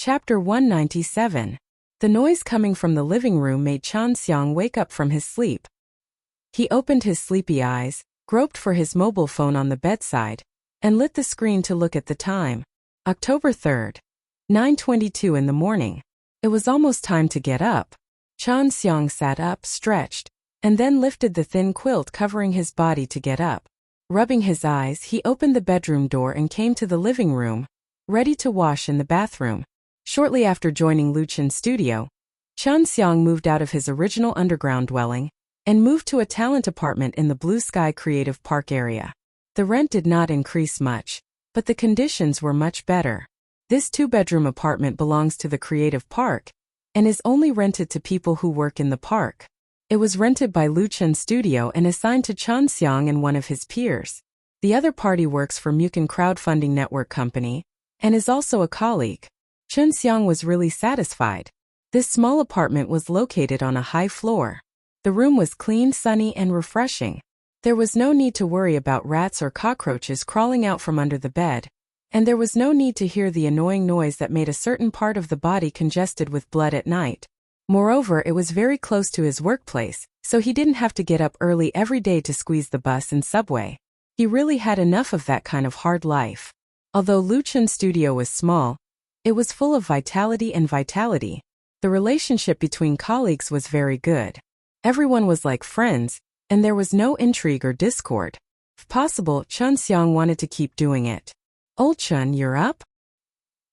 Chapter 197. The noise coming from the living room made Chan Xiang wake up from his sleep. He opened his sleepy eyes, groped for his mobile phone on the bedside, and lit the screen to look at the time. October 3rd. 9:22 in the morning. It was almost time to get up. Chan Xiang sat up, stretched, and then lifted the thin quilt covering his body to get up. Rubbing his eyes, he opened the bedroom door and came to the living room, ready to wash in the bathroom. Shortly after joining Luchan's studio, Chan Xiang moved out of his original underground dwelling and moved to a talent apartment in the Blue Sky Creative Park area. The rent did not increase much, but the conditions were much better. This two-bedroom apartment belongs to the Creative Park and is only rented to people who work in the park. It was rented by Luchan's studio and assigned to Chan Xiang and one of his peers. The other party works for Mucan Crowdfunding Network Company and is also a colleague. Chan Xiang was really satisfied. This small apartment was located on a high floor. The room was clean, sunny, and refreshing. There was no need to worry about rats or cockroaches crawling out from under the bed, and there was no need to hear the annoying noise that made a certain part of the body congested with blood at night. Moreover, it was very close to his workplace, so he didn't have to get up early every day to squeeze the bus and subway. He really had enough of that kind of hard life. Although Luchan's studio was small, it was full of vitality. The relationship between colleagues was very good. Everyone was like friends, and there was no intrigue or discord. If possible, Chan Xiang wanted to keep doing it. "Old Chun, you're up?"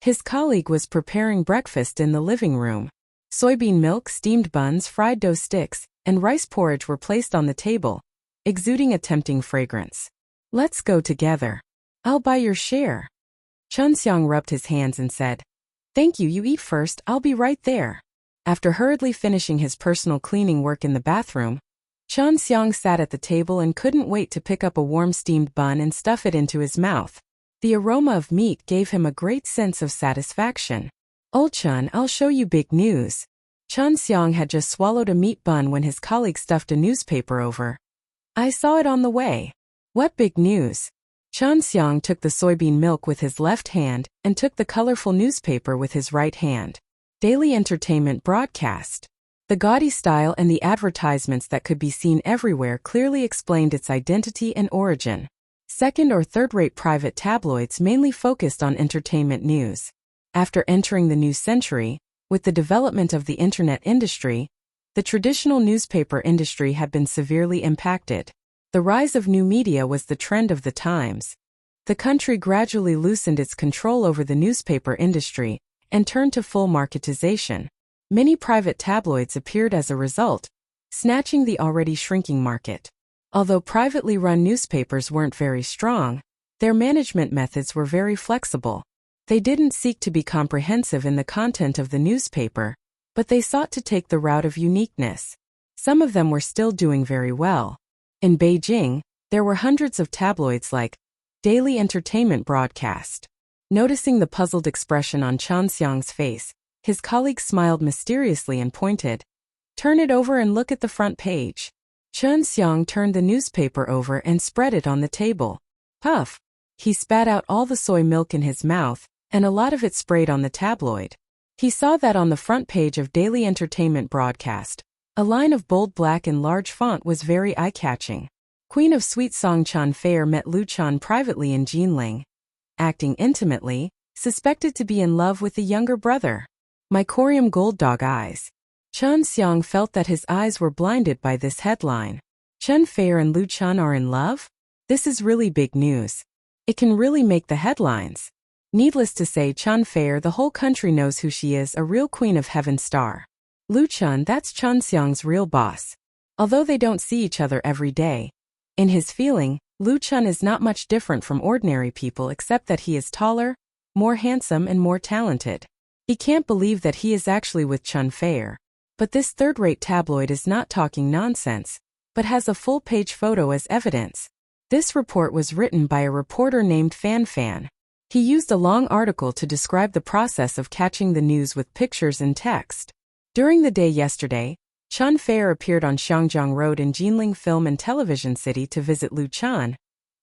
His colleague was preparing breakfast in the living room. Soybean milk, steamed buns, fried dough sticks, and rice porridge were placed on the table, exuding a tempting fragrance. "Let's go together. I'll buy your share." Chan Xiang rubbed his hands and said, "Thank you, you eat first, I'll be right there." After hurriedly finishing his personal cleaning work in the bathroom, Chan Xiang sat at the table and couldn't wait to pick up a warm steamed bun and stuff it into his mouth. The aroma of meat gave him a great sense of satisfaction. "Old Chun, I'll show you big news." Chan Xiang had just swallowed a meat bun when his colleague stuffed a newspaper over. "I saw it on the way." "What big news?" Chan Xiang took the soybean milk with his left hand and took the colorful newspaper with his right hand. Daily entertainment broadcast. The gaudy style and the advertisements that could be seen everywhere clearly explained its identity and origin. Second- or third-rate private tabloids mainly focused on entertainment news. After entering the new century, with the development of the internet industry, the traditional newspaper industry had been severely impacted. The rise of new media was the trend of the times. The country gradually loosened its control over the newspaper industry and turned to full marketization. Many private tabloids appeared as a result, snatching the already shrinking market. Although privately run newspapers weren't very strong, their management methods were very flexible. They didn't seek to be comprehensive in the content of the newspaper, but they sought to take the route of uniqueness. Some of them were still doing very well. In Beijing, there were hundreds of tabloids like Daily Entertainment Broadcast. Noticing the puzzled expression on Chan Xiang's face, his colleague smiled mysteriously and pointed. "Turn it over and look at the front page." Chan Xiang turned the newspaper over and spread it on the table. Puff! He spat out all the soy milk in his mouth, and a lot of it sprayed on the tabloid. He saw that on the front page of Daily Entertainment Broadcast, a line of bold black and large font was very eye-catching. Queen of Sweet Song Chan Feier met Luchan privately in Jinling. Acting intimately, suspected to be in love with the younger brother. Mycorium gold dog eyes. Chan Xiang felt that his eyes were blinded by this headline. Chen Feier and Luchan are in love? This is really big news. It can really make the headlines. Needless to say, Chan Feier, the whole country knows who she is, a real queen of heaven star. Luchan, that's Chan Xiang's real boss. Although they don't see each other every day, in his feeling, Luchan is not much different from ordinary people except that he is taller, more handsome and more talented. He can't believe that he is actually with Chen Feier. But this third-rate tabloid is not talking nonsense, but has a full-page photo as evidence. This report was written by a reporter named Fan Fan. He used a long article to describe the process of catching the news with pictures and text. During the day yesterday, Chen Feier appeared on Xiangjiang Road in Jinling Film and Television City to visit Luchan,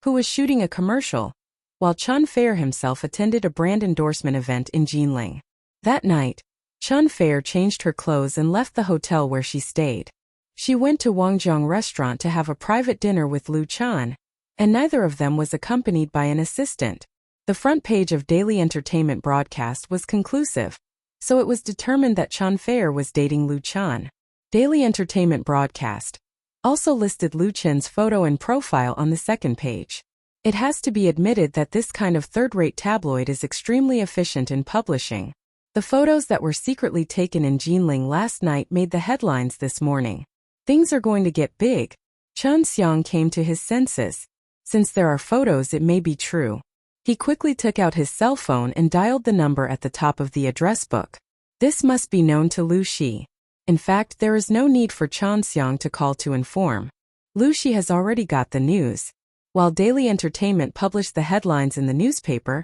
who was shooting a commercial, while Chen Feier himself attended a brand endorsement event in Jinling. That night, Chun Fair changed her clothes and left the hotel where she stayed. She went to Wangjiang restaurant to have a private dinner with Lu Chan, and neither of them was accompanied by an assistant. The front page of Daily Entertainment broadcast was conclusive, so it was determined that Chun Fair was dating Lu Chan. Daily Entertainment broadcast also listed Lu Chan's photo and profile on the second page. It has to be admitted that this kind of third-rate tabloid is extremely efficient in publishing. The photos that were secretly taken in Jinling last night made the headlines this morning. Things are going to get big. Chun Xiang came to his senses. Since there are photos, it may be true. He quickly took out his cell phone and dialed the number at the top of the address book. This must be known to Lu Shi. In fact, there is no need for Chun Xiang to call to inform. Lu Shi has already got the news. While Daily Entertainment published the headlines in the newspaper,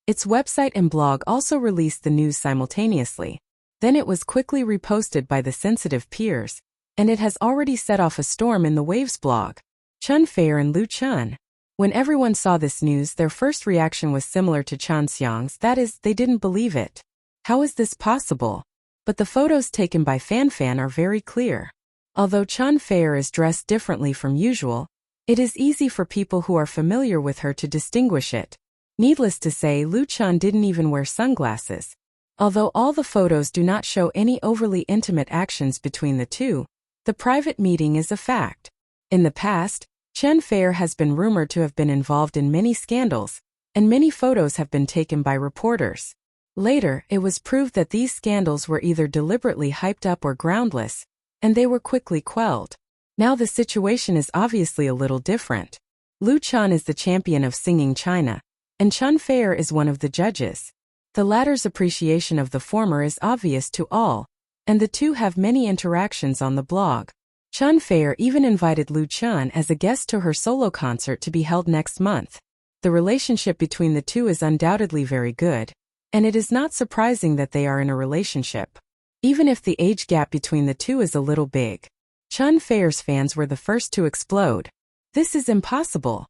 its website and blog also released the news simultaneously. Then it was quickly reposted by the sensitive peers, and it has already set off a storm in the Waves blog. Chun Fair and Lu Chan. When everyone saw this news, their first reaction was similar to Chun Xiang's, that is, they didn't believe it. How is this possible? But the photos taken by Fan are very clear. Although Chun Fair is dressed differently from usual, it is easy for people who are familiar with her to distinguish it. Needless to say, Lu Chan didn't even wear sunglasses. Although all the photos do not show any overly intimate actions between the two, the private meeting is a fact. In the past, Chun Fair has been rumored to have been involved in many scandals, and many photos have been taken by reporters. Later, it was proved that these scandals were either deliberately hyped up or groundless, and they were quickly quelled. Now the situation is obviously a little different. Lu Chan is the champion of singing China, and Chun Fair is one of the judges. The latter's appreciation of the former is obvious to all, and the two have many interactions on the blog. Chun Fair even invited Lu Chan as a guest to her solo concert to be held next month. The relationship between the two is undoubtedly very good, and it is not surprising that they are in a relationship. Even if the age gap between the two is a little big. Chun Fair's fans were the first to explode. This is impossible.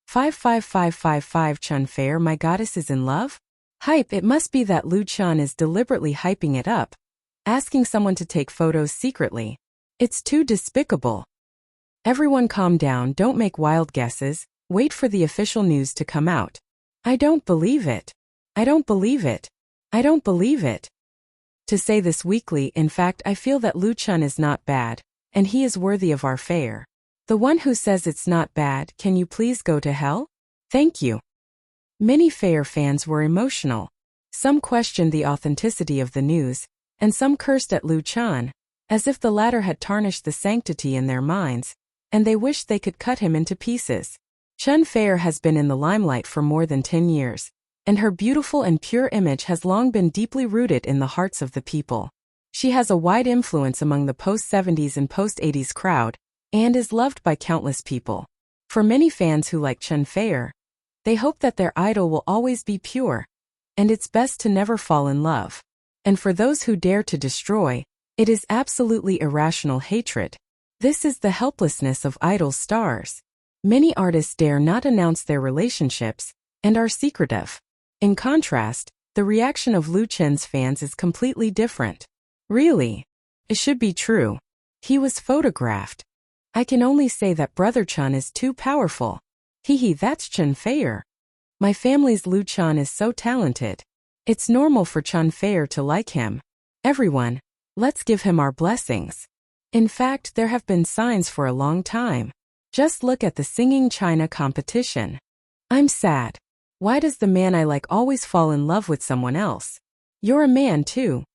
55555 Chun Fair, my goddess, is in love? Hype. It must be that Lu Chan is deliberately hyping it up, asking someone to take photos secretly. It's too despicable. Everyone calm down, don't make wild guesses, wait for the official news to come out. I don't believe it. I don't believe it. I don't believe it. To say this weakly, in fact, I feel that Lu Chan is not bad, and he is worthy of our Fair. The one who says it's not bad, can you please go to hell? Thank you. Many Fair fans were emotional. Some questioned the authenticity of the news, and some cursed at Lu Chan, as if the latter had tarnished the sanctity in their minds, and they wished they could cut him into pieces. Chun Fair has been in the limelight for more than 10 years, and her beautiful and pure image has long been deeply rooted in the hearts of the people. She has a wide influence among the post-70s and post-80s crowd, and is loved by countless people. For many fans who like Chun Fair, they hope that their idol will always be pure, and it's best to never fall in love. And for those who dare to destroy, it is absolutely irrational hatred. This is the helplessness of idol stars. Many artists dare not announce their relationships, and are secretive. In contrast, the reaction of Lu Chen's fans is completely different. Really? It should be true. He was photographed. I can only say that Brother Chun is too powerful. Hee, that's Chun Fair. My family's Lu Chan is so talented. It's normal for Chun Fair to like him. Everyone, let's give him our blessings. In fact, there have been signs for a long time. Just look at the Singing China competition. I'm sad. Why does the man I like always fall in love with someone else? You're a man too.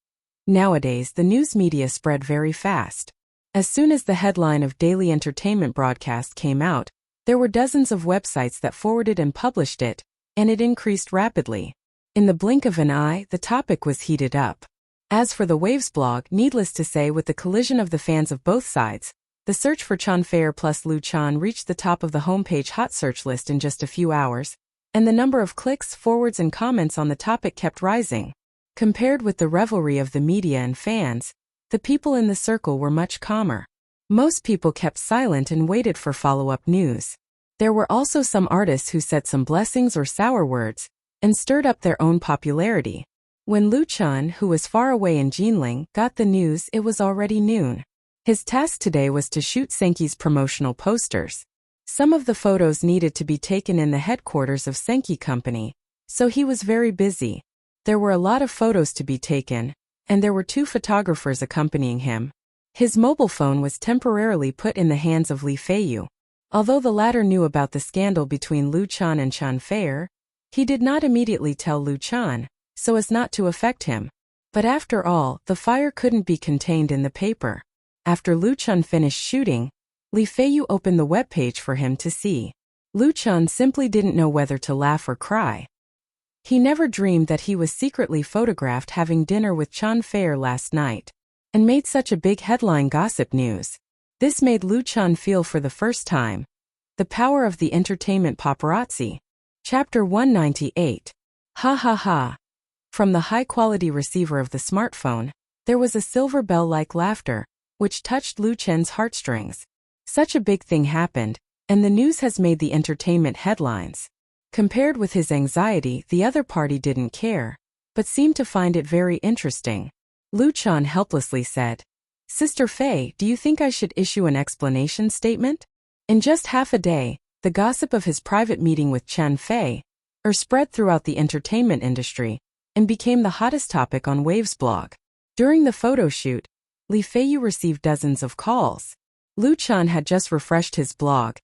Nowadays, the news media spread very fast. As soon as the headline of Daily Entertainment broadcast came out, there were dozens of websites that forwarded and published it, and it increased rapidly. In the blink of an eye, the topic was heated up. As for the Waves blog, needless to say, with the collision of the fans of both sides, the search for Chun Fair plus Lu Chan reached the top of the homepage hot search list in just a few hours, and the number of clicks, forwards and comments on the topic kept rising. Compared with the revelry of the media and fans, the people in the circle were much calmer. Most people kept silent and waited for follow-up news. There were also some artists who said some blessings or sour words, and stirred up their own popularity. When Lu Chan, who was far away in Jinling, got the news, it was already noon. His task today was to shoot Senki's promotional posters. Some of the photos needed to be taken in the headquarters of Senki Company, so he was very busy. There were a lot of photos to be taken, and there were 2 photographers accompanying him. His mobile phone was temporarily put in the hands of Li Feiyu. Although the latter knew about the scandal between Lu Chan and Chan Feier, he did not immediately tell Lu Chan, so as not to affect him. But after all, the fire couldn't be contained in the paper. After Lu Chan finished shooting, Li Feiyu opened the webpage for him to see. Lu Chan simply didn't know whether to laugh or cry. He never dreamed that he was secretly photographed having dinner with Chan Feier last night, and made such a big headline gossip news. This made Lu Chan feel for the first time the power of the entertainment paparazzi. Chapter 198. Ha ha ha. From the high-quality receiver of the smartphone, there was a silver bell-like laughter, which touched Lu Chen's heartstrings. Such a big thing happened, and the news has made the entertainment headlines. Compared with his anxiety, the other party didn't care, but seemed to find it very interesting. Lu Chan helplessly said, "Sister Fei, do you think I should issue an explanation statement?" In just half a day, the gossip of his private meeting with Chan Fei spread throughout the entertainment industry, and became the hottest topic on Wave's blog. During the photo shoot, Li Feiyu received dozens of calls. Lu Chan had just refreshed his blog,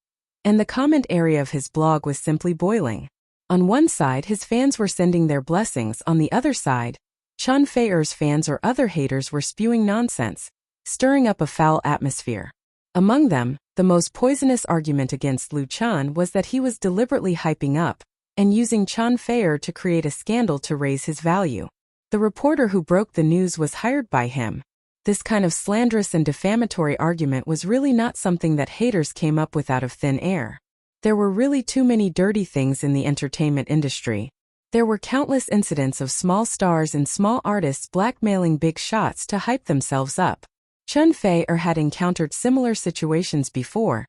and the comment area of his blog was simply boiling. On one side, his fans were sending their blessings. On the other side, Chan Feier's fans or other haters were spewing nonsense, stirring up a foul atmosphere. Among them, the most poisonous argument against Lu Chan was that he was deliberately hyping up and using Chan Feier to create a scandal to raise his value. The reporter who broke the news was hired by him. This kind of slanderous and defamatory argument was really not something that haters came up with out of thin air. There were really too many dirty things in the entertainment industry. There were countless incidents of small stars and small artists blackmailing big shots to hype themselves up. Chan Feier had encountered similar situations before,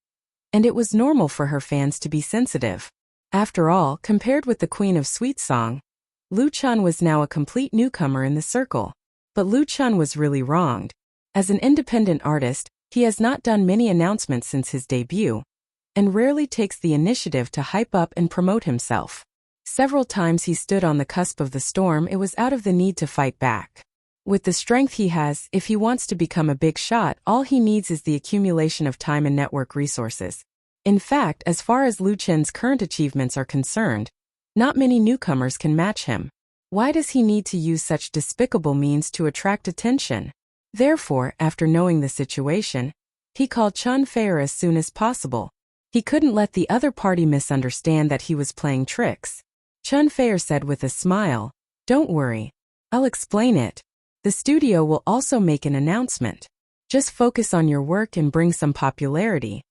and it was normal for her fans to be sensitive. After all, compared with the queen of sweet song, Lu Chan was now a complete newcomer in the circle. But Lu Chan was really wronged. As an independent artist, he has not done many announcements since his debut, and rarely takes the initiative to hype up and promote himself. Several times he stood on the cusp of the storm. It was out of the need to fight back. With the strength he has, if he wants to become a big shot, all he needs is the accumulation of time and network resources. In fact, as far as Lu Chen's current achievements are concerned, not many newcomers can match him. Why does he need to use such despicable means to attract attention? Therefore, after knowing the situation, he called Chan Feier as soon as possible. He couldn't let the other party misunderstand that he was playing tricks. Chan Feier said with a smile, "Don't worry. I'll explain it. The studio will also make an announcement. Just focus on your work and bring some popularity."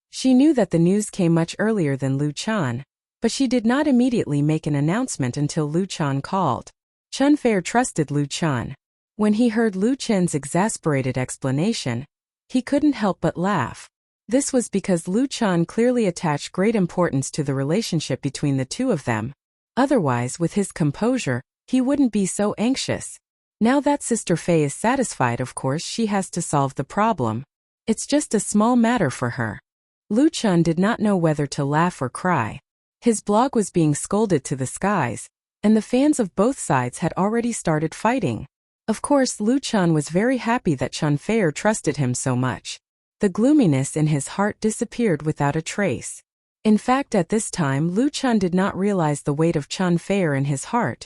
She knew that the news came much earlier than Lu Chan, but she did not immediately make an announcement until Lu Chan called. Chan Feier trusted Lu Chan. When he heard Lu Chen's exasperated explanation, he couldn't help but laugh. This was because Lu Chan clearly attached great importance to the relationship between the two of them. Otherwise, with his composure, he wouldn't be so anxious. Now that Sister Fei is satisfied, of course she has to solve the problem. It's just a small matter for her. Lu Chan did not know whether to laugh or cry. His blog was being scolded to the skies, and the fans of both sides had already started fighting. Of course, Lu Chan was very happy that Chan Feier trusted him so much. The gloominess in his heart disappeared without a trace. In fact, at this time, Lu Chan did not realize the weight of Chan Feier in his heart.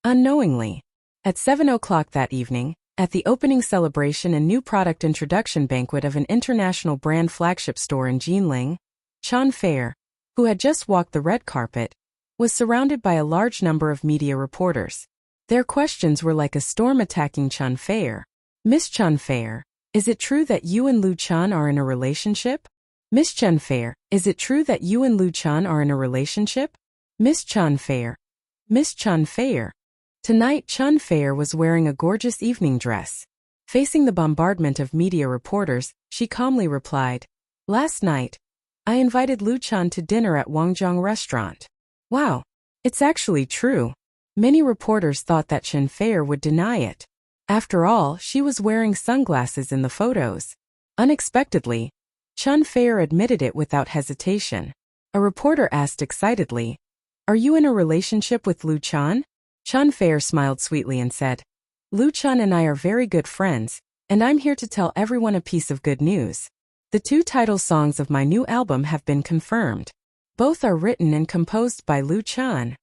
Unknowingly, at 7 o'clock that evening, at the opening celebration and new product introduction banquet of an international brand flagship store in Jinling, Chan Feier, who had just walked the red carpet, was surrounded by a large number of media reporters. Their questions were like a storm attacking Chan Feier. "Miss Chan Feier, is it true that you and Lu Chan are in a relationship? Miss Chan Feier, is it true that you and Lu Chan are in a relationship? Miss Chan Feier. Miss Chan Feier." Tonight, Chan Feier was wearing a gorgeous evening dress. Facing the bombardment of media reporters, she calmly replied, "Last night, I invited Lu Chan to dinner at Wangjiang restaurant." "Wow, it's actually true. Many reporters thought that Chen Feier would deny it. After all, she was wearing sunglasses in the photos. Unexpectedly, Chen Feier admitted it without hesitation. A reporter asked excitedly, "Are you in a relationship with Lu Chan?" Chen Feier smiled sweetly and said, "Lu Chan and I are very good friends, and I'm here to tell everyone a piece of good news. The 2 title songs of my new album have been confirmed. Both are written and composed by Lu Chan.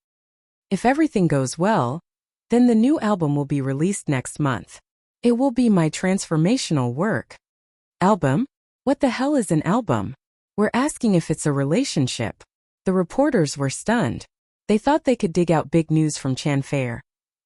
If everything goes well, then the new album will be released next month. It will be my transformational work." Album? What the hell is an album? We're asking if it's a relationship. The reporters were stunned. They thought they could dig out big news from Chen Feier.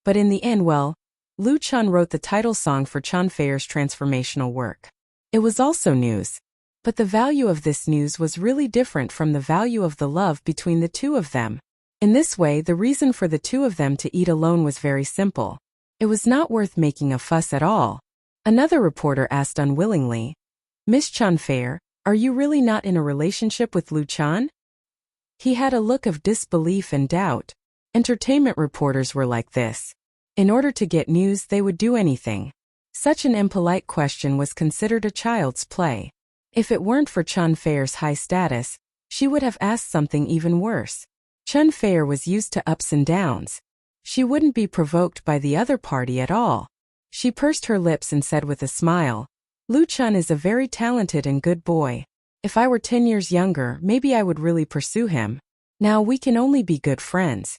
But in the end, well, Lu Chan wrote the title song for Chen Feier's transformational work. It was also news. But the value of this news was really different from the value of the love between the two of them. In this way, the reason for the two of them to eat alone was very simple. It was not worth making a fuss at all. Another reporter asked unwillingly, "Miss Chen Feier, are you really not in a relationship with Lu Chan?" He had a look of disbelief and doubt. Entertainment reporters were like this. In order to get news, they would do anything. Such an impolite question was considered a child's play. If it weren't for Chen Feier's high status, she would have asked something even worse. Chen Feier was used to ups and downs. She wouldn't be provoked by the other party at all. She pursed her lips and said with a smile, "Lu Chan is a very talented and good boy. If I were 10 years younger, maybe I would really pursue him. Now we can only be good friends."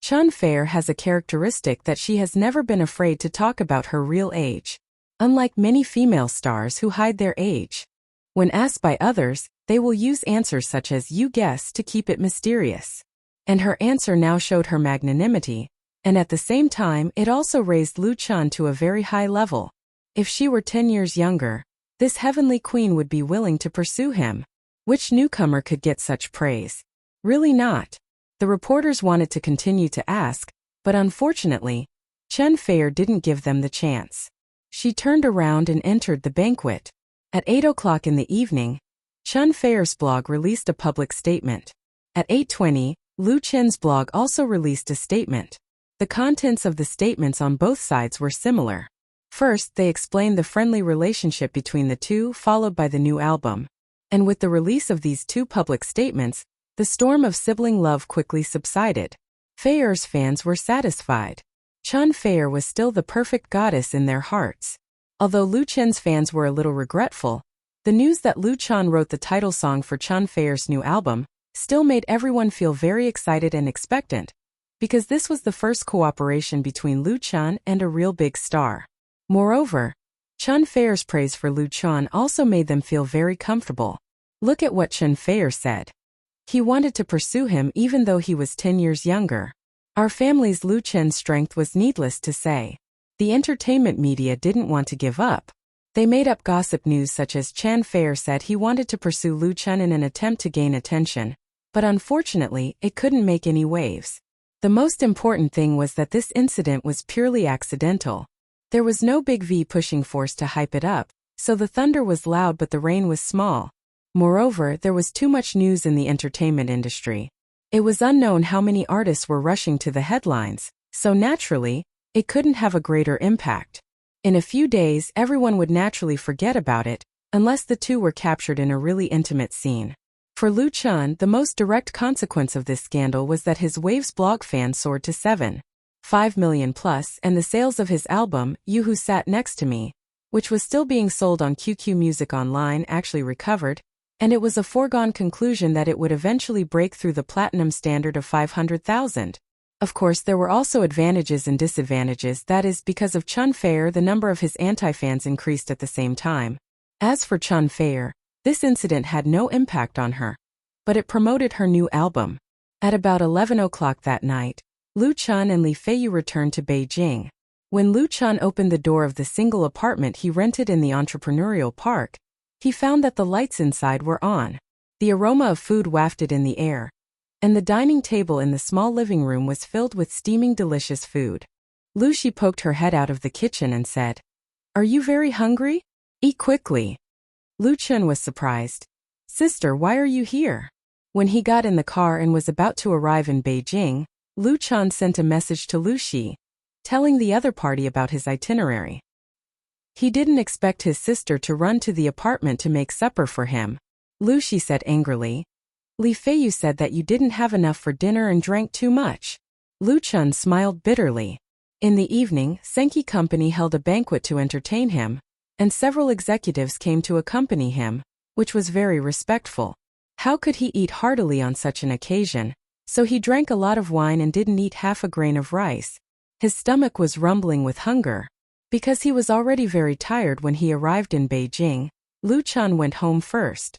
Chen Feier has a characteristic that she has never been afraid to talk about her real age. Unlike many female stars who hide their age. When asked by others, they will use answers such as "you guess" to keep it mysterious. And her answer now showed her magnanimity, and at the same time it also raised Lu Chan to a very high level. If she were 10 years younger, this heavenly queen would be willing to pursue him. Which newcomer could get such praise? Really not. The reporters wanted to continue to ask, but unfortunately, Chen Feier didn't give them the chance. She turned around and entered the banquet. At 8 o'clock in the evening, Chen Feier's blog released a public statement. At 8:20, Lu Chen's blog also released a statement. The contents of the statements on both sides were similar. First, they explained the friendly relationship between the two, followed by the new album. And with the release of these two public statements, the storm of sibling love quickly subsided. Feier's fans were satisfied. Chen Feier was still the perfect goddess in their hearts. Although Lu Chen's fans were a little regretful, the news that Lu Chan wrote the title song for Chen Feier's new album still made everyone feel very excited and expectant, because this was the first cooperation between Lu Chan and a real big star. Moreover, Chen Feier's praise for Lu Chan also made them feel very comfortable. Look at what Chen Feier said. He wanted to pursue him even though he was 10 years younger. Our family's Lu Chen's strength was needless to say. The entertainment media didn't want to give up. They made up gossip news such as Chen Feier said he wanted to pursue Lu Chan in an attempt to gain attention, but unfortunately, it couldn't make any waves. The most important thing was that this incident was purely accidental. There was no big V pushing force to hype it up, so the thunder was loud but the rain was small. Moreover, there was too much news in the entertainment industry. It was unknown how many artists were rushing to the headlines, so naturally, it couldn't have a greater impact. In a few days, everyone would naturally forget about it, unless the two were captured in a really intimate scene. For Lu Chan, the most direct consequence of this scandal was that his Waves blog fans soared to 7.5 million plus, and the sales of his album, You Who Sat Next to Me, which was still being sold on QQ Music Online, actually recovered, and it was a foregone conclusion that it would eventually break through the platinum standard of 500,000. Of course, there were also advantages and disadvantages, that is, because of Chen Feier, the number of his anti-fans increased at the same time. As for Chen Feier, this incident had no impact on her, but it promoted her new album. At about 11 o'clock that night, Lu Chan and Li Feiyu returned to Beijing. When Lu Chan opened the door of the single apartment he rented in the entrepreneurial park, he found that the lights inside were on. The aroma of food wafted in the air, and the dining table in the small living room was filled with steaming delicious food. Lu Shi poked her head out of the kitchen and said, "Are you very hungry? Eat quickly." Lu Chen was surprised. "Sister, why are you here?" When he got in the car and was about to arrive in Beijing, Lu Chan sent a message to Lu Shi, telling the other party about his itinerary. He didn't expect his sister to run to the apartment to make supper for him. Lu Shi said angrily, "Li Feiyu said that you didn't have enough for dinner and drank too much." Lu Chan smiled bitterly. In the evening, Senki Company held a banquet to entertain him, and several executives came to accompany him, which was very respectful. How could he eat heartily on such an occasion? So he drank a lot of wine and didn't eat half a grain of rice. His stomach was rumbling with hunger. Because he was already very tired when he arrived in Beijing, Lu Chan went home first.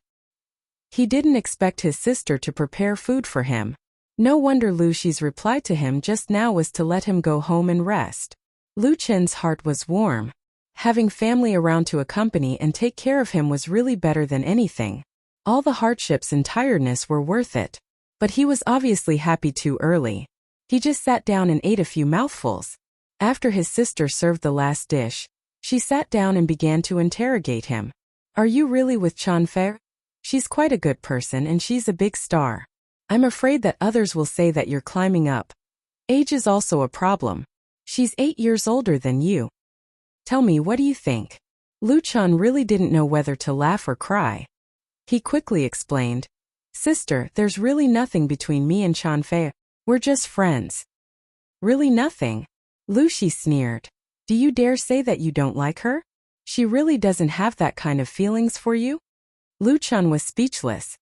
He didn't expect his sister to prepare food for him. No wonder Lu Shi's reply to him just now was to let him go home and rest. Lu Chen's heart was warm. Having family around to accompany and take care of him was really better than anything. All the hardships and tiredness were worth it. But he was obviously happy too early. He just sat down and ate a few mouthfuls. After his sister served the last dish, she sat down and began to interrogate him. "Are you really with Chan Fei? She's quite a good person and she's a big star. I'm afraid that others will say that you're climbing up. Age is also a problem. She's 8 years older than you. Tell me, what do you think?" Lu Chan really didn't know whether to laugh or cry. He quickly explained, "Sister, there's really nothing between me and Chan Fei. We're just friends." "Really nothing?" Lu Shi sneered. "Do you dare say that you don't like her? She really doesn't have that kind of feelings for you?" Lu Chan was speechless.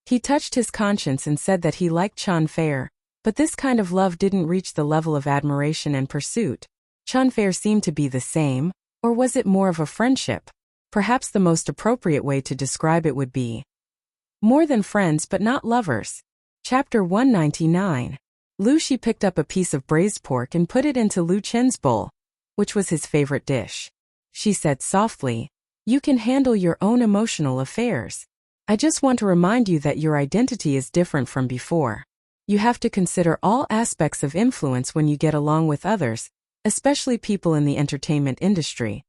He touched his conscience and said that he liked Chan Fei, but this kind of love didn't reach the level of admiration and pursuit. Chan Fei seemed to be the same, or was it more of a friendship? Perhaps the most appropriate way to describe it would be more than friends but not lovers. Chapter 199. Lu Shi picked up a piece of braised pork and put it into Lu Chen's bowl, which was his favorite dish. She said softly, "You can handle your own emotional affairs. I just want to remind you that your identity is different from before. You have to consider all aspects of influence when you get along with others, especially people in the entertainment industry."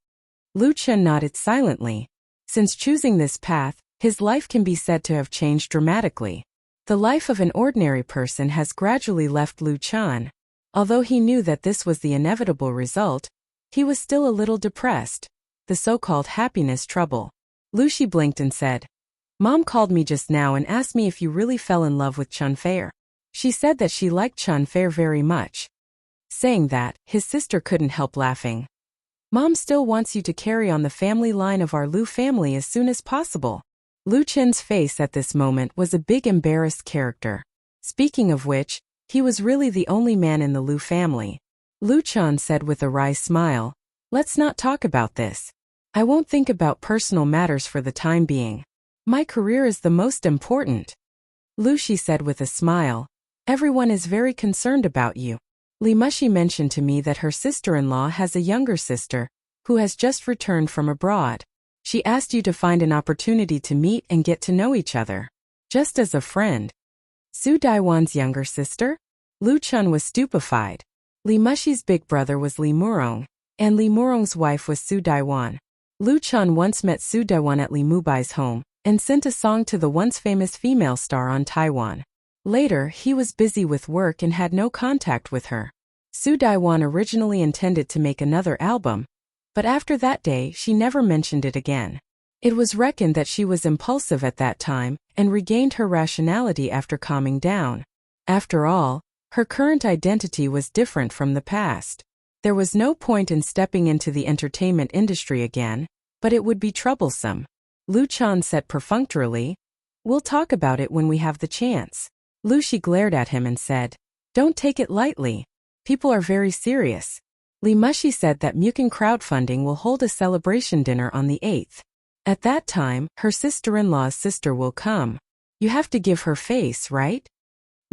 Lu Chen nodded silently. Since choosing this path, his life can be said to have changed dramatically. The life of an ordinary person has gradually left Lu Chan. Although he knew that this was the inevitable result, he was still a little depressed. The so-called happiness trouble. Lu Shi blinked and said, "Mom called me just now and asked me if you really fell in love with Chan Fei. She said that she liked Chan Fei very much." Saying that, his sister couldn't help laughing. "Mom still wants you to carry on the family line of our Lu family as soon as possible." Lu Chen's face at this moment was a big embarrassed character. Speaking of which, he was really the only man in the Lu family. Lu Chan said with a wry smile, "Let's not talk about this. I won't think about personal matters for the time being. My career is the most important." Lu Shi said with a smile, "Everyone is very concerned about you. Li Mushi mentioned to me that her sister-in-law has a younger sister, who has just returned from abroad. She asked you to find an opportunity to meet and get to know each other. Just as a friend." Su Daiwan's younger sister? Lu Chan was stupefied. Li Mushi's big brother was Li Murong, and Li Murong's wife was Su Daiwan. Lu Chan once met Su Daiwan at Li Mubai's home, and sent a song to the once famous female star on Taiwan. Later, he was busy with work and had no contact with her. Su Daiwan originally intended to make another album, but after that day she never mentioned it again. It was reckoned that she was impulsive at that time, and regained her rationality after calming down. After all, her current identity was different from the past. There was no point in stepping into the entertainment industry again, but it would be troublesome. Lu Chan said perfunctorily, "We'll talk about it when we have the chance." Lu Shi glared at him and said, "Don't take it lightly. People are very serious." Li Mushi said that Mukin Crowdfunding will hold a celebration dinner on the 8th. At that time, her sister-in-law's sister will come. You have to give her face, right?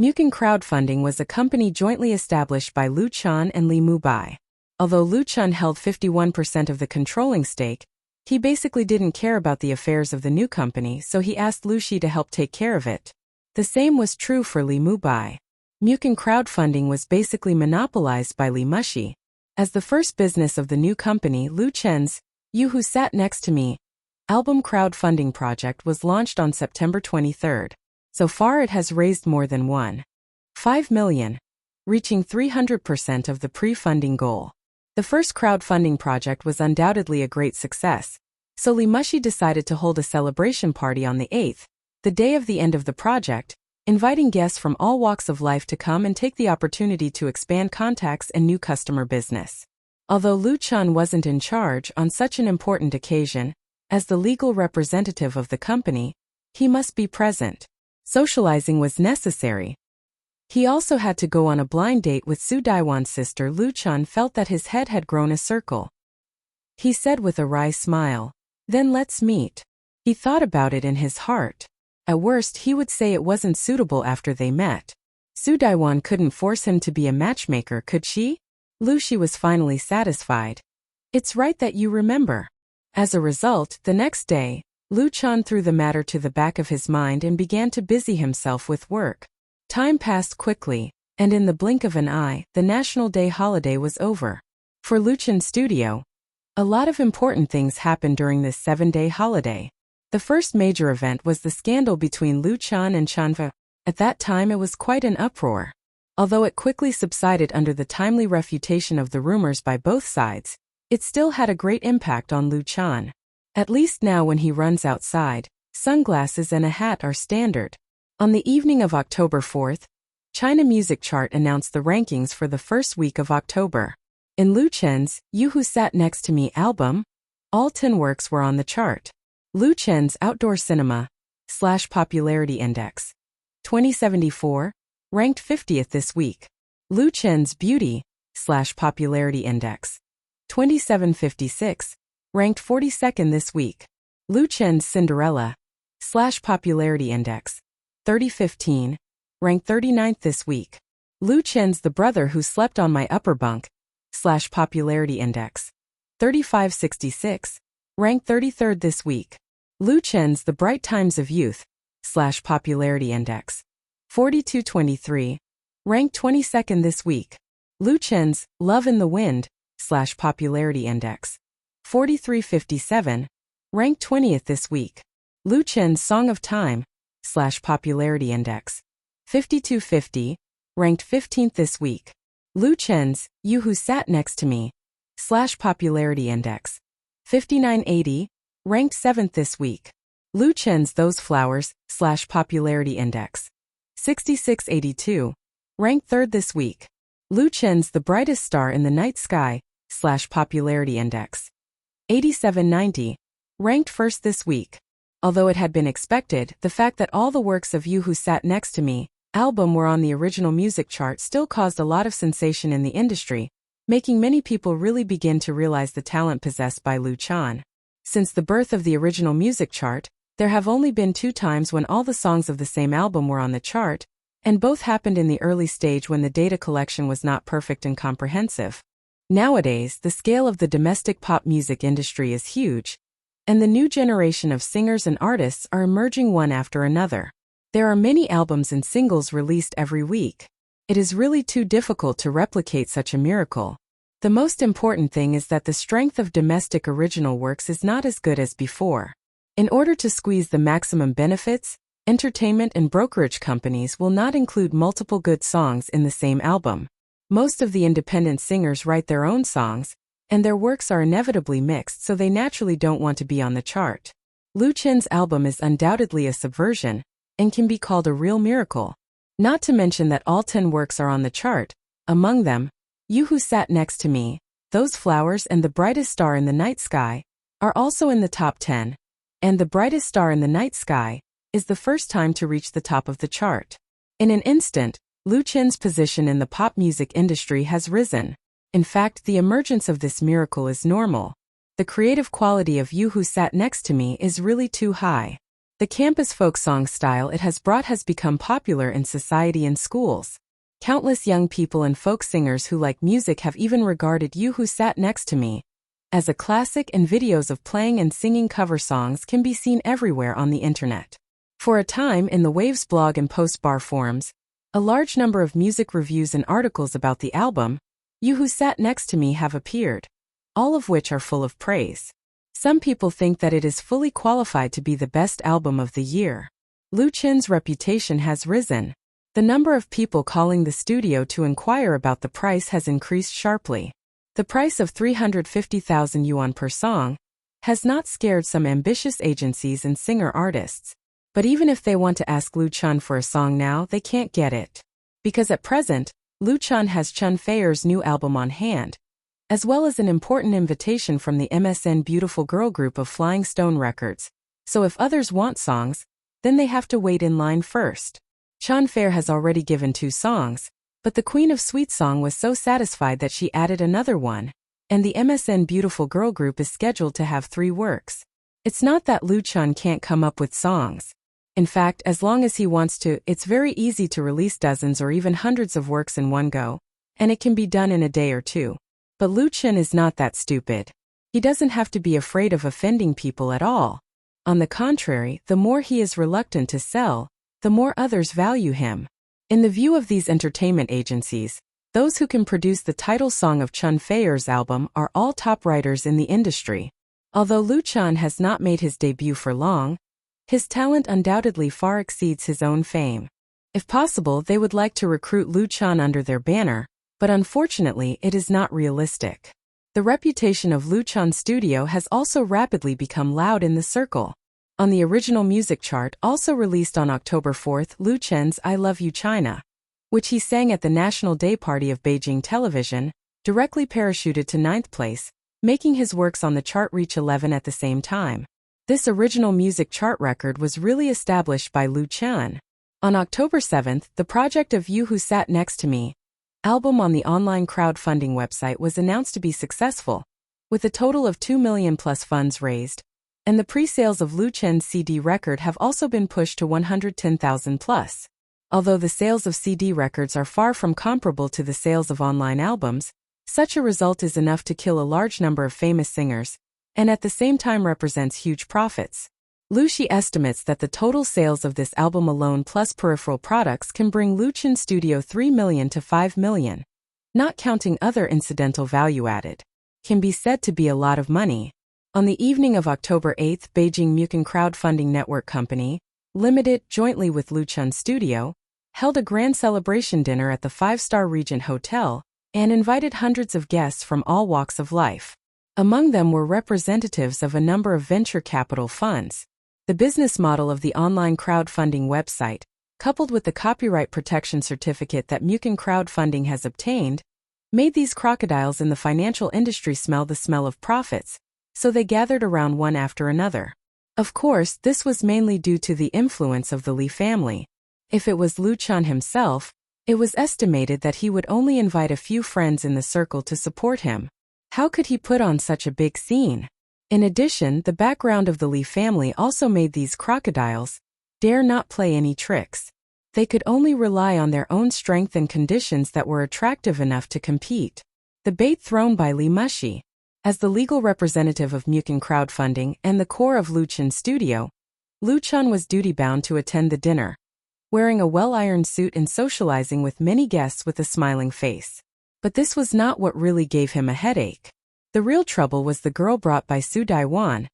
Mukin Crowdfunding was a company jointly established by Lu Chan and Li Mubai. Although Lu Chan held 51% of the controlling stake, he basically didn't care about the affairs of the new company, so he asked Lu Shi to help take care of it. The same was true for Li Mubai. Mukin Crowdfunding was basically monopolized by Li Mushi. As the first business of the new company, Lu Chen's "You Who Sat Next to Me" album crowdfunding project was launched on September 23. So far it has raised more than 1.5 million. reaching 300% of the pre-funding goal. The first crowdfunding project was undoubtedly a great success, so Li Mushi decided to hold a celebration party on the 8th, the day of the end of the project, inviting guests from all walks of life to come and take the opportunity to expand contacts and new customer business. Although Lu Chun wasn't in charge on such an important occasion, as the legal representative of the company, he must be present. Socializing was necessary. He also had to go on a blind date with Su Daiwan's sister. Lu Chun felt that his head had grown a circle. He said with a wry smile, "Then let's meet." He thought about it in his heart. At worst, he would say it wasn't suitable after they met. Su Daiwan couldn't force him to be a matchmaker, could she? Lu Shi was finally satisfied. "It's right that you remember." As a result, the next day, Lu Chun threw the matter to the back of his mind and began to busy himself with work. Time passed quickly, and in the blink of an eye, the National Day holiday was over. For Lu Chun's studio, a lot of important things happened during this 7-day holiday. The first major event was the scandal between Lu Chun and Chanfa. At that time it was quite an uproar. Although it quickly subsided under the timely refutation of the rumors by both sides, it still had a great impact on Lu Chun. At least now when he runs outside, sunglasses and a hat are standard. On the evening of October 4th, China Music Chart announced the rankings for the first week of October. In Lu Chen's You Who Sat Next to Me album, all 10 works were on the chart. Lu Chen's Outdoor Cinema / Popularity Index 2074 ranked 50th this week. Lu Chen's Beauty / Popularity Index 2756 ranked 42nd this week. Lu Chen's Cinderella / Popularity Index 3015 ranked 39th this week. Lu Chen's The Brother Who Slept on My Upper Bunk / Popularity Index 3566 ranked 33rd this week. Lu Chen's The Bright Times of Youth / Popularity Index 4223 ranked 22nd this week. Lu Chen's Love in the Wind / Popularity Index 4357 ranked 20th this week. Lu Chen's Song of Time / Popularity Index 5250 ranked 15th this week. Lu Chen's You Who Sat Next to Me / Popularity Index 5980 ranked 7th this week. Lu Chen's Those Flowers / Popularity Index 6682 ranked 3rd this week. Lu Chen's The Brightest Star in the Night Sky / Popularity Index 8790 ranked 1st this week. Although it had been expected, the fact that all the works of You Who Sat Next to Me album were on the original music chart still caused a lot of sensation in the industry, making many people really begin to realize the talent possessed by Lu Chun. Since the birth of the original music chart, there have only been 2 times when all the songs of the same album were on the chart, and both happened in the early stage when the data collection was not perfect and comprehensive. Nowadays, the scale of the domestic pop music industry is huge, and the new generation of singers and artists are emerging one after another. There are many albums and singles released every week. It is really too difficult to replicate such a miracle. The most important thing is that the strength of domestic original works is not as good as before. In order to squeeze the maximum benefits, entertainment and brokerage companies will not include multiple good songs in the same album. Most of the independent singers write their own songs, and their works are inevitably mixed, so they naturally don't want to be on the chart. Lu Chen's album is undoubtedly a subversion, and can be called a real miracle. Not to mention that all 10 works are on the chart, among them, You Who Sat Next to Me, Those Flowers and The Brightest Star in the Night Sky, are also in the top 10, and The Brightest Star in the Night Sky is the first time to reach the top of the chart. In an instant, Lu Chen's position in the pop music industry has risen. In fact, the emergence of this miracle is normal. The creative quality of You Who Sat Next to Me is really too high. The campus folk song style it has brought has become popular in society and schools. Countless young people and folk singers who like music have even regarded You Who Sat Next to Me as a classic, and videos of playing and singing cover songs can be seen everywhere on the internet. For a time, in the Waves blog and post-bar forums, a large number of music reviews and articles about the album, You Who Sat Next to Me, have appeared, all of which are full of praise. Some people think that it is fully qualified to be the best album of the year. Lu Chen's reputation has risen. The number of people calling the studio to inquire about the price has increased sharply. The price of 350,000 yuan per song has not scared some ambitious agencies and singer-artists. But even if they want to ask Lu Chun for a song now, they can't get it. Because at present, Lu Chun has Chun Feier's new album on hand, as well as an important invitation from the MSN Beautiful Girl group of Flying Stone Records. So if others want songs, then they have to wait in line first. Chun Feier has already given 2 songs, but the Queen of Sweet Song was so satisfied that she added another one, and the MSN Beautiful Girl group is scheduled to have 3 works. It's not that Lu Chun can't come up with songs. In fact, as long as he wants to, it's very easy to release dozens or even hundreds of works in one go, and it can be done in a day or 2. But Lu Chun is not that stupid. He doesn't have to be afraid of offending people at all. On the contrary, the more he is reluctant to sell, the more others value him. In the view of these entertainment agencies, those who can produce the title song of Chun Feier's album are all top writers in the industry. Although Lu Chun has not made his debut for long, his talent undoubtedly far exceeds his own fame. If possible, they would like to recruit Lu Chun under their banner, but unfortunately it is not realistic. The reputation of Lu Chun's studio has also rapidly become loud in the circle. On the original music chart, also released on October 4th, Lu Chun's I Love You China, which he sang at the National Day Party of Beijing Television, directly parachuted to 9th place, making his works on the chart reach 11 at the same time. This original music chart record was really established by Lu Chun. On October 7th, the project of You Who Sat Next to Me album on the online crowdfunding website was announced to be successful, with a total of 2 million plus funds raised, and the pre-sales of Lu Chun's CD record have also been pushed to 110,000 plus. Although the sales of CD records are far from comparable to the sales of online albums, such a result is enough to kill a large number of famous singers, and at the same time represents huge profits. Lu Xi estimates that the total sales of this album alone plus peripheral products can bring Lu Chun's studio 3 million to 5 million. Not counting other incidental value added, can be said to be a lot of money. On the evening of October 8th, Beijing Mucan Crowdfunding Network Company, Limited, jointly with Lu Chun's studio, held a grand celebration dinner at the 5-star Regent Hotel and invited hundreds of guests from all walks of life. Among them were representatives of a number of venture capital funds. The business model of the online crowdfunding website, coupled with the copyright protection certificate that Mucan Crowdfunding has obtained, made these crocodiles in the financial industry smell the smell of profits, so they gathered around one after another. Of course, this was mainly due to the influence of the Li family. If it was Lu Chun himself, it was estimated that he would only invite a few friends in the circle to support him. How could he put on such a big scene? In addition, the background of the Li family also made these crocodiles dare not play any tricks. They could only rely on their own strength and conditions that were attractive enough to compete. The bait thrown by Li Mushi, as the legal representative of Mucan Crowdfunding and the core of Lu Chun's studio, Lu Chun was duty-bound to attend the dinner, wearing a well-ironed suit and socializing with many guests with a smiling face. But this was not what really gave him a headache. The real trouble was the girl brought by Su Daiwan,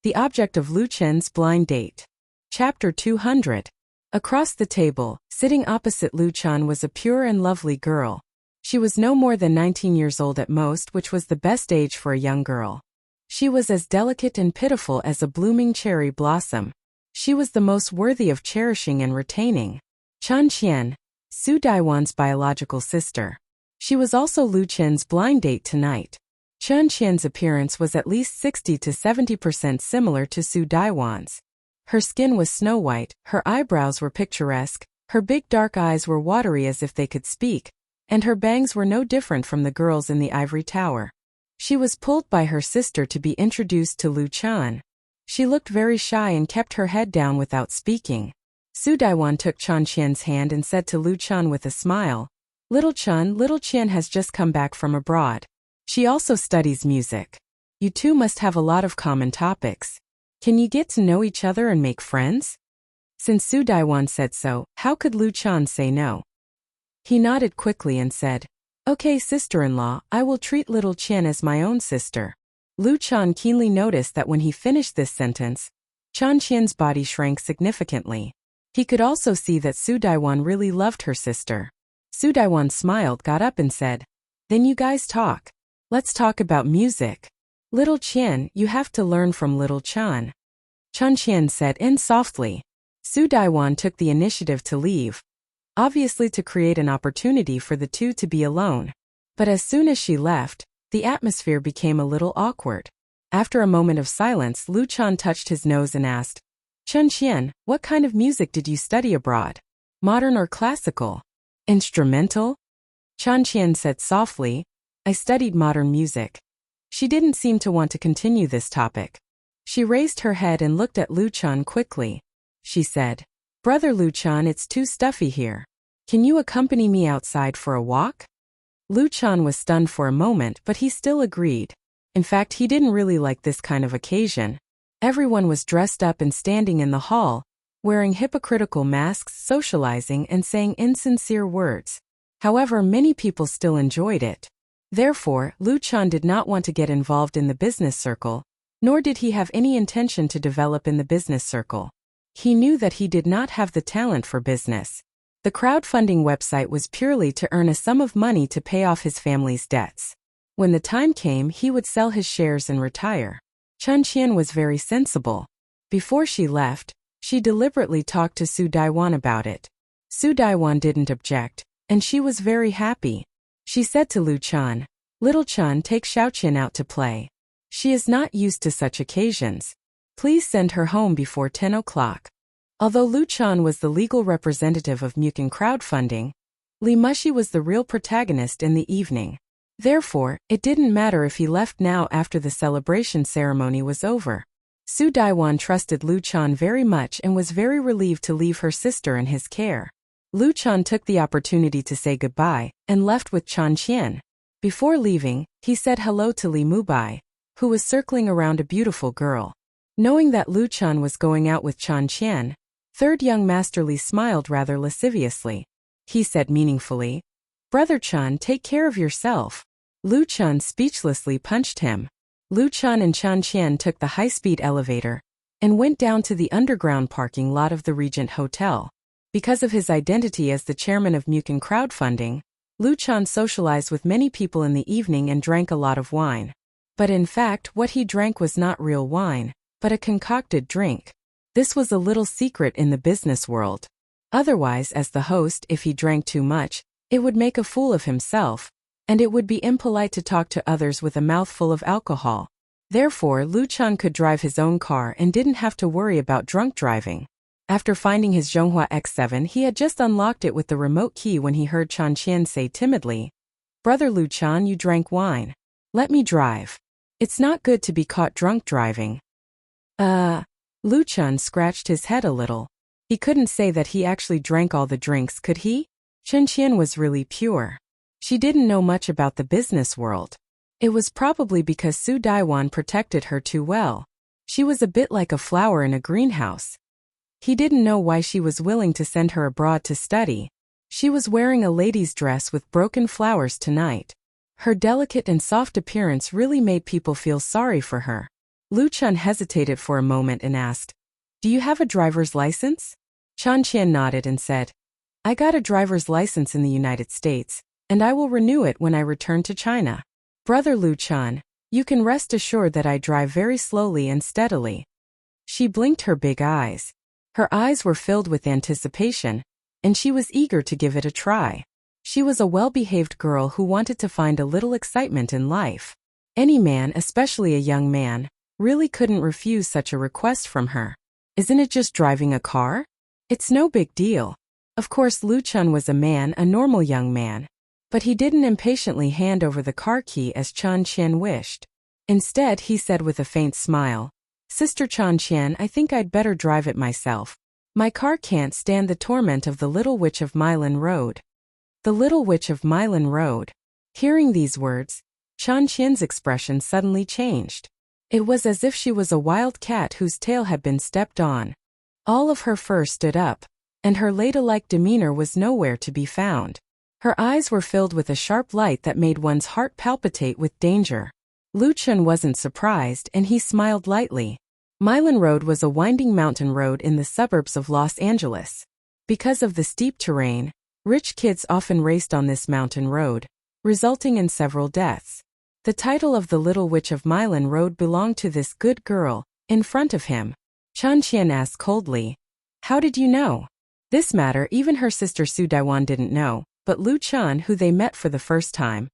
the object of Lu Chun's blind date. Chapter 200. Across the table, sitting opposite Lu Chun was a pure and lovely girl. She was no more than 19 years old at most, which was the best age for a young girl. She was as delicate and pitiful as a blooming cherry blossom. She was the most worthy of cherishing and retaining. Chun Qian, Su Daiwan's biological sister. She was also Lu Chun's blind date tonight. Chun Qian's appearance was at least 60 to 70% similar to Su Daiwan's. Her skin was snow white, her eyebrows were picturesque, her big dark eyes were watery as if they could speak, and her bangs were no different from the girls in the ivory tower. She was pulled by her sister to be introduced to Lu Chun. She looked very shy and kept her head down without speaking. Su Daiwan took Chun Qian's hand and said to Lu Chun with a smile, Little Qian has just come back from abroad. She also studies music. You two must have a lot of common topics. Can you get to know each other and make friends? Since Su Daiwan said so, how could Lu Chun say no? He nodded quickly and said, Okay, sister-in-law, I will treat little Qian as my own sister. Lu Chun keenly noticed that when he finished this sentence, Chun Qian's body shrank significantly. He could also see that Su Daiwan really loved her sister. Su Daiwan smiled, got up and said, "Then you guys talk. Let's talk about music. Little Qian, you have to learn from Little Chan." Chan Qian said in softly. Su Daiwan took the initiative to leave, obviously to create an opportunity for the two to be alone. But as soon as she left, the atmosphere became a little awkward. After a moment of silence, Lu Chan touched his nose and asked, "Chen Qian, what kind of music did you study abroad? Modern or classical? Instrumental?" Chan Qian said softly, "I studied modern music." She didn't seem to want to continue this topic. She raised her head and looked at Lu Chan quickly. She said, "Brother Lu Chan, it's too stuffy here. Can you accompany me outside for a walk?" Lu Chan was stunned for a moment, but he still agreed. In fact, he didn't really like this kind of occasion. Everyone was dressed up and standing in the hall, wearing hypocritical masks, socializing and saying insincere words. However, many people still enjoyed it. Therefore, Lu Chan did not want to get involved in the business circle, nor did he have any intention to develop in the business circle. He knew that he did not have the talent for business. The crowdfunding website was purely to earn a sum of money to pay off his family's debts. When the time came, he would sell his shares and retire. Chan Qian was very sensible. Before she left, she deliberately talked to Su Daiwan about it. Su Daiwan didn't object, and she was very happy. She said to Lu Chan, "Little Chan, take Xiaoqian out to play. She is not used to such occasions. Please send her home before 10 o'clock. Although Lu Chan was the legal representative of Mukin crowdfunding, Li Mushi was the real protagonist in the evening. Therefore, it didn't matter if he left now after the celebration ceremony was over. Su Daiwan trusted Lu Chan very much and was very relieved to leave her sister in his care. Lu Chan took the opportunity to say goodbye and left with Chan Qian. Before leaving, he said hello to Li Mubai, who was circling around a beautiful girl. Knowing that Lu Chan was going out with Chan Qian, third young master Li smiled rather lasciviously. He said meaningfully, "Brother Chan, take care of yourself." Lu Chan speechlessly punched him. Lu Chan and Chan Qian took the high-speed elevator and went down to the underground parking lot of the Regent Hotel. Because of his identity as the chairman of Mukin crowdfunding, Lu Chan socialized with many people in the evening and drank a lot of wine. But in fact, what he drank was not real wine, but a concocted drink. This was a little secret in the business world. Otherwise, as the host, if he drank too much, it would make a fool of himself, and it would be impolite to talk to others with a mouthful of alcohol. Therefore, Lu Chan could drive his own car and didn't have to worry about drunk driving. After finding his Zhonghua X7, he had just unlocked it with the remote key when he heard Chan Qian say timidly, "Brother Lu Chan, you drank wine. Let me drive. It's not good to be caught drunk driving." Lu Chan scratched his head a little. He couldn't say that he actually drank all the drinks, could he? Chen Qian was really pure. She didn't know much about the business world. It was probably because Su Daiwan protected her too well. She was a bit like a flower in a greenhouse. He didn't know why she was willing to send her abroad to study. She was wearing a lady's dress with broken flowers tonight. Her delicate and soft appearance really made people feel sorry for her. Lu Chan hesitated for a moment and asked, "Do you have a driver's license?" Chan Qian nodded and said, "I got a driver's license in the United States, and I will renew it when I return to China. Brother Lu Chan, you can rest assured that I drive very slowly and steadily." She blinked her big eyes. Her eyes were filled with anticipation, and she was eager to give it a try. She was a well-behaved girl who wanted to find a little excitement in life. Any man, especially a young man, really couldn't refuse such a request from her. Isn't it just driving a car? It's no big deal. Of course, Lu Chan was a man, a normal young man. But he didn't impatiently hand over the car key as Chan Qian wished. Instead, he said with a faint smile, "Sister Chan Qian, I think I'd better drive it myself. My car can't stand the torment of the Little Witch of Milan Road." The Little Witch of Milan Road. Hearing these words, Chan Qian's expression suddenly changed. It was as if she was a wild cat whose tail had been stepped on. All of her fur stood up, and her ladylike demeanor was nowhere to be found. Her eyes were filled with a sharp light that made one's heart palpitate with danger. Lu Chan wasn't surprised and he smiled lightly. Milan Road was a winding mountain road in the suburbs of Los Angeles. Because of the steep terrain, rich kids often raced on this mountain road, resulting in several deaths. The title of The Little Witch of Milan Road belonged to this good girl. In front of him, Chen Qian asked coldly, "How did you know?" This matter even her sister Su Daiwan didn't know, but Lu Chen, who they met for the first time,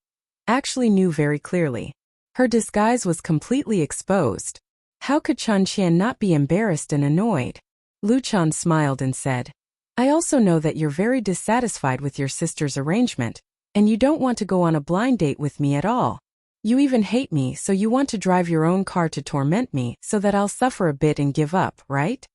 actually knew very clearly. Her disguise was completely exposed. How could Chen Qian not be embarrassed and annoyed? Lu Chen smiled and said, "I also know that you're very dissatisfied with your sister's arrangement, and you don't want to go on a blind date with me at all. You even hate me, so you want to drive your own car to torment me so that I'll suffer a bit and give up, right?"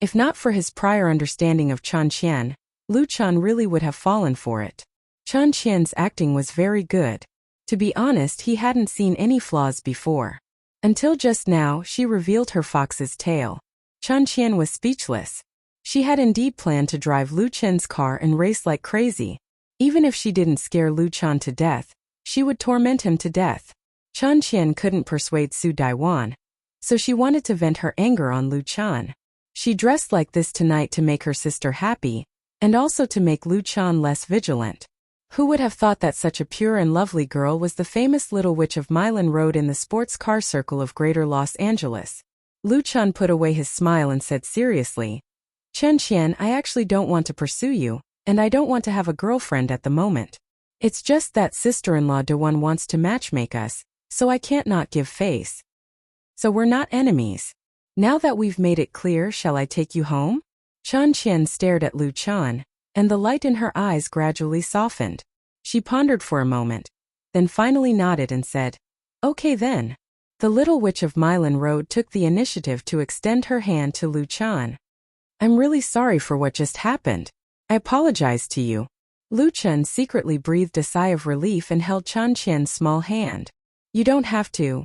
If not for his prior understanding of Chen Qian, Lu Chen really would have fallen for it. Chen Qian's acting was very good. To be honest, he hadn't seen any flaws before. Until just now, she revealed her fox's tail. Chen Qian was speechless. She had indeed planned to drive Lu Chen's car and race like crazy. Even if she didn't scare Lu Chen to death, she would torment him to death. Chen Qian couldn't persuade Su Daiwan, so she wanted to vent her anger on Lu Chen. She dressed like this tonight to make her sister happy, and also to make Lu Chen less vigilant. Who would have thought that such a pure and lovely girl was the famous Little Witch of Milan Road in the sports car circle of Greater Los Angeles? Lu Chen put away his smile and said seriously, "Chen Qian, I actually don't want to pursue you, and I don't want to have a girlfriend at the moment. It's just that sister-in-law Dawon wants to matchmake us, so I can't not give face. So we're not enemies. Now that we've made it clear, shall I take you home?" Chen Qian stared at Lu Chen, and the light in her eyes gradually softened. She pondered for a moment, then finally nodded and said, "Okay then." The Little Witch of Milan Road took the initiative to extend her hand to Lu Chen. "I'm really sorry for what just happened. I apologize to you." Lu Chen secretly breathed a sigh of relief and held Chen Qian's small hand. "You don't have to."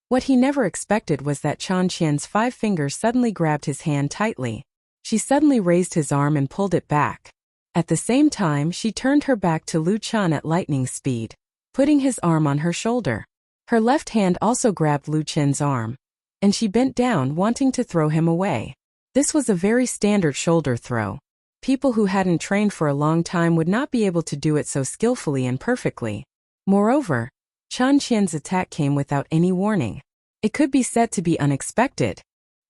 What he never expected was that Chen Qian's 5 fingers suddenly grabbed his hand tightly. She suddenly raised his arm and pulled it back. At the same time, she turned her back to Lu Chen at lightning speed, putting his arm on her shoulder. Her left hand also grabbed Lu Chen's arm, and she bent down, wanting to throw him away. This was a very standard shoulder throw. People who hadn't trained for a long time would not be able to do it so skillfully and perfectly. Moreover, Chen Qian's attack came without any warning. It could be said to be unexpected.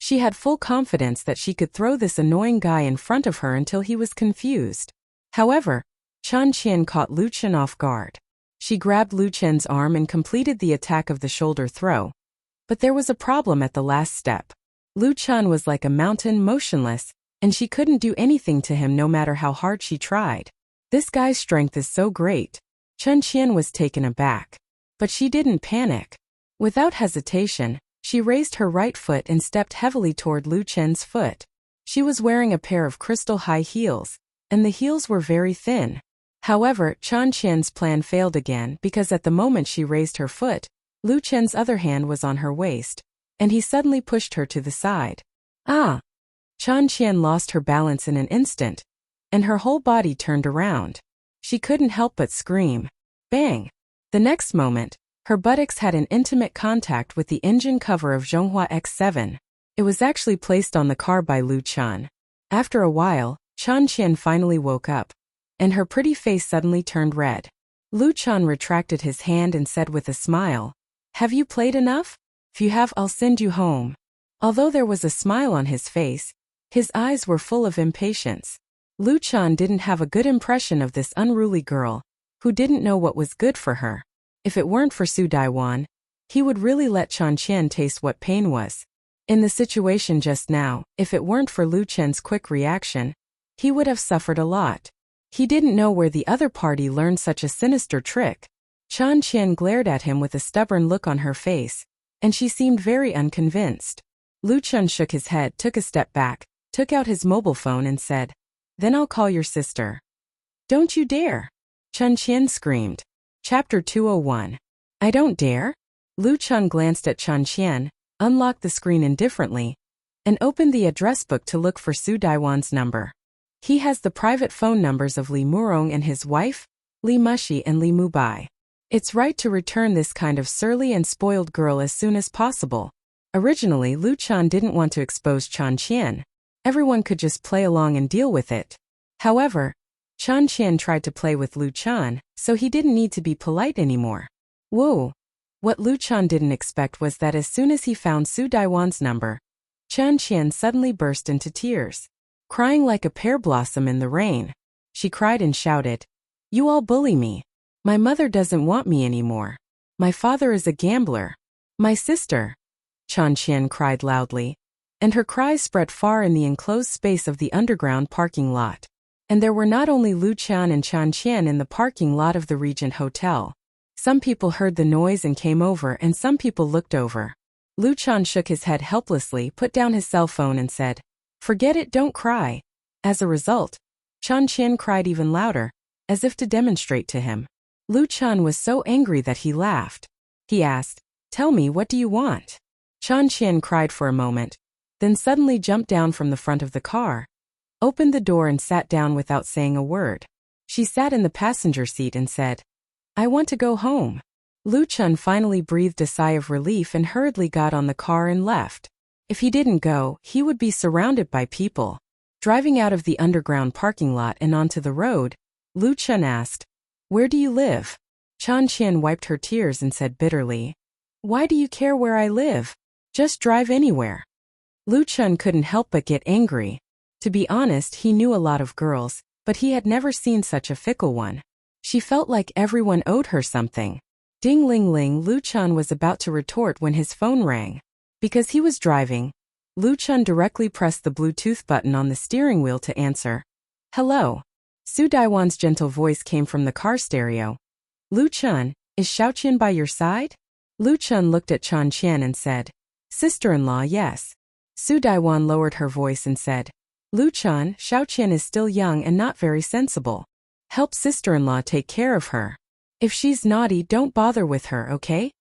She had full confidence that she could throw this annoying guy in front of her until he was confused. However, Chen Qian caught Lu Chen off guard. She grabbed Lu Chen's arm and completed the attack of the shoulder throw. But there was a problem at the last step. Lu Chen was like a mountain, motionless, and she couldn't do anything to him no matter how hard she tried. This guy's strength is so great. Chen Qian was taken aback. But she didn't panic. Without hesitation, she raised her right foot and stepped heavily toward Lu Chen's foot. She was wearing a pair of crystal high heels, and the heels were very thin. However, Chen Qian's plan failed again because at the moment she raised her foot, Lu Chen's other hand was on her waist, and he suddenly pushed her to the side. Ah! Chen Qian lost her balance in an instant, and her whole body turned around. She couldn't help but scream. Bang! The next moment, her buttocks had an intimate contact with the engine cover of Zhonghua X7. It was actually placed on the car by Lu Chen. After a while, Chen Qian finally woke up, and her pretty face suddenly turned red. Lu Chen retracted his hand and said with a smile, "Have you played enough? If you have, I'll send you home." Although there was a smile on his face, his eyes were full of impatience. Lu Chen didn't have a good impression of this unruly girl, who didn't know what was good for her. If it weren't for Su Daiwan, he would really let Chen Qian taste what pain was. In the situation just now, if it weren't for Lu Chen's quick reaction, he would have suffered a lot. He didn't know where the other party learned such a sinister trick. Chen Qian glared at him with a stubborn look on her face, and she seemed very unconvinced. Lu Chen shook his head, took a step back, took out his mobile phone and said, "Then I'll call your sister." "Don't you dare!" Chen Qian screamed. Chapter 201. I don't dare? Lu Chen glanced at Chen Qian, unlocked the screen indifferently, and opened the address book to look for Su Daiwan's number. He has the private phone numbers of Li Murong and his wife, Li Mushi and Li Mubai. It's right to return this kind of surly and spoiled girl as soon as possible. Originally, Lu Chan didn't want to expose Chan Qian. Everyone could just play along and deal with it. However, Chan Qian tried to play with Lu Chan, so he didn't need to be polite anymore. Whoa! What Lu Chan didn't expect was that as soon as he found Su Daiwan's number, Chan Qian suddenly burst into tears. Crying like a pear blossom in the rain, she cried and shouted, "You all bully me. My mother doesn't want me anymore. My father is a gambler. My sister." Chan Qian cried loudly, and her cries spread far in the enclosed space of the underground parking lot. And there were not only Lu Chan and Chan Qian in the parking lot of the Regent Hotel. Some people heard the noise and came over, and some people looked over. Lu Chan shook his head helplessly, put down his cell phone and said, "Forget it, don't cry." As a result, Chan Qian cried even louder, as if to demonstrate to him. Lu Chan was so angry that he laughed. He asked, "Tell me, what do you want?" Chan Qian cried for a moment, then suddenly jumped down from the front of the car, opened the door and sat down without saying a word. She sat in the passenger seat and said, "I want to go home." Lu Chan finally breathed a sigh of relief and hurriedly got on the car and left. If he didn't go, he would be surrounded by people. Driving out of the underground parking lot and onto the road, Lu Chan asked, "Where do you live?" Chan Qian wiped her tears and said bitterly, "Why do you care where I live? Just drive anywhere." Lu Chan couldn't help but get angry. To be honest, he knew a lot of girls, but he had never seen such a fickle one. She felt like everyone owed her something. Ding-ling-ling, Lu Chan was about to retort when his phone rang. Because he was driving, Lu Chan directly pressed the Bluetooth button on the steering wheel to answer. "Hello." Su Daiwan's gentle voice came from the car stereo. "Lu Chan, is Xiaoqian by your side?" Lu Chan looked at Chan Qian and said, "Sister-in-law, yes." Su Daiwan lowered her voice and said, "Lu Chan, Xiaoqian is still young and not very sensible. Help sister-in-law take care of her. If she's naughty, don't bother with her, okay?"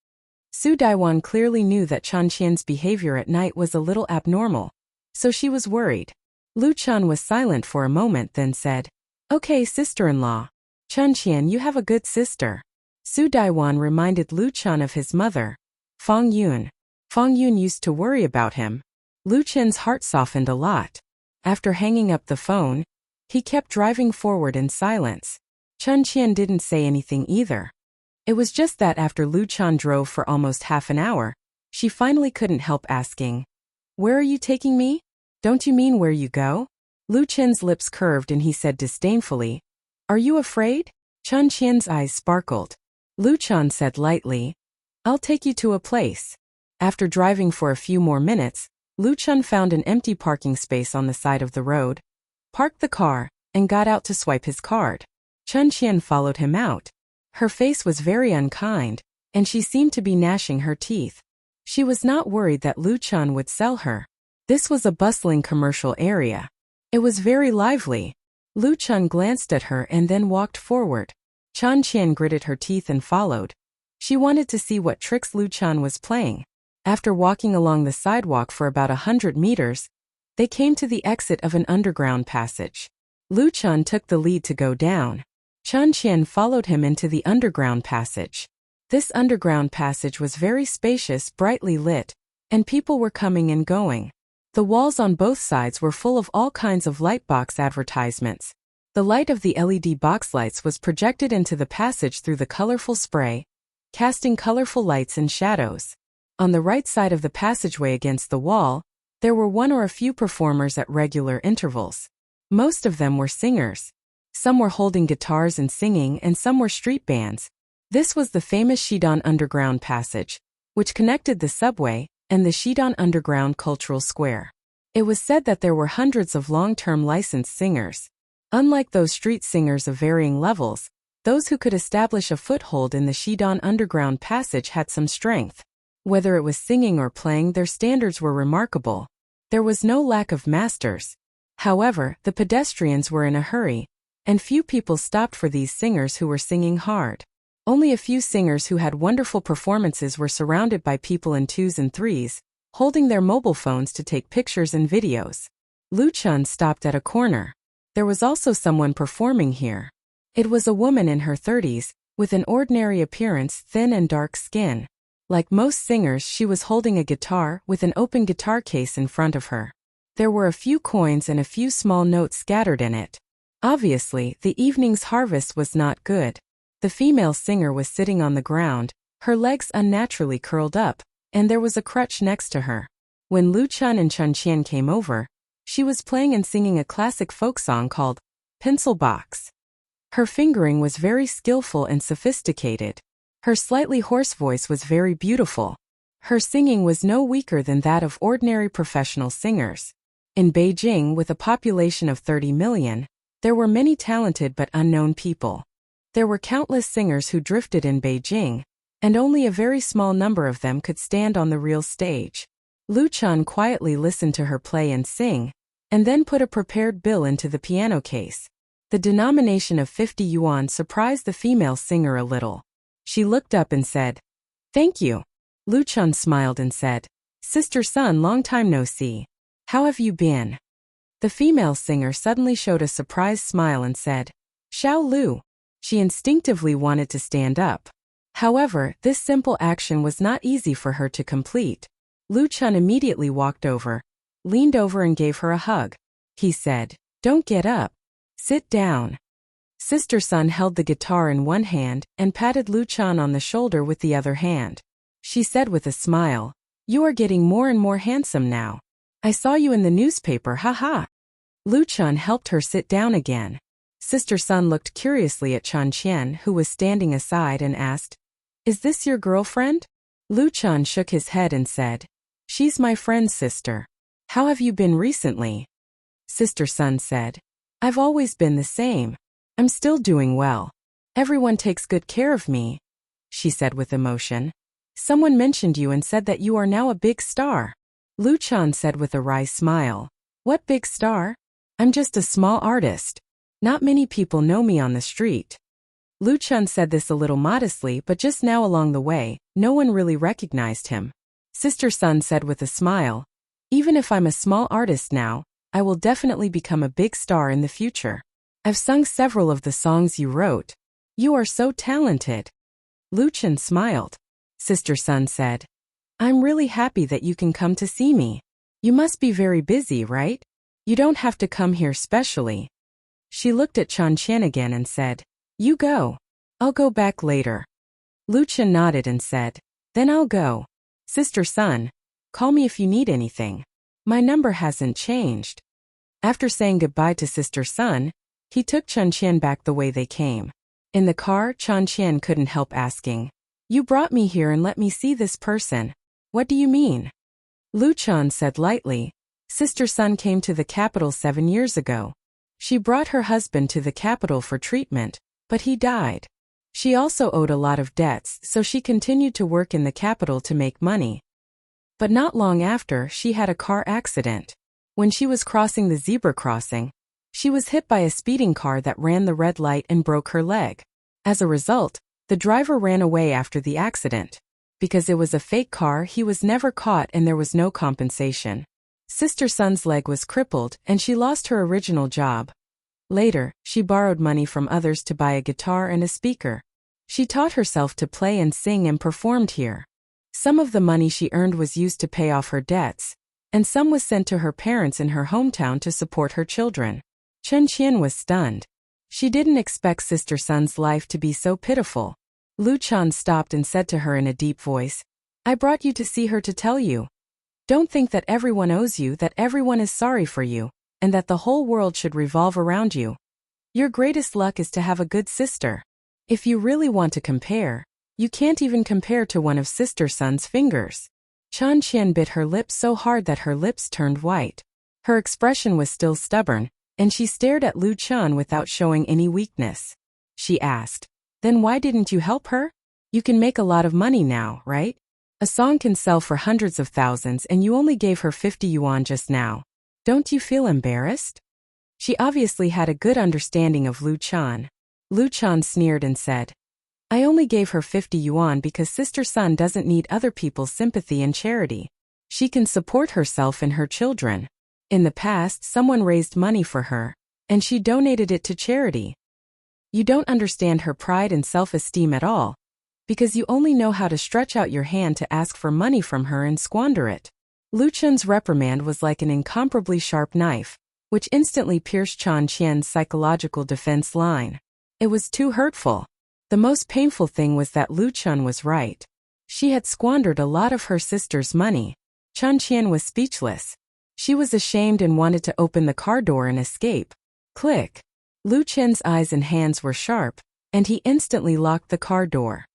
Su Daiwan clearly knew that Chan Qian's behavior at night was a little abnormal, so she was worried. Lu Chan was silent for a moment, then said, "Okay, sister-in-law. Chan Qian, you have a good sister." Su Daiwan reminded Lu Chan of his mother, Fang Yun. Fang Yun used to worry about him. Lu Chan's heart softened a lot. After hanging up the phone, he kept driving forward in silence. Chan Qian didn't say anything either. It was just that after Lu Chan drove for almost half an hour, she finally couldn't help asking, "Where are you taking me? Don't you mean where you go?" Lu Chan's lips curved and he said disdainfully, "Are you afraid?" Chan Qian's eyes sparkled. Lu Chan said lightly, "I'll take you to a place." After driving for a few more minutes, Lu Chan found an empty parking space on the side of the road, parked the car, and got out to swipe his card. Chan Qian followed him out. Her face was very unkind, and she seemed to be gnashing her teeth. She was not worried that Lu Chan would sell her. This was a bustling commercial area. It was very lively. Lu Chan glanced at her and then walked forward. Chan Qian gritted her teeth and followed. She wanted to see what tricks Lu Chan was playing. After walking along the sidewalk for about 100 meters, they came to the exit of an underground passage. Lu Chan took the lead to go down. Chan Qian followed him into the underground passage. This underground passage was very spacious, brightly lit, and people were coming and going. The walls on both sides were full of all kinds of lightbox advertisements. The light of the LED box lights was projected into the passage through the colorful spray, casting colorful lights and shadows. On the right side of the passageway against the wall, there were one or a few performers at regular intervals. Most of them were singers. Some were holding guitars and singing, and some were street bands. This was the famous Shidon Underground Passage, which connected the subway and the Shidon Underground Cultural Square. It was said that there were hundreds of long-term licensed singers. Unlike those street singers of varying levels, those who could establish a foothold in the Shidon Underground Passage had some strength. Whether it was singing or playing, their standards were remarkable. There was no lack of masters. However, the pedestrians were in a hurry, and few people stopped for these singers who were singing hard. Only a few singers who had wonderful performances were surrounded by people in twos and threes, holding their mobile phones to take pictures and videos. Lu Chan stopped at a corner. There was also someone performing here. It was a woman in her 30s, with an ordinary appearance, thin and dark skin. Like most singers, she was holding a guitar with an open guitar case in front of her. There were a few coins and a few small notes scattered in it. Obviously, the evening's harvest was not good. The female singer was sitting on the ground, her legs unnaturally curled up, and there was a crutch next to her. When Lu Chun and Chun Qian came over, she was playing and singing a classic folk song called Pencil Box. Her fingering was very skillful and sophisticated. Her slightly hoarse voice was very beautiful. Her singing was no weaker than that of ordinary professional singers. In Beijing, with a population of 30 million, there were many talented but unknown people. There were countless singers who drifted in Beijing, and only a very small number of them could stand on the real stage. Lu Chun quietly listened to her play and sing, and then put a prepared bill into the piano case. The denomination of 50 yuan surprised the female singer a little. She looked up and said, "Thank you." Lu Chun smiled and said, "Sister Sun, long time no see. How have you been?" The female singer suddenly showed a surprised smile and said, "Xiao Lu." She instinctively wanted to stand up. However, this simple action was not easy for her to complete. Lu Chun immediately walked over, leaned over and gave her a hug. He said, "Don't get up. Sit down." Sister Sun held the guitar in one hand and patted Lu Chun on the shoulder with the other hand. She said with a smile, "You are getting more and more handsome now. I saw you in the newspaper, haha." Lu Chun helped her sit down again. Sister Sun looked curiously at Chun Qian, who was standing aside, and asked, "Is this your girlfriend?" Lu Chun shook his head and said, "She's my friend, sister. How have you been recently?" Sister Sun said, "I've always been the same. I'm still doing well. Everyone takes good care of me," she said with emotion. "Someone mentioned you and said that you are now a big star." Lu Chun said with a wry smile, "What big star? I'm just a small artist. Not many people know me on the street." Lu Chun said this a little modestly, but just now along the way, no one really recognized him. Sister Sun said with a smile, "Even if I'm a small artist now, I will definitely become a big star in the future. I've sung several of the songs you wrote. You are so talented." Lu Chun smiled. Sister Sun said, "I'm really happy that you can come to see me. You must be very busy, right? You don't have to come here specially." She looked at Chun Qian again and said, "You go. I'll go back later." Lu Chun nodded and said, "Then I'll go. Sister Sun, call me if you need anything. My number hasn't changed." After saying goodbye to Sister Sun, he took Chun Qian back the way they came. In the car, Chun Qian couldn't help asking, "You brought me here and let me see this person. What do you mean?" Lu Chun said lightly, "Sister Sun came to the capital 7 years ago. She brought her husband to the capital for treatment, but he died. She also owed a lot of debts, so she continued to work in the capital to make money. But not long after, she had a car accident. When she was crossing the zebra crossing, she was hit by a speeding car that ran the red light and broke her leg. As a result, the driver ran away after the accident. Because it was a fake car, he was never caught and there was no compensation. Sister Sun's leg was crippled and she lost her original job. Later, she borrowed money from others to buy a guitar and a speaker. She taught herself to play and sing and performed here. Some of the money she earned was used to pay off her debts, and some was sent to her parents in her hometown to support her children. Chun Qian was stunned. She didn't expect Sister Sun's life to be so pitiful. Lu Chun stopped and said to her in a deep voice, "I brought you to see her to tell you. Don't think that everyone owes you, that everyone is sorry for you, and that the whole world should revolve around you. Your greatest luck is to have a good sister. If you really want to compare, you can't even compare to one of Sister Sun's fingers." Chun Qian bit her lips so hard that her lips turned white. Her expression was still stubborn, and she stared at Lu Chun without showing any weakness. She asked, "Then why didn't you help her? You can make a lot of money now, right? A song can sell for hundreds of thousands and you only gave her 50 yuan just now. Don't you feel embarrassed?" She obviously had a good understanding of Lu Chun. Lu Chun sneered and said, "I only gave her 50 yuan because Sister Sun doesn't need other people's sympathy and charity. She can support herself and her children. In the past, someone raised money for her, and she donated it to charity. You don't understand her pride and self-esteem at all. because you only know how to stretch out your hand to ask for money from her and squander it. Lu Chun's reprimand was like an incomparably sharp knife, which instantly pierced Chan Qian's psychological defense line. It was too hurtful. The most painful thing was that Lu Chun was right. She had squandered a lot of her sister's money. Chan Qian was speechless. She was ashamed and wanted to open the car door and escape. Click. Lu Chen's eyes and hands were sharp, and he instantly locked the car door.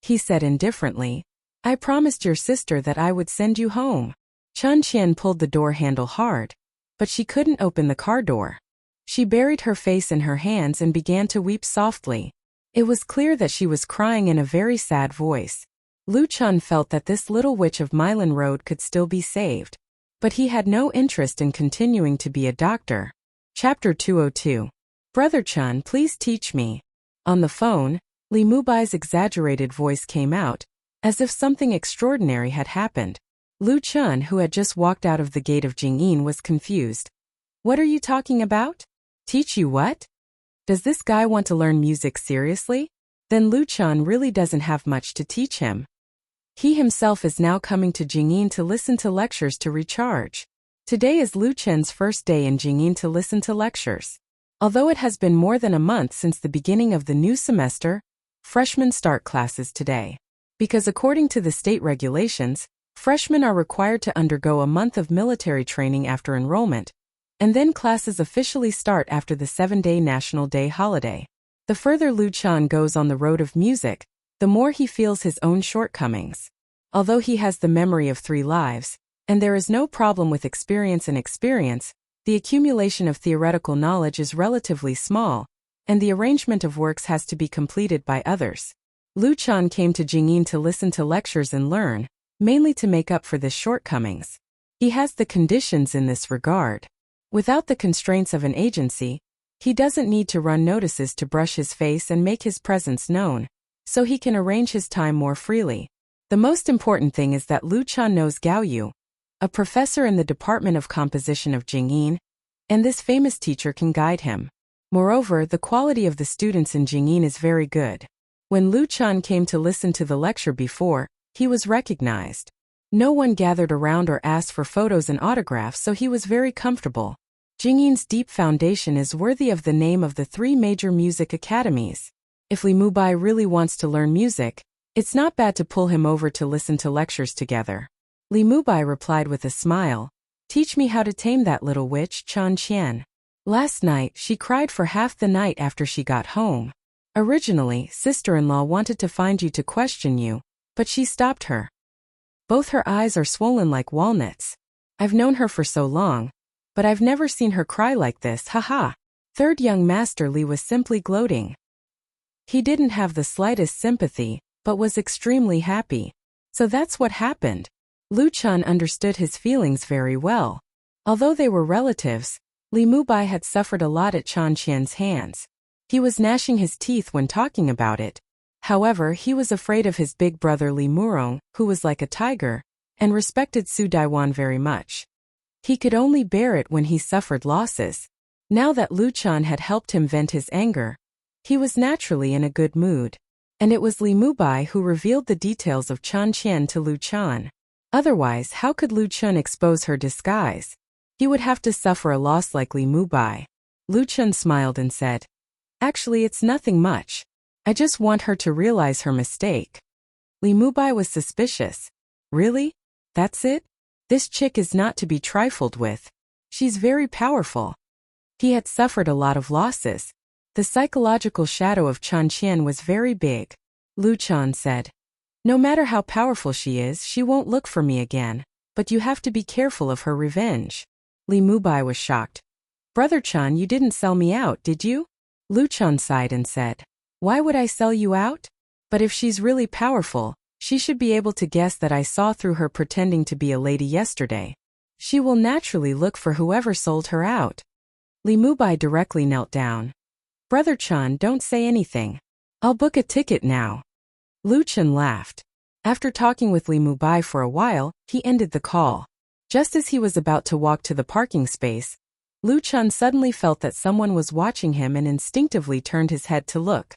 He said indifferently, "I promised your sister that I would send you home." Chan Qian pulled the door handle hard, but she couldn't open the car door. She buried her face in her hands and began to weep softly. It was clear that she was crying in a very sad voice. Lu Chun felt that this little witch of Milan Road could still be saved, but he had no interest in continuing to be a doctor. Chapter 202. Brother Chun, please teach me. On the phone, Li Mubai's exaggerated voice came out, as if something extraordinary had happened. Lu Chun, who had just walked out of the gate of Jingyin, was confused. What are you talking about? Teach you what? Does this guy want to learn music seriously? Then Lu Chun really doesn't have much to teach him. He himself is now coming to Jingyin to listen to lectures to recharge. Today is Lu Chen's first day in Jingyin to listen to lectures. Although it has been more than a month since the beginning of the new semester, freshmen start classes today. Because according to the state regulations, freshmen are required to undergo a month of military training after enrollment, and then classes officially start after the 7-day National Day holiday. The further Lu Chun goes on the road of music, the more he feels his own shortcomings. Although he has the memory of 3 lives, and there is no problem with experience, the accumulation of theoretical knowledge is relatively small, and the arrangement of works has to be completed by others. Lu Chun came to Jingyin to listen to lectures and learn, mainly to make up for this shortcomings. He has the conditions in this regard. Without the constraints of an agency, he doesn't need to run notices to brush his face and make his presence known, so he can arrange his time more freely. The most important thing is that Lu Chun knows Gao Yu, a professor in the Department of Composition of Jingyin, and this famous teacher can guide him. Moreover, the quality of the students in Jingyin is very good. When Lu Chun came to listen to the lecture before, he was recognized. No one gathered around or asked for photos and autographs, so he was very comfortable. Jingyin's deep foundation is worthy of the name of the 3 major music academies. If Li Mubai really wants to learn music, it's not bad to pull him over to listen to lectures together. Li Mubai replied with a smile, "Teach me how to tame that little witch, Chan Qian. Last night, she cried for half the night after she got home. Originally, sister-in-law wanted to find you to question you, but she stopped her. Both her eyes are swollen like walnuts. I've known her for so long, but I've never seen her cry like this, haha." Third young master Li was simply gloating. He didn't have the slightest sympathy, but was extremely happy. So that's what happened. Lu Chun understood his feelings very well. Although they were relatives, Li Mubai had suffered a lot at Chan Qian's hands. He was gnashing his teeth when talking about it. However, he was afraid of his big brother Li Murong, who was like a tiger, and respected Su Daiwan very much. He could only bear it when he suffered losses. Now that Lu Chun had helped him vent his anger, he was naturally in a good mood. And it was Li Mubai who revealed the details of Chan Qian to Lu Chun. Otherwise, how could Lu Chun expose her disguise? He would have to suffer a loss like Li Mubai. Lu Chun smiled and said, "Actually, it's nothing much. I just want her to realize her mistake." Li Mubai was suspicious. "Really? That's it? This chick is not to be trifled with. She's very powerful." He had suffered a lot of losses. The psychological shadow of Chan Qian was very big. Lu Chun said, "No matter how powerful she is, she won't look for me again, but you have to be careful of her revenge." Li Mubai was shocked. "Brother Chun, you didn't sell me out, did you?" Lu Chun sighed and said, "Why would I sell you out? But if she's really powerful, she should be able to guess that I saw through her pretending to be a lady yesterday. She will naturally look for whoever sold her out." Li Mubai directly knelt down. "Brother Chun, don't say anything. I'll book a ticket now." Lu Chun laughed. After talking with Li Mubai for a while, he ended the call. Just as he was about to walk to the parking space, Lu Chun suddenly felt that someone was watching him and instinctively turned his head to look.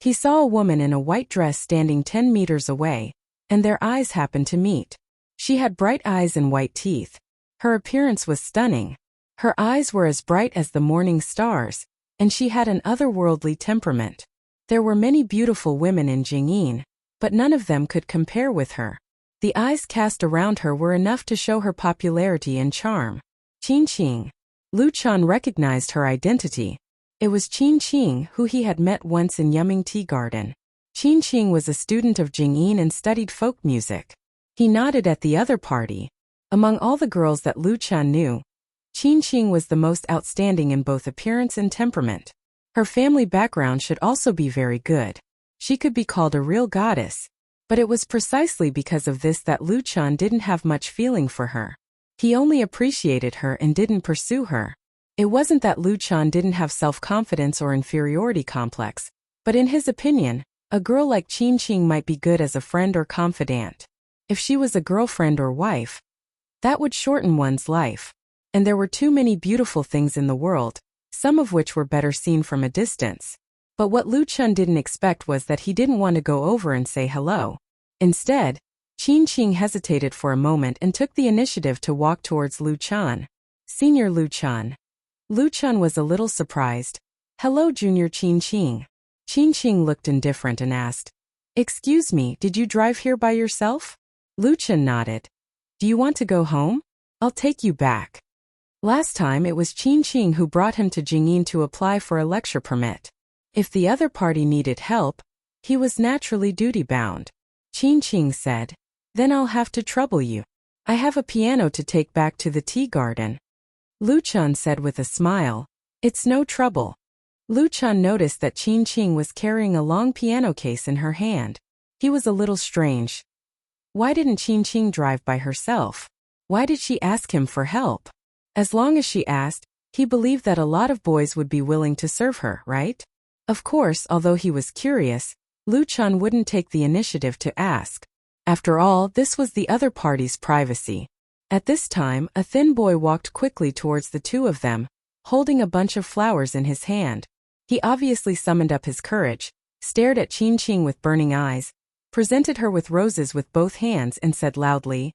He saw a woman in a white dress standing 10 meters away, and their eyes happened to meet. She had bright eyes and white teeth. Her appearance was stunning. Her eyes were as bright as the morning stars, and she had an otherworldly temperament. There were many beautiful women in Jingyin, but none of them could compare with her. The eyes cast around her were enough to show her popularity and charm. Qingqing. Lu Chan recognized her identity. It was Qingqing, who he had met once in Yuming Tea Garden. Qingqing was a student of Jingyin and studied folk music. He nodded at the other party. Among all the girls that Lu Chan knew, Qingqing was the most outstanding in both appearance and temperament. Her family background should also be very good. She could be called a real goddess. But it was precisely because of this that Lu Chan didn't have much feeling for her. He only appreciated her and didn't pursue her. It wasn't that Lu Chan didn't have self-confidence or inferiority complex, but in his opinion, a girl like Qingqing might be good as a friend or confidant. If she was a girlfriend or wife, that would shorten one's life. And there were too many beautiful things in the world, some of which were better seen from a distance. But what Lu Chan didn't expect was that he didn't want to go over and say hello. Instead, Qingqing hesitated for a moment and took the initiative to walk towards Lu Chan. Senior Lu Chan. Lu Chan was a little surprised. Hello, Junior Qingqing. Qingqing looked indifferent and asked, "Excuse me, did you drive here by yourself?" Lu Chan nodded. "Do you want to go home? I'll take you back." Last time it was Qingqing who brought him to Jingyin to apply for a lecture permit. If the other party needed help, he was naturally duty-bound. Qingqing said, "Then I'll have to trouble you. I have a piano to take back to the tea garden." Lu Chan said with a smile, "It's no trouble." Lu Chan noticed that Qingqing was carrying a long piano case in her hand. He was a little strange. Why didn't Qingqing drive by herself? Why did she ask him for help? As long as she asked, he believed that a lot of boys would be willing to serve her, right? Of course, although he was curious, Lu Chan wouldn't take the initiative to ask. After all, this was the other party's privacy. At this time, a thin boy walked quickly towards the two of them, holding a bunch of flowers in his hand. He obviously summoned up his courage, stared at Qingqing with burning eyes, presented her with roses with both hands and said loudly,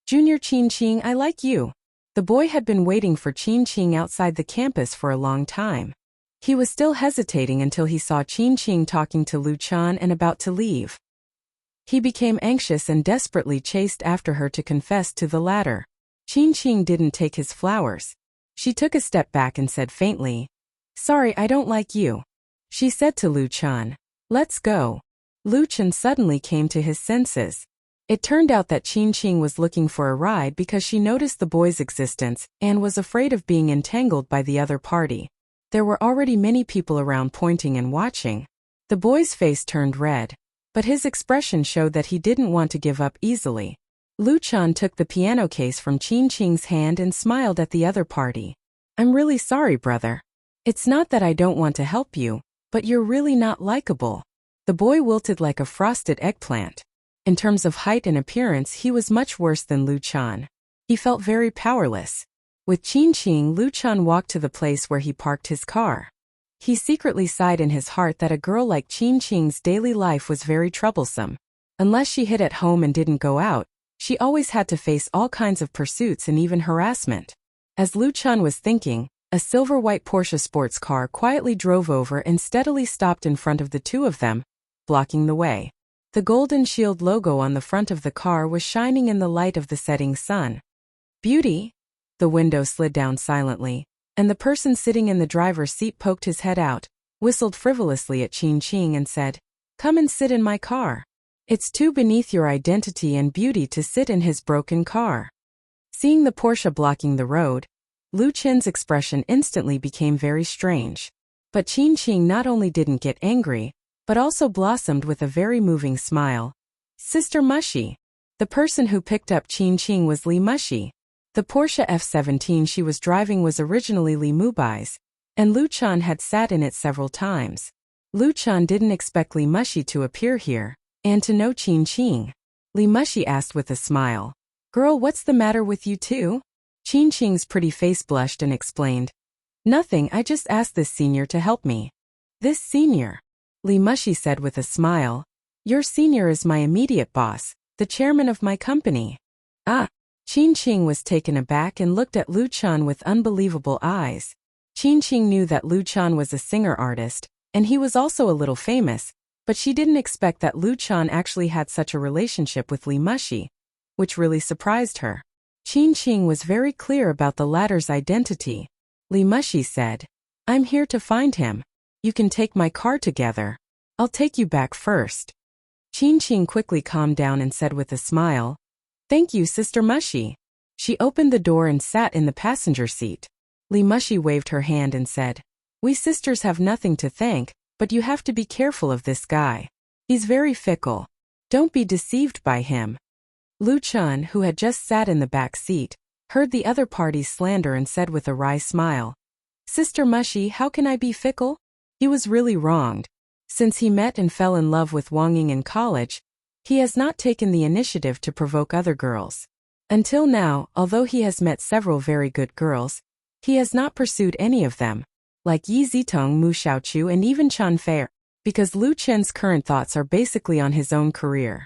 "Junior Qingqing, I like you." The boy had been waiting for Qingqing outside the campus for a long time. He was still hesitating until he saw Qingqing talking to Lu Chan and about to leave. He became anxious and desperately chased after her to confess to the latter. Qingqing didn't take his flowers. She took a step back and said faintly, "Sorry, I don't like you." She said to Lu Chan, "Let's go." Lu Chan suddenly came to his senses. It turned out that Qingqing was looking for a ride because she noticed the boy's existence and was afraid of being entangled by the other party. There were already many people around pointing and watching. The boy's face turned red, but his expression showed that he didn't want to give up easily. Lu Chan took the piano case from Qingqing's hand and smiled at the other party. "I'm really sorry, brother. It's not that I don't want to help you, but you're really not likable." The boy wilted like a frosted eggplant. In terms of height and appearance, he was much worse than Lu Chan. He felt very powerless. With Qingqing, Lu Chan walked to the place where he parked his car. He secretly sighed in his heart that a girl like Qingqing's daily life was very troublesome. Unless she hid at home and didn't go out, she always had to face all kinds of pursuits and even harassment. As Lu Chan was thinking, a silver-white Porsche sports car quietly drove over and steadily stopped in front of the two of them, blocking the way. The golden shield logo on the front of the car was shining in the light of the setting sun. "Beauty?" The window slid down silently, and the person sitting in the driver's seat poked his head out, whistled frivolously at Qingqing and said, "Come and sit in my car. It's too beneath your identity and beauty to sit in his broken car." Seeing the Porsche blocking the road, Lu Chen's expression instantly became very strange. But Qingqing not only didn't get angry, but also blossomed with a very moving smile. "Sister Mushy." The person who picked up Qingqing was Li Mushy. The Porsche F17 she was driving was originally Li Mubai's, and Lu Chan had sat in it several times. Lu Chan didn't expect Li Mushy to appear here, and to know Qingqing. Li Mushy asked with a smile, "Girl, what's the matter with you two?" Qingqing's pretty face blushed and explained, "Nothing, I just asked this senior to help me." "This senior?" Li Mushi said with a smile. Your senior is my immediate boss, the chairman of my company. Ah. Qin Qing was taken aback and looked at Lu Chan with unbelievable eyes. Qin Qing knew that Lu Chan was a singer-artist, and he was also a little famous, but she didn't expect that Lu Chan actually had such a relationship with Li Mushi, which really surprised her. Qin Qing was very clear about the latter's identity. Li Mushi said, I'm here to find him. You can take my car together. I'll take you back first. Qin Qing quickly calmed down and said with a smile, Thank you, Sister Mushi. She opened the door and sat in the passenger seat. Li Mushi waved her hand and said, We sisters have nothing to thank, but you have to be careful of this guy. He's very fickle. Don't be deceived by him. Lu Chan, who had just sat in the back seat, heard the other party's slander and said with a wry smile, Sister Mushi, how can I be fickle? He was really wronged. Since he met and fell in love with Wang Ying in college, he has not taken the initiative to provoke other girls. Until now, although he has met several very good girls, he has not pursued any of them, like Yi Zitong, Mu Xiaochu and even Chan Fei, because Lu Chen's current thoughts are basically on his own career.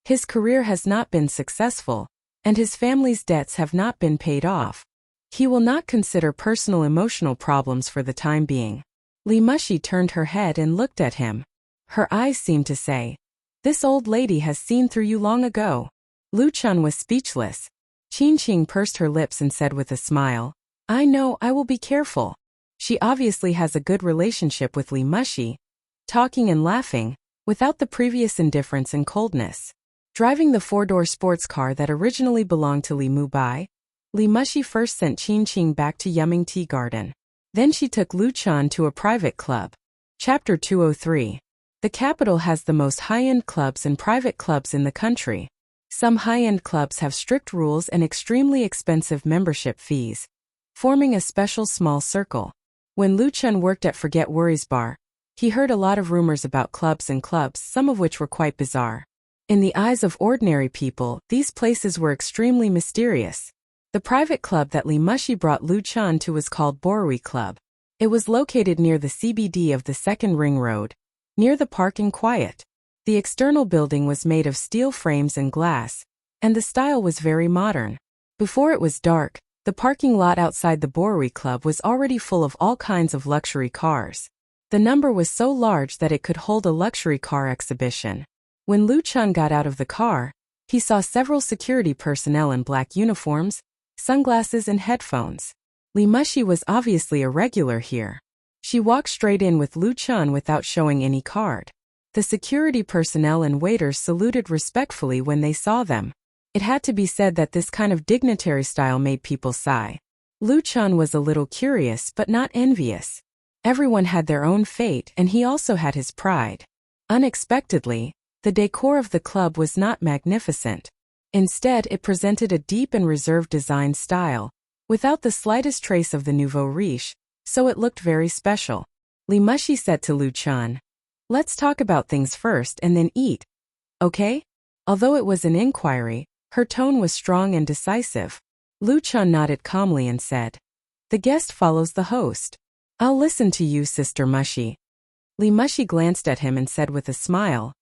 His career has not been successful, and his family's debts have not been paid off. He will not consider personal emotional problems for the time being. Li Mushi turned her head and looked at him. Her eyes seemed to say, This old lady has seen through you long ago. Lu Chan was speechless. Qin Qing pursed her lips and said with a smile, I know, I will be careful. She obviously has a good relationship with Li Mushi, talking and laughing, without the previous indifference and coldness. Driving the four-door sports car that originally belonged to Li Mubai, Li Mushi first sent Qin Qing back to Yuming Tea Garden. Then she took Lu Chan to a private club. Chapter 203. The capital has the most high-end clubs and private clubs in the country. Some high-end clubs have strict rules and extremely expensive membership fees, forming a special small circle. When Lu Chan worked at Forget Worries Bar, he heard a lot of rumors about clubs, some of which were quite bizarre. In the eyes of ordinary people, these places were extremely mysterious. The private club that Li Mushi brought Lu Chan to was called Borui Club. It was located near the CBD of the Second Ring Road, near the park and quiet. The external building was made of steel frames and glass, and the style was very modern. Before it was dark, the parking lot outside the Borui Club was already full of all kinds of luxury cars. The number was so large that it could hold a luxury car exhibition. When Lu Chan got out of the car, he saw several security personnel in black uniforms, sunglasses and headphones. Li Mushi was obviously a regular here. She walked straight in with Lu Chan without showing any card. The security personnel and waiters saluted respectfully when they saw them. It had to be said that this kind of dignitary style made people sigh. Lu Chan was a little curious but not envious. Everyone had their own fate and he also had his pride. Unexpectedly, the decor of the club was not magnificent. Instead, it presented a deep and reserved design style, without the slightest trace of the nouveau riche, so it looked very special. Li Mushi said to Lu Chan, Let's talk about things first and then eat. Okay? Although it was an inquiry, her tone was strong and decisive. Lu Chan nodded calmly and said, The guest follows the host. I'll listen to you, Sister Mushi. Li Mushi glanced at him and said with a smile,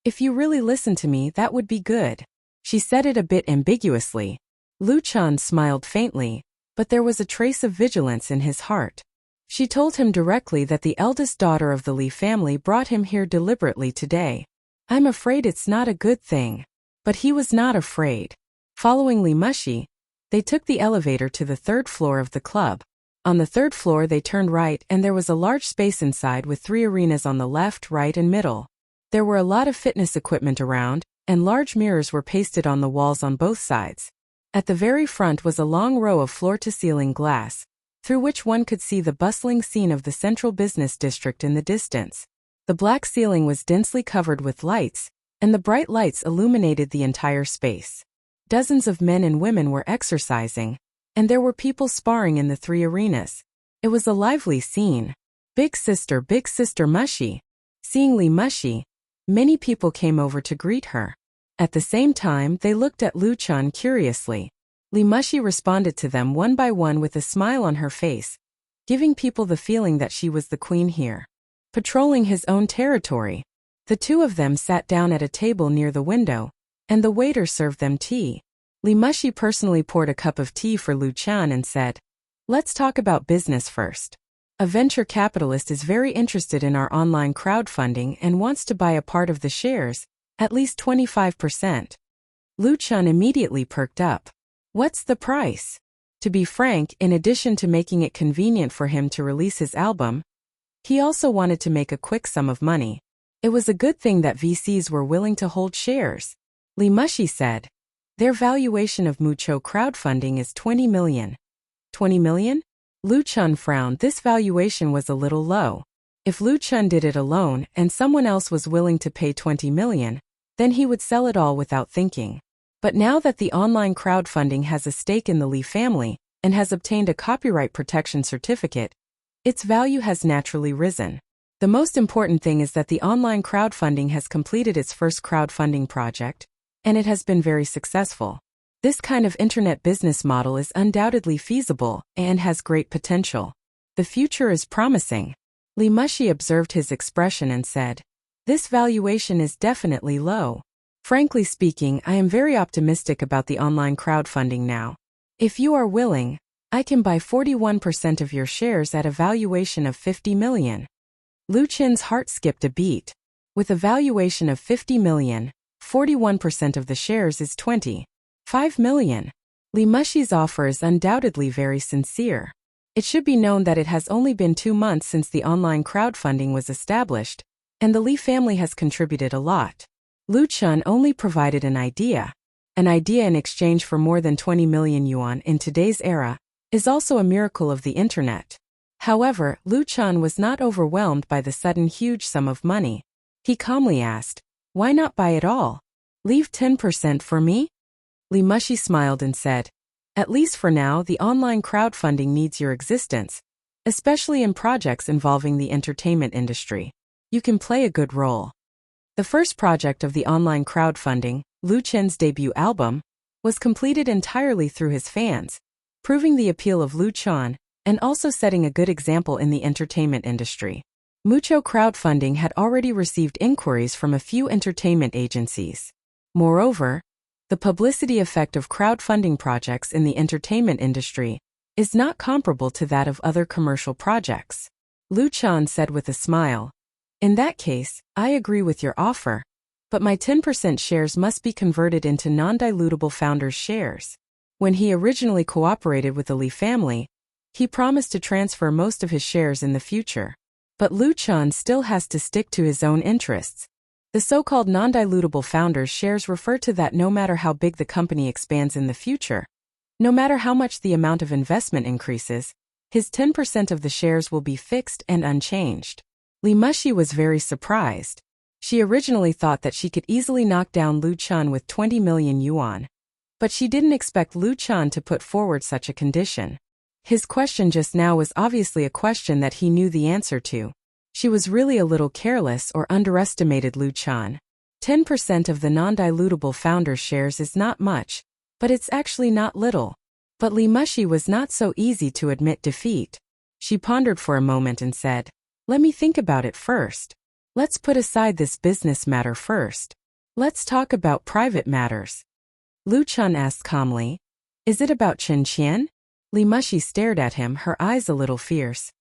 If you really listen to me, that would be good. She said it a bit ambiguously. Lu Chan smiled faintly, but there was a trace of vigilance in his heart. She told him directly that the eldest daughter of the Li family brought him here deliberately today. I'm afraid it's not a good thing. But he was not afraid. Following Li Mushi, they took the elevator to the third floor of the club. On the third floor they turned right and there was a large space inside with 3 arenas on the left, right and middle. There were a lot of fitness equipment around, and large mirrors were pasted on the walls on both sides. At the very front was a long row of floor-to-ceiling glass, through which one could see the bustling scene of the central business district in the distance. The black ceiling was densely covered with lights, and the bright lights illuminated the entire space. Dozens of men and women were exercising, and there were people sparring in the 3 arenas. It was a lively scene. Big Sister Mushi. Seeing Li Mushi, many people came over to greet her. At the same time, they looked at Lu Chan curiously. Li Mushi responded to them one by one with a smile on her face, giving people the feeling that she was the queen here. patrolling his own territory. The two of them sat down at a table near the window, and the waiter served them tea. Li Mushi personally poured a cup of tea for Lu Qian and said, "Let's talk about business first. A venture capitalist is very interested in our online crowdfunding and wants to buy a part of the shares, at least 25%. Lu Qian immediately perked up. "What's the price?" To be frank, in addition to making it convenient for him to release his album, he also wanted to make a quick sum of money. It was a good thing that VCs were willing to hold shares. Li Mushi said, "Their valuation of Mucho crowdfunding is 20 million. 20 million? Lu Qian frowned. This valuation was a little low. If Lu Qian did it alone and someone else was willing to pay 20 million, then he would sell it all without thinking. But now that the online crowdfunding has a stake in the Li family and has obtained a copyright protection certificate, its value has naturally risen. The most important thing is that the online crowdfunding has completed its first crowdfunding project, and it has been very successful. This kind of internet business model is undoubtedly feasible and has great potential. The future is promising." Li Mushi observed his expression and said, "This valuation is definitely low. Frankly speaking, I am very optimistic about the online crowdfunding now. If you are willing, I can buy 41% of your shares at a valuation of 50 million. Lu Qian's heart skipped a beat. With a valuation of 50 million, 41% of the shares is 25 million. Li Mushi's offer is undoubtedly very sincere. It should be known that it has only been 2 months since the online crowdfunding was established, and the Li family has contributed a lot. Lu Qian only provided an idea. An idea in exchange for more than 20 million yuan in today's era is also a miracle of the internet. However, Lu Qian was not overwhelmed by the sudden huge sum of money. He calmly asked, "Why not buy it all? Leave 10% for me?" Li Mushi smiled and said, "At least for now, the online crowdfunding needs your existence, especially in projects involving the entertainment industry. You can play a good role." The first project of the online crowdfunding, Lu Qian's debut album, was completed entirely through his fans, proving the appeal of Lu Qian and also setting a good example in the entertainment industry. Mucho crowdfunding had already received inquiries from a few entertainment agencies. Moreover, the publicity effect of crowdfunding projects in the entertainment industry is not comparable to that of other commercial projects. Lu Qian said with a smile, "In that case, I agree with your offer, but my 10% shares must be converted into non-dilutable founders' shares." When he originally cooperated with the Li family, he promised to transfer most of his shares in the future. But Lu Qian still has to stick to his own interests. The so-called non-dilutable founders' shares refer to that no matter how big the company expands in the future, no matter how much the amount of investment increases, his 10% of the shares will be fixed and unchanged. Li Mushi was very surprised. She originally thought that she could easily knock down Lu Qian with 20 million yuan. But she didn't expect Lu Qian to put forward such a condition. His question just now was obviously a question that he knew the answer to. She was really a little careless or underestimated Lu Qian. 10% of the non-dilutable founders' shares is not much, but it's actually not little. But Li Mushi was not so easy to admit defeat. She pondered for a moment and said, "Let me think about it first. Let's put aside this business matter first. Let's talk about private matters." Lu Qian asked calmly, "Is it about Chen Qian?" Li Mushi stared at him, her eyes a little fierce.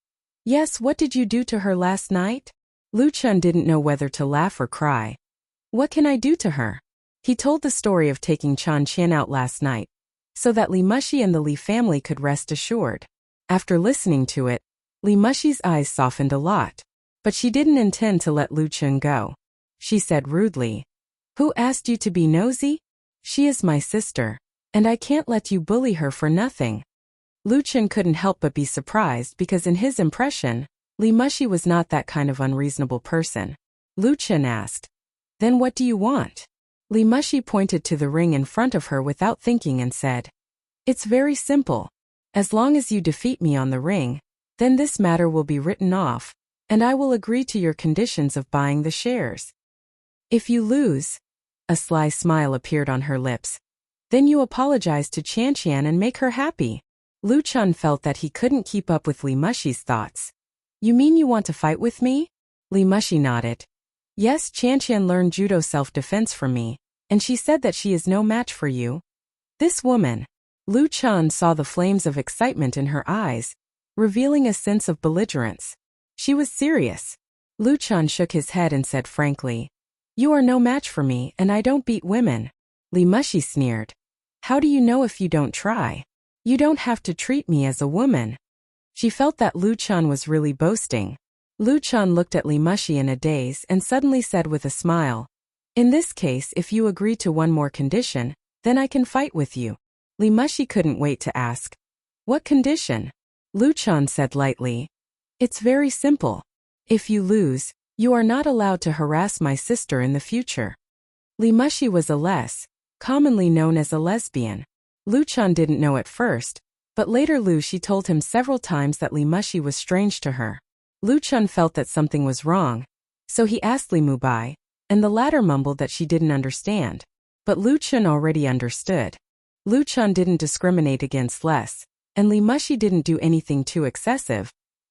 "Yes, what did you do to her last night?" Lu Qian didn't know whether to laugh or cry. "What can I do to her?" He told the story of taking Chen Qian out last night, so that Li Mushi and the Li family could rest assured. After listening to it, Li Mushi's eyes softened a lot. But she didn't intend to let Lu Qian go. She said rudely, "Who asked you to be nosy? She is my sister, and I can't let you bully her for nothing." Lu Qian couldn't help but be surprised because in his impression, Li Mushi was not that kind of unreasonable person. Lu Qian asked, "Then what do you want?" Li Mushi pointed to the ring in front of her without thinking and said, "It's very simple. As long as you defeat me on the ring, then this matter will be written off, and I will agree to your conditions of buying the shares. If you lose," a sly smile appeared on her lips, "then you apologize to Chen Qian and make her happy." Lu Qian felt that he couldn't keep up with Li Mushi's thoughts. "You mean you want to fight with me?" Li Mushi nodded. Yes, Chantian learned judo self-defense from me, and she said that she is no match for you. This woman. Lu Chan saw the flames of excitement in her eyes, revealing a sense of belligerence. She was serious. Lu Chan shook his head and said frankly, You are no match for me and I don't beat women. Li Mushi sneered. How do you know if you don't try? You don't have to treat me as a woman. She felt that Lu Chan was really boasting. Lu Chan looked at Li Mushi in a daze and suddenly said with a smile, In this case, if you agree to one more condition, then I can fight with you. Li Mushi couldn't wait to ask. What condition? Lu Chan said lightly. It's very simple. If you lose, you are not allowed to harass my sister in the future. Li Mushi was a commonly known as a lesbian. Lu Chan didn't know at first, but later She told him several times that Li Mushi was strange to her. Lu Chan felt that something was wrong, so he asked Li Mubai, and the latter mumbled that she didn't understand. But Lu Chan already understood. Lu Chan didn't discriminate against and Li Mushi didn't do anything too excessive,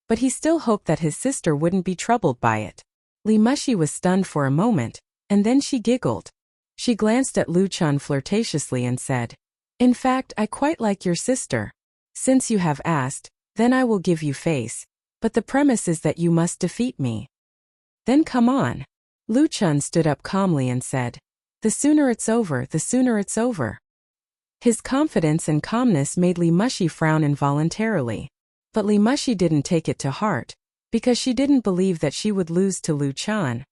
but he still hoped that his sister wouldn't be troubled by it. Li Mushi was stunned for a moment, and then she giggled. She glanced at Lu Chan flirtatiously and said, In fact, I quite like your sister. Since you have asked, then I will give you face, but the premise is that you must defeat me. Then come on. Lu Chan stood up calmly and said, The sooner it's over, the sooner it's over. His confidence and calmness made Li Mushi frown involuntarily. But Li Mushi didn't take it to heart, because she didn't believe that she would lose to Lu Chan.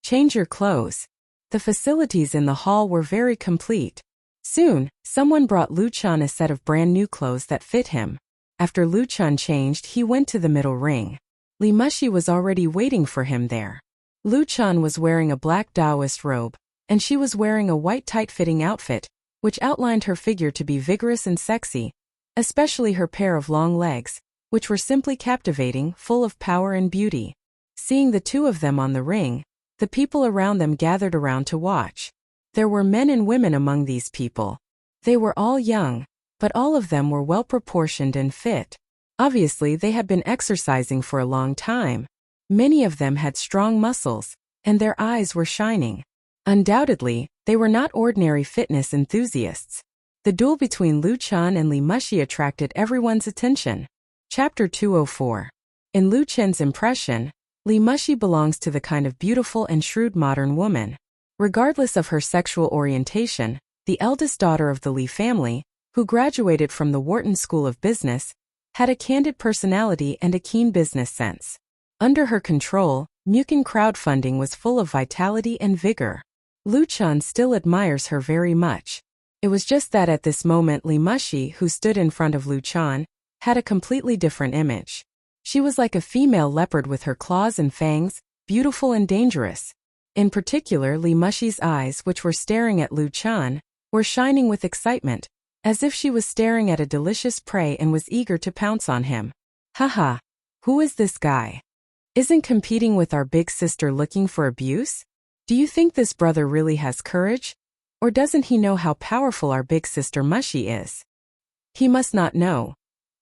Change your clothes. The facilities in the hall were very complete. Soon, someone brought Lu Chan a set of brand new clothes that fit him. After Lu Chan changed, he went to the middle ring. Li Mushi was already waiting for him there. Lu Chan was wearing a black Taoist robe, and she was wearing a white tight-fitting outfit, which outlined her figure to be vigorous and sexy, especially her pair of long legs, which were simply captivating, full of power and beauty. Seeing the two of them on the ring, the people around them gathered around to watch. There were men and women among these people. They were all young, but all of them were well-proportioned and fit. Obviously, they had been exercising for a long time. Many of them had strong muscles, and their eyes were shining. Undoubtedly, they were not ordinary fitness enthusiasts. The duel between Lu Chan and Li Mushi attracted everyone's attention. Chapter 204. In Lu Chen's impression, Li Mushi belongs to the kind of beautiful and shrewd modern woman. Regardless of her sexual orientation, the eldest daughter of the Li family, who graduated from the Wharton School of Business, had a candid personality and a keen business sense. Under her control, Mukin crowdfunding was full of vitality and vigor. Lu Chan still admires her very much. It was just that at this moment Li Mushi, who stood in front of Lu Chan, had a completely different image. She was like a female leopard with her claws and fangs, beautiful and dangerous. In particular, Li Mushi's eyes, which were staring at Lu Chan, were shining with excitement, as if she was staring at a delicious prey and was eager to pounce on him. Haha, who is this guy? Isn't competing with our big sister looking for abuse? Do you think this brother really has courage? Or doesn't he know how powerful our big sister Mushi is? He must not know.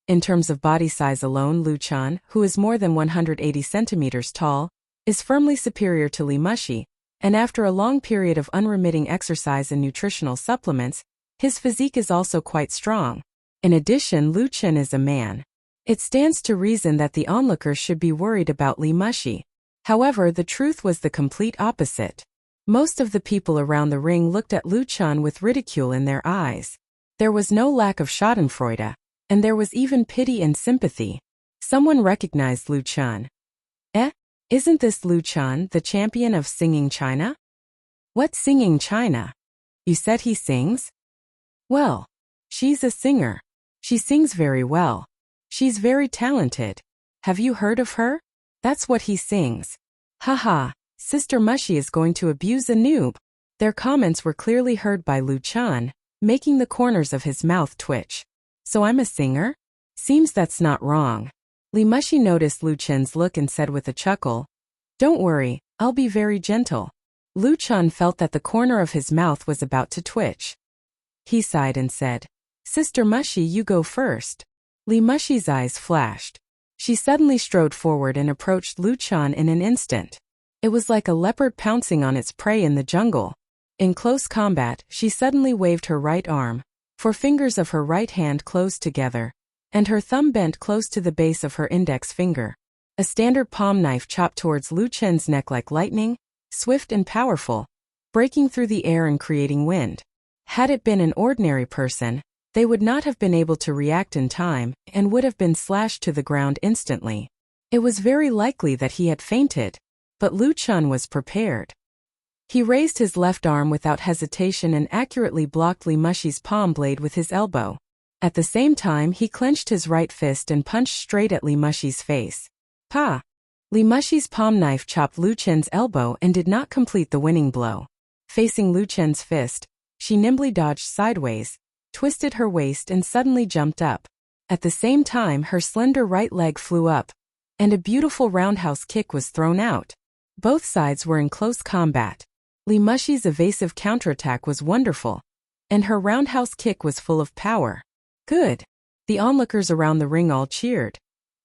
In terms of body size alone, Lu Chan, who is more than 180 centimeters tall, is firmly superior to Li Mushi, and after a long period of unremitting exercise and nutritional supplements, his physique is also quite strong. In addition, Lu Chan is a man. It stands to reason that the onlookers should be worried about Li Mushi. However, the truth was the complete opposite. Most of the people around the ring looked at Lu Chan with ridicule in their eyes. There was no lack of schadenfreude, and there was even pity and sympathy. Someone recognized Lu Chan. Isn't this Lu Chan, the champion of singing China? What singing China? You said he sings? Well, she's a singer. She sings very well. She's very talented. Have you heard of her? That's what he sings. Haha, Sister Mushi is going to abuse a noob. Their comments were clearly heard by Lu Chan, making the corners of his mouth twitch. So I'm a singer? Seems that's not wrong. Li Mushi noticed Lu Chen's look and said with a chuckle, Don't worry, I'll be very gentle. Lu Chan felt that the corner of his mouth was about to twitch. He sighed and said, Sister Mushi, you go first. Li Mushi's eyes flashed. She suddenly strode forward and approached Lu Chan in an instant. It was like a leopard pouncing on its prey in the jungle. In close combat, she suddenly waved her right arm. 4 fingers of her right hand closed together, and her thumb bent close to the base of her index finger. A standard palm knife chopped towards Lu Chen's neck like lightning, swift and powerful, breaking through the air and creating wind. Had it been an ordinary person, they would not have been able to react in time and would have been slashed to the ground instantly. It was very likely that he had fainted, but Lu Chen was prepared. He raised his left arm without hesitation and accurately blocked Li Mushi's palm blade with his elbow. At the same time, he clenched his right fist and punched straight at Li Mushi's face. Pa! Li Mushi's palm knife chopped Lu Chen's elbow and did not complete the winning blow. Facing Lu Chen's fist, she nimbly dodged sideways, twisted her waist and suddenly jumped up. At the same time, her slender right leg flew up, and a beautiful roundhouse kick was thrown out. Both sides were in close combat. Li Mushi's evasive counterattack was wonderful, and her roundhouse kick was full of power. Good! The onlookers around the ring all cheered,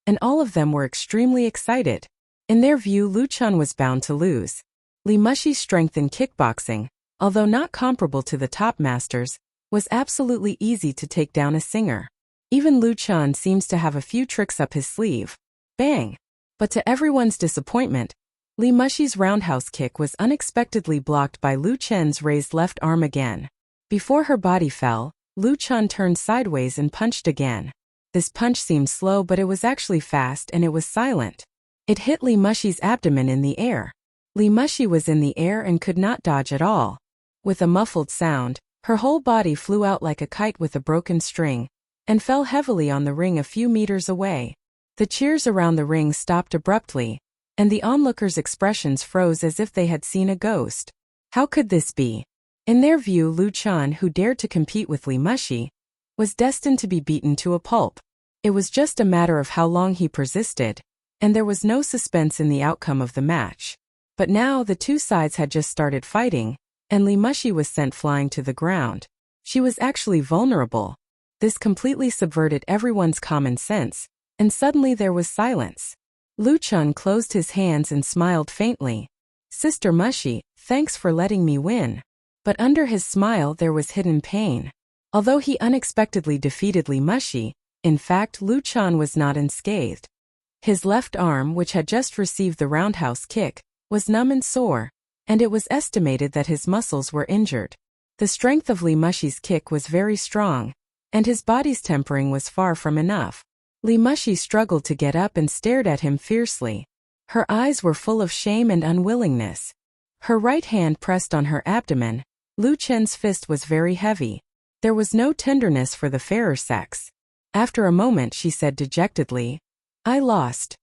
and all of them were extremely excited. In their view, Lu Chen was bound to lose. Li Mushi's strength in kickboxing, although not comparable to the top masters, was absolutely easy to take down a singer. Even Lu Chen seems to have a few tricks up his sleeve. Bang! But to everyone's disappointment, Li Mushi's roundhouse kick was unexpectedly blocked by Lu Chen's raised left arm again. Before her body fell, Lu Chen turned sideways and punched again. This punch seemed slow, but it was actually fast and it was silent. It hit Li Mushi's abdomen in the air. Li Mushi was in the air and could not dodge at all. With a muffled sound, her whole body flew out like a kite with a broken string, and fell heavily on the ring a few meters away. The cheers around the ring stopped abruptly, and the onlookers' expressions froze as if they had seen a ghost. How could this be? In their view, Lu Chen, who dared to compete with Li Mushi, was destined to be beaten to a pulp. It was just a matter of how long he persisted, and there was no suspense in the outcome of the match. But now the two sides had just started fighting, and Li Mushi was sent flying to the ground. She was actually vulnerable. This completely subverted everyone's common sense, and suddenly there was silence. Lu Chen closed his hands and smiled faintly. Sister Mushi, thanks for letting me win. But under his smile there was hidden pain. Although he unexpectedly defeated Li Mushi, in fact Lu Chen was not unscathed. His left arm, which had just received the roundhouse kick, was numb and sore, and it was estimated that his muscles were injured. The strength of Li Mushi's kick was very strong, and his body's tempering was far from enough. Li Mushi struggled to get up and stared at him fiercely. Her eyes were full of shame and unwillingness. Her right hand pressed on her abdomen. Lu Chen's fist was very heavy. There was no tenderness for the fairer sex. After a moment she said dejectedly, I lost.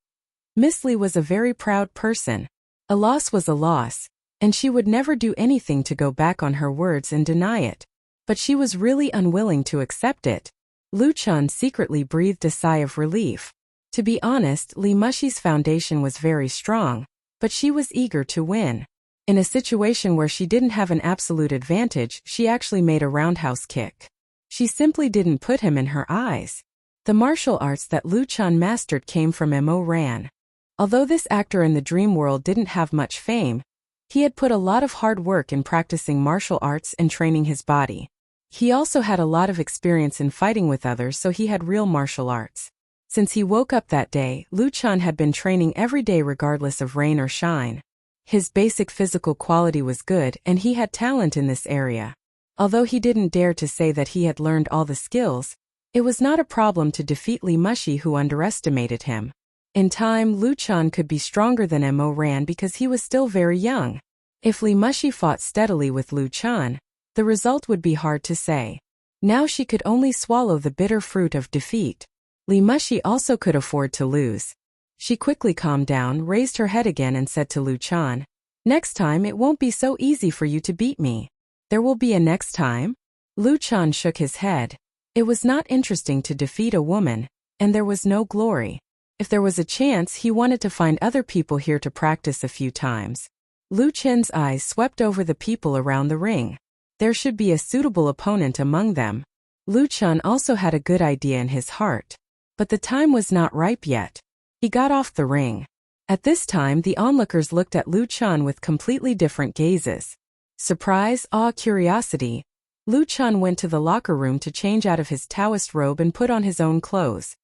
Miss Li was a very proud person. A loss was a loss, and she would never do anything to go back on her words and deny it. But she was really unwilling to accept it. Lu Chen secretly breathed a sigh of relief. To be honest, Li Mushi's foundation was very strong, but she was eager to win. In a situation where she didn't have an absolute advantage, she actually made a roundhouse kick. She simply didn't put him in her eyes. The martial arts that Lu Chen mastered came from Mo Ran. Although this actor in the dream world didn't have much fame, he had put a lot of hard work in practicing martial arts and training his body. He also had a lot of experience in fighting with others, so he had real martial arts. Since he woke up that day, Lu Chen had been training every day regardless of rain or shine. His basic physical quality was good and he had talent in this area. Although he didn't dare to say that he had learned all the skills, it was not a problem to defeat Li Mushi, who underestimated him. In time, Lu Chen could be stronger than Mo Ran because he was still very young. If Li Mushi fought steadily with Lu Chen, the result would be hard to say. Now she could only swallow the bitter fruit of defeat. Li Mushi also could afford to lose. She quickly calmed down, raised her head again and said to Lu Chen, Next time it won't be so easy for you to beat me. There will be a next time? Lu Chen shook his head. It was not interesting to defeat a woman, and there was no glory. If there was a chance, he wanted to find other people here to practice a few times. Lu Chen's eyes swept over the people around the ring. There should be a suitable opponent among them. Lu Chen also had a good idea in his heart. But the time was not ripe yet. He got off the ring. At this time, the onlookers looked at Lu Chan with completely different gazes. Surprise, awe, curiosity. Lu Chan went to the locker room to change out of his Taoist robe and put on his own clothes.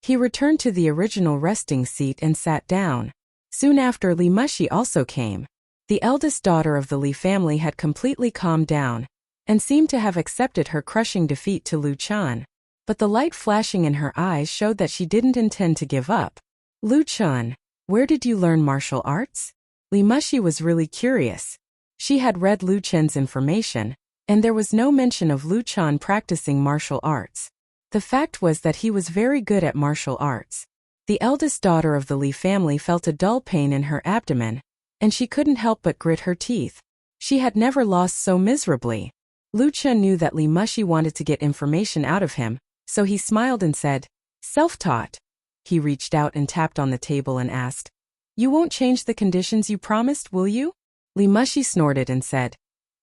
He returned to the original resting seat and sat down. Soon after, Li Mushi also came. The eldest daughter of the Li family had completely calmed down and seemed to have accepted her crushing defeat to Lu Chan. But the light flashing in her eyes showed that she didn't intend to give up. Lu Chan, where did you learn martial arts? Li Mushi was really curious. She had read Lu Chen's information, and there was no mention of Lu Chan practicing martial arts. The fact was that he was very good at martial arts. The eldest daughter of the Li family felt a dull pain in her abdomen, and she couldn't help but grit her teeth. She had never lost so miserably. Lu Chen knew that Li Mushi wanted to get information out of him, so he smiled and said, "Self-taught." He reached out and tapped on the table and asked, "You won't change the conditions you promised, will you?" Li Mushi snorted and said,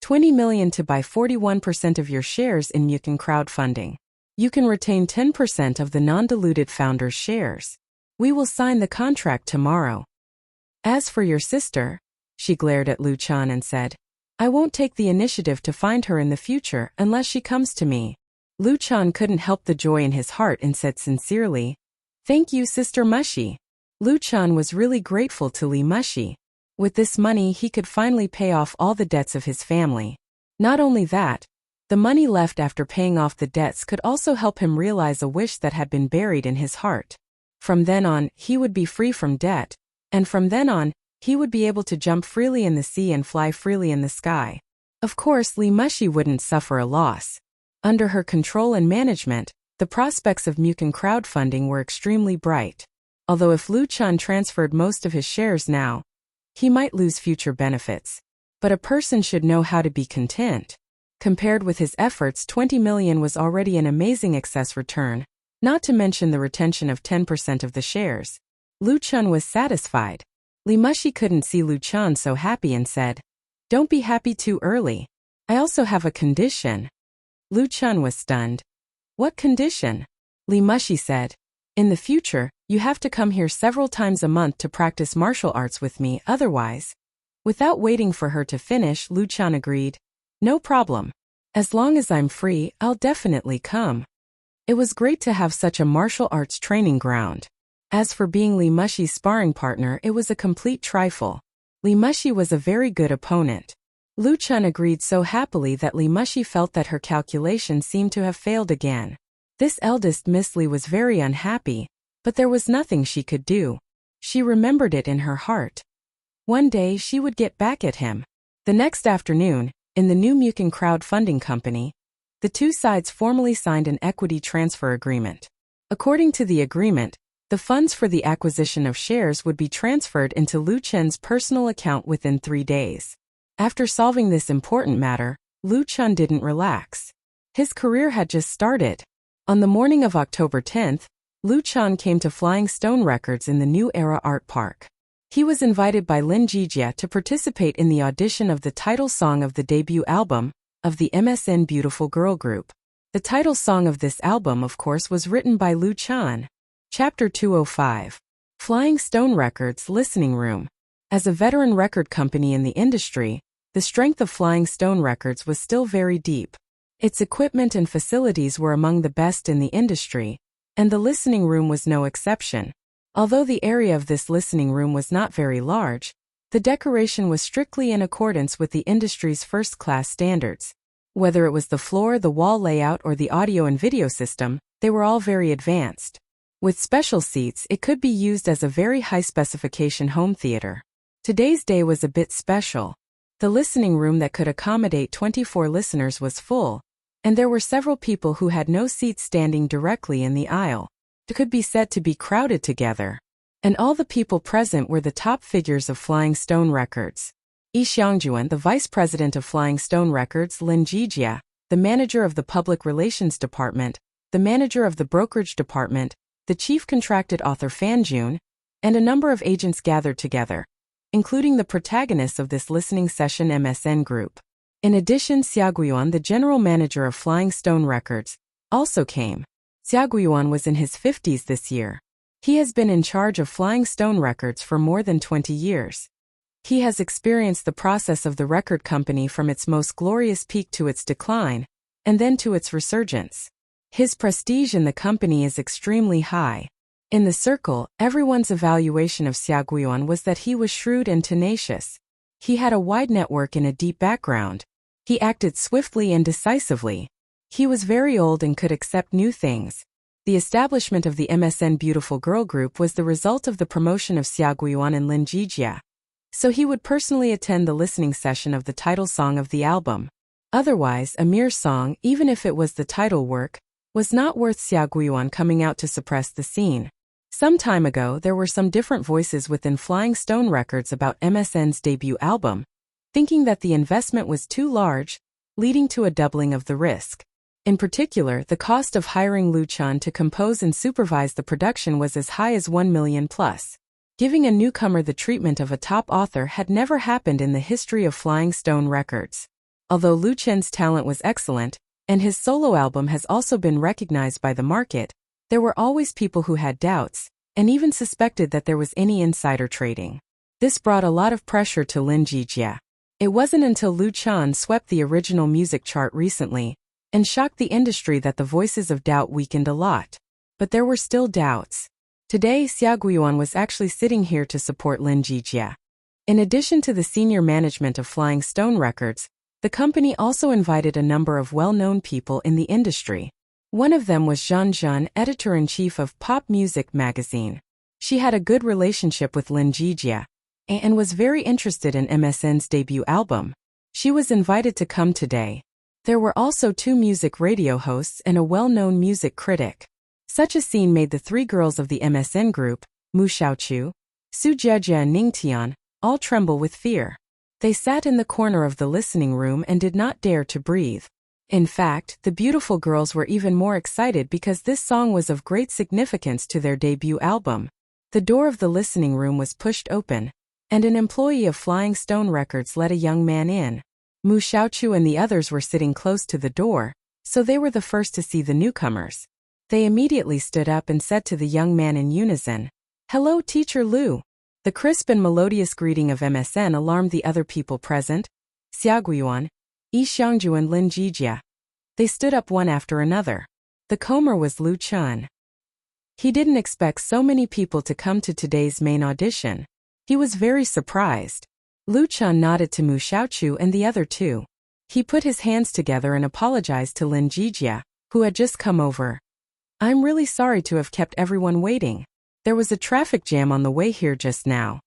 20 million to buy 41% of your shares in Mukin crowdfunding. You can retain 10% of the non-diluted founder's shares. We will sign the contract tomorrow. As for your sister," she glared at Lu Chan and said, "I won't take the initiative to find her in the future unless she comes to me." Lu Chan couldn't help the joy in his heart and said sincerely, "Thank you, Sister Mushi." Lu Chan was really grateful to Li Mushi. With this money, he could finally pay off all the debts of his family. Not only that, the money left after paying off the debts could also help him realize a wish that had been buried in his heart. From then on, he would be free from debt, and from then on, he would be able to jump freely in the sea and fly freely in the sky. Of course, Li Mushi wouldn't suffer a loss. Under her control and management, the prospects of Mukin crowdfunding were extremely bright. Although if Lu Chan transferred most of his shares now, he might lose future benefits. But a person should know how to be content. Compared with his efforts, 20 million was already an amazing excess return, not to mention the retention of 10% of the shares. Lu Chan was satisfied. Li Mushi couldn't see Lu Chan so happy and said, "Don't be happy too early. I also have a condition." Lu Chan was stunned. "What condition?" Li Mushi said, "In the future, you have to come here several times a month to practice martial arts with me, otherwise." Without waiting for her to finish, Lu Chan agreed, "No problem. As long as I'm free, I'll definitely come." It was great to have such a martial arts training ground. As for being Li Mushi's sparring partner, it was a complete trifle. Li Mushi was a very good opponent. Lu Chan agreed so happily that Li Mushi felt that her calculation seemed to have failed again. This eldest Miss Li was very unhappy, but there was nothing she could do. She remembered it in her heart. One day she would get back at him. The next afternoon, in the new Mukin crowdfunding company, the two sides formally signed an equity transfer agreement. According to the agreement, the funds for the acquisition of shares would be transferred into Lu Chen's personal account within 3 days. After solving this important matter, Lu Chen didn't relax. His career had just started. On the morning of October 10th, Lu Chen came to Flying Stone Records in the New Era Art Park. He was invited by Lin Jijia to participate in the audition of the title song of the debut album of the MSN Beautiful Girl group. The title song of this album, of course, was written by Lu Chen. Chapter 205. Flying Stone Records Listening Room. As a veteran record company in the industry, the strength of Flying Stone Records was still very deep. Its equipment and facilities were among the best in the industry, and the listening room was no exception. Although the area of this listening room was not very large, the decoration was strictly in accordance with the industry's first-class standards. Whether it was the floor, the wall layout, or the audio and video system, they were all very advanced. With special seats, it could be used as a very high-specification home theater. Today's day was a bit special. The listening room that could accommodate 24 listeners was full, and there were several people who had no seats standing directly in the aisle. It could be said to be crowded together. And all the people present were the top figures of Flying Stone Records. Yi Xiangjuan, the vice president of Flying Stone Records, Lin Jijia, the manager of the public relations department, the manager of the brokerage department, the chief contracted author Fan Jun, and a number of agents gathered together, including the protagonists of this listening session MSN group. In addition, Xia Guiyuan, the general manager of Flying Stone Records, also came. Xia Guiyuan was in his 50s this year. He has been in charge of Flying Stone Records for more than 20 years. He has experienced the process of the record company from its most glorious peak to its decline, and then to its resurgence. His prestige in the company is extremely high. In the circle, everyone's evaluation of Xia Guiyuan was that he was shrewd and tenacious. He had a wide network and a deep background. He acted swiftly and decisively. He was very old and could accept new things. The establishment of the MSN Beautiful Girl group was the result of the promotion of Xia Guiyuan and Lin Jijia. So he would personally attend the listening session of the title song of the album. Otherwise, a mere song, even if it was the title work, was not worth Xia Guiyuan coming out to suppress the scene. Some time ago, there were some different voices within Flying Stone Records about MSN's debut album, thinking that the investment was too large, leading to a doubling of the risk. In particular, the cost of hiring Lu Chan to compose and supervise the production was as high as 1 million plus. Giving a newcomer the treatment of a top author had never happened in the history of Flying Stone Records. Although Lu Chen's talent was excellent, and his solo album has also been recognized by the market, there were always people who had doubts, and even suspected that there was any insider trading. This brought a lot of pressure to Lin Jijia. It wasn't until Lu Chan swept the original music chart recently, and shocked the industry that the voices of doubt weakened a lot. But there were still doubts. Today, Xia Guiyuan was actually sitting here to support Lin Jijia. In addition to the senior management of Flying Stone Records, the company also invited a number of well-known people in the industry. One of them was Zhan Zhan, editor-in-chief of Pop Music magazine. She had a good relationship with Lin Jijia, and was very interested in MSN's debut album. She was invited to come today. There were also 2 music radio hosts and a well-known music critic. Such a scene made the 3 girls of the MSN group, Mu Xiaochu, Su Jiejie and Ning Tian, all tremble with fear. They sat in the corner of the listening room and did not dare to breathe. In fact, the beautiful girls were even more excited because this song was of great significance to their debut album. The door of the listening room was pushed open, and an employee of Flying Stone Records let a young man in. Mu Xiaochu and the others were sitting close to the door, so they were the first to see the newcomers. They immediately stood up and said to the young man in unison, "Hello, Teacher Lu." The crisp and melodious greeting of MSN alarmed the other people present, Xia Guiyuan, Yi Xiangju and Lin Jijia. They stood up one after another. The comer was Lu Chan. He didn't expect so many people to come to today's main audition. He was very surprised. Lu Chan nodded to Mu Xiaochu and the other 2. He put his hands together and apologized to Lin Jijia, who had just come over. "I'm really sorry to have kept everyone waiting. There was a traffic jam on the way here just now."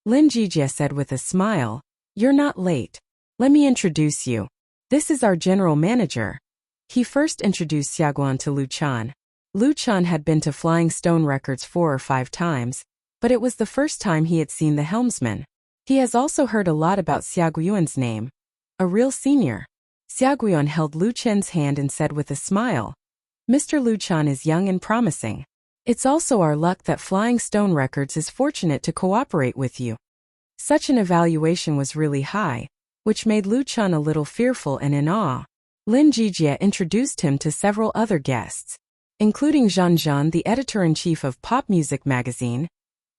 Lin Jijia said with a smile, "You're not late. Let me introduce you. This is our general manager." He first introduced Xia Guiyuan to Lu Chan. Lu Chan had been to Flying Stone Records 4 or 5 times, but it was the first time he had seen the helmsman. He has also heard a lot about Xia Guiyuan's name. A real senior. Xia Guiyuan held Lu Chen's hand and said with a smile, "Mr. Lu Chan is young and promising. It's also our luck that Flying Stone Records is fortunate to cooperate with you." Such an evaluation was really high, which made Lu Chan a little fearful and in awe. Lin Jijia introduced him to several other guests, including Zhan Zhan, the editor-in-chief of Pop Music magazine.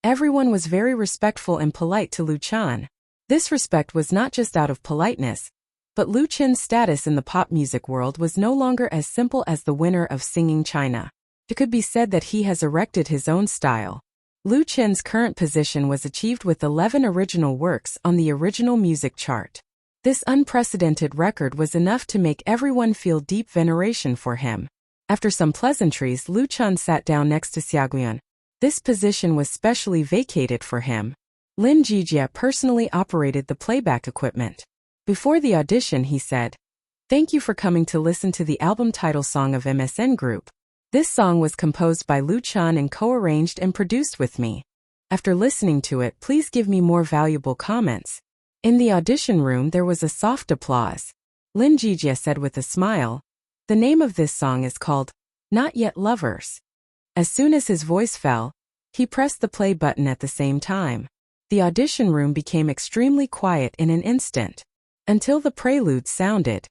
Everyone was very respectful and polite to Lu Chan. This respect was not just out of politeness, but Lu Chen's status in the pop music world was no longer as simple as the winner of Singing China. It could be said that he has erected his own style. Lu Chen's current position was achieved with 11 original works on the original music chart. This unprecedented record was enough to make everyone feel deep veneration for him. After some pleasantries, Lu Chan sat down next to Xia Guiyuan. This position was specially vacated for him. Lin Jijia personally operated the playback equipment. Before the audition, he said, "Thank you for coming to listen to the album title song of MSN Group. This song was composed by Lu Chan and co-arranged and produced with me. After listening to it, please give me more valuable comments." In the audition room, there was a soft applause. Lin Jijia said with a smile, "The name of this song is called Not Yet Lovers." As soon as his voice fell, he pressed the play button at the same time. The audition room became extremely quiet in an instant, until the prelude sounded.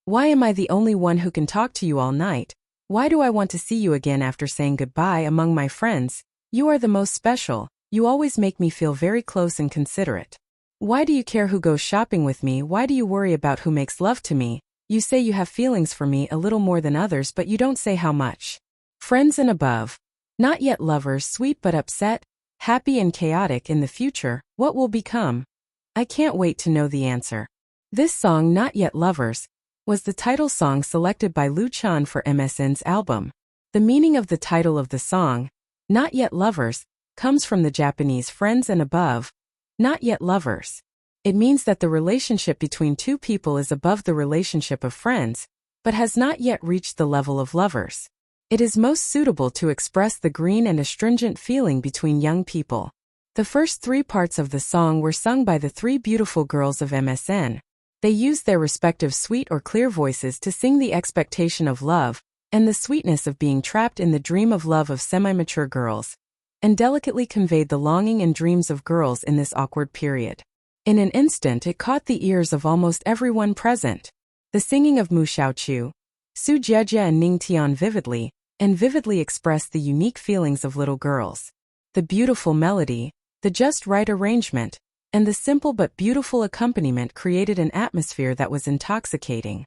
"Why am I the only one who can talk to you all night? Why do I want to see you again after saying goodbye among my friends?" You are the most special, you always make me feel very close and considerate. Why do you care who goes shopping with me? Why do you worry about who makes love to me? You say you have feelings for me a little more than others, but you don't say how much. Friends and above. Not yet lovers, sweet but upset, happy and chaotic in the future, what will become? I can't wait to know the answer. This song, Not Yet Lovers, was the title song selected by Lu Chan for MSN's album. The meaning of the title of the song, Not Yet Lovers, comes from the Japanese friends and above, not yet lovers. It means that the relationship between two people is above the relationship of friends, but has not yet reached the level of lovers. It is most suitable to express the green and astringent feeling between young people. The first 3 parts of the song were sung by the 3 beautiful girls of MSN. They used their respective sweet or clear voices to sing the expectation of love, and the sweetness of being trapped in the dream of love of semi-mature girls, and delicately conveyed the longing and dreams of girls in this awkward period. In an instant it caught the ears of almost everyone present. The singing of Mu Xiaoqiu, Su Jiejie and Ning Tian vividly expressed the unique feelings of little girls. The beautiful melody, the just right arrangement, and the simple but beautiful accompaniment created an atmosphere that was intoxicating.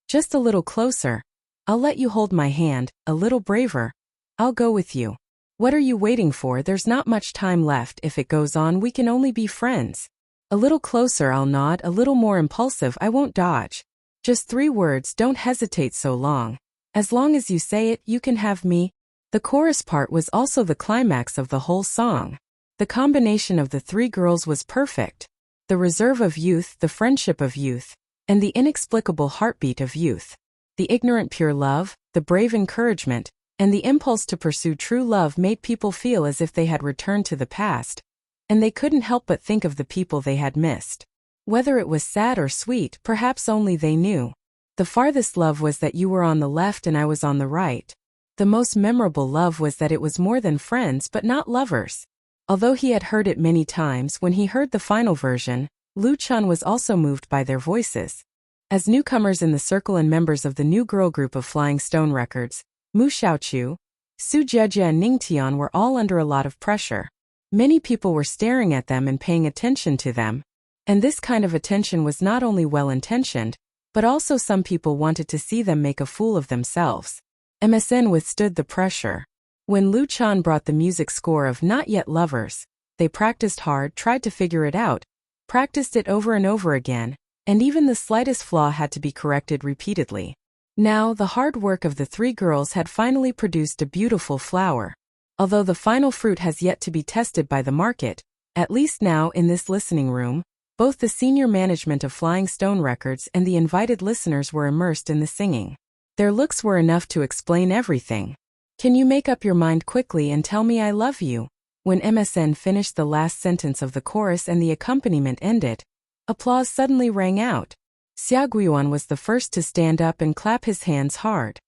Just a little closer. I'll let you hold my hand, a little braver. I'll go with you. What are you waiting for? There's not much time left. If it goes on, we can only be friends. A little closer, I'll nod, a little more impulsive, I won't dodge. Just 3 words, don't hesitate so long. As long as you say it, you can have me. The chorus part was also the climax of the whole song. The combination of the 3 girls was perfect. The reserve of youth, the friendship of youth, and the inexplicable heartbeat of youth. The ignorant pure love, the brave encouragement, and the impulse to pursue true love made people feel as if they had returned to the past, and they couldn't help but think of the people they had missed. Whether it was sad or sweet, perhaps only they knew. The farthest love was that you were on the left and I was on the right. The most memorable love was that it was more than friends but not lovers. Although he had heard it many times, when he heard the final version, Lu Chan was also moved by their voices. As newcomers in the circle and members of the new girl group of Flying Stone Records, Mu Xiaoqiu, Su Jiejie and Ning Tian were all under a lot of pressure. Many people were staring at them and paying attention to them. And this kind of attention was not only well-intentioned, but also some people wanted to see them make a fool of themselves. MSN withstood the pressure. When Lu Chan brought the music score of Not Yet Lovers, they practiced hard, tried to figure it out, practiced it over and over again, and even the slightest flaw had to be corrected repeatedly. Now, the hard work of the 3 girls had finally produced a beautiful flower. Although the final fruit has yet to be tested by the market, at least now in this listening room, both the senior management of Flying Stone Records and the invited listeners were immersed in the singing. Their looks were enough to explain everything. Can you make up your mind quickly and tell me I love you? When MSN finished the last sentence of the chorus and the accompaniment ended, applause suddenly rang out. Xia Guiyuan was the first to stand up and clap his hands hard.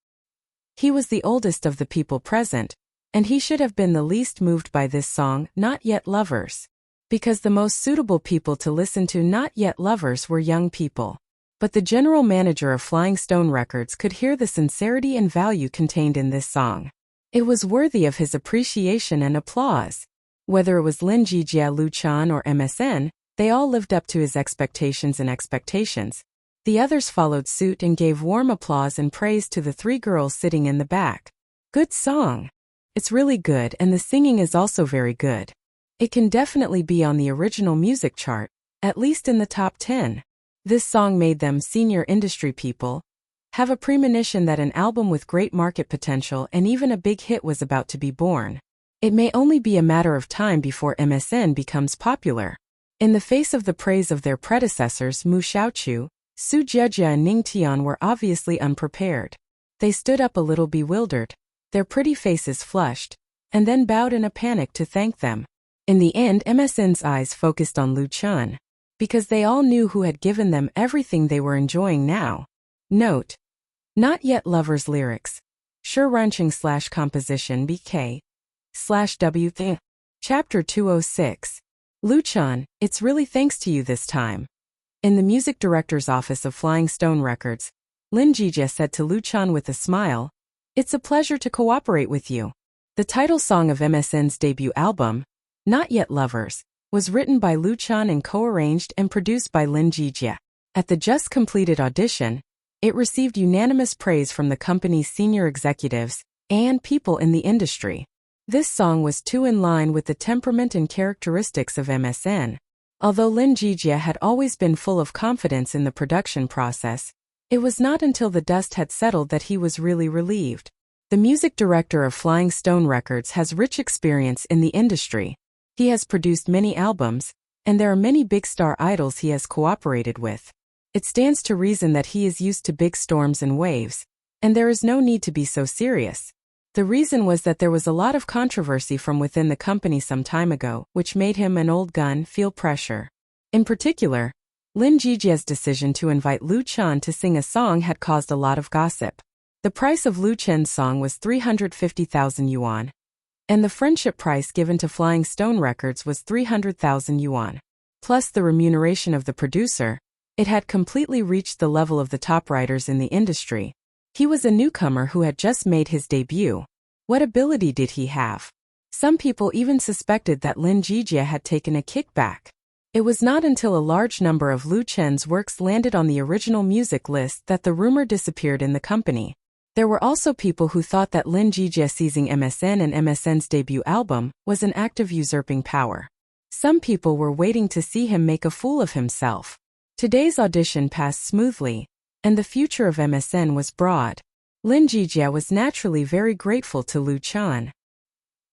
He was the oldest of the people present, and he should have been the least moved by this song, Not Yet Lovers. Because the most suitable people to listen to Not Yet Lovers were young people. But the general manager of Flying Stone Records could hear the sincerity and value contained in this song. It was worthy of his appreciation and applause. Whether it was Lin Jijia, Lu Chan, or MSN, they all lived up to his expectations. The others followed suit and gave warm applause and praise to the 3 girls sitting in the back. Good song. It's really good, and the singing is also very good. It can definitely be on the original music chart, at least in the top 10. This song made them, senior industry people, have a premonition that an album with great market potential and even a big hit was about to be born. It may only be a matter of time before MSN becomes popular. In the face of the praise of their predecessors, Mu Xiaoqiu, Su Jiejie and Ning Tian were obviously unprepared. They stood up a little bewildered, their pretty faces flushed, and then bowed in a panic to thank them. In the end, MSN's eyes focused on Lu Chan, because they all knew who had given them everything they were enjoying now. Note: Not Yet Lovers lyrics. Ranching/composition BK/W. Chapter 206. Lu Chan, it's really thanks to you this time. In the music director's office of Flying Stone Records, Lin Jijie said to Lu Chan with a smile, "It's a pleasure to cooperate with you. The title song of MSN's debut album, Not Yet Lovers, was written by Lu Chan and co-arranged and produced by Lin Jijie. At the just completed audition, it received unanimous praise from the company's senior executives and people in the industry. This song was too in line with the temperament and characteristics of MSN. Although Lin Jijie had always been full of confidence in the production process, it was not until the dust had settled that he was really relieved. The music director of Flying Stone Records has rich experience in the industry. He has produced many albums, and there are many big star idols he has cooperated with. It stands to reason that he is used to big storms and waves, and there is no need to be so serious. The reason was that there was a lot of controversy from within the company some time ago, which made him, an old gun, feel pressure. In particular, Lin Jijie's decision to invite Lu Chan to sing a song had caused a lot of gossip. The price of Lu Chan's song was 350,000 yuan, and the friendship price given to Flying Stone Records was 300,000 yuan. Plus the remuneration of the producer, it had completely reached the level of the top writers in the industry. He was a newcomer who had just made his debut. What ability did he have? Some people even suspected that Lin Jijie had taken a kickback. It was not until a large number of Lu Chan's works landed on the original music list that the rumor disappeared in the company. There were also people who thought that Lin Jijie seizing MSN and MSN's debut album was an act of usurping power. Some people were waiting to see him make a fool of himself. Today's audition passed smoothly, and the future of MSN was broad. Lin Jijie was naturally very grateful to Lu Chan.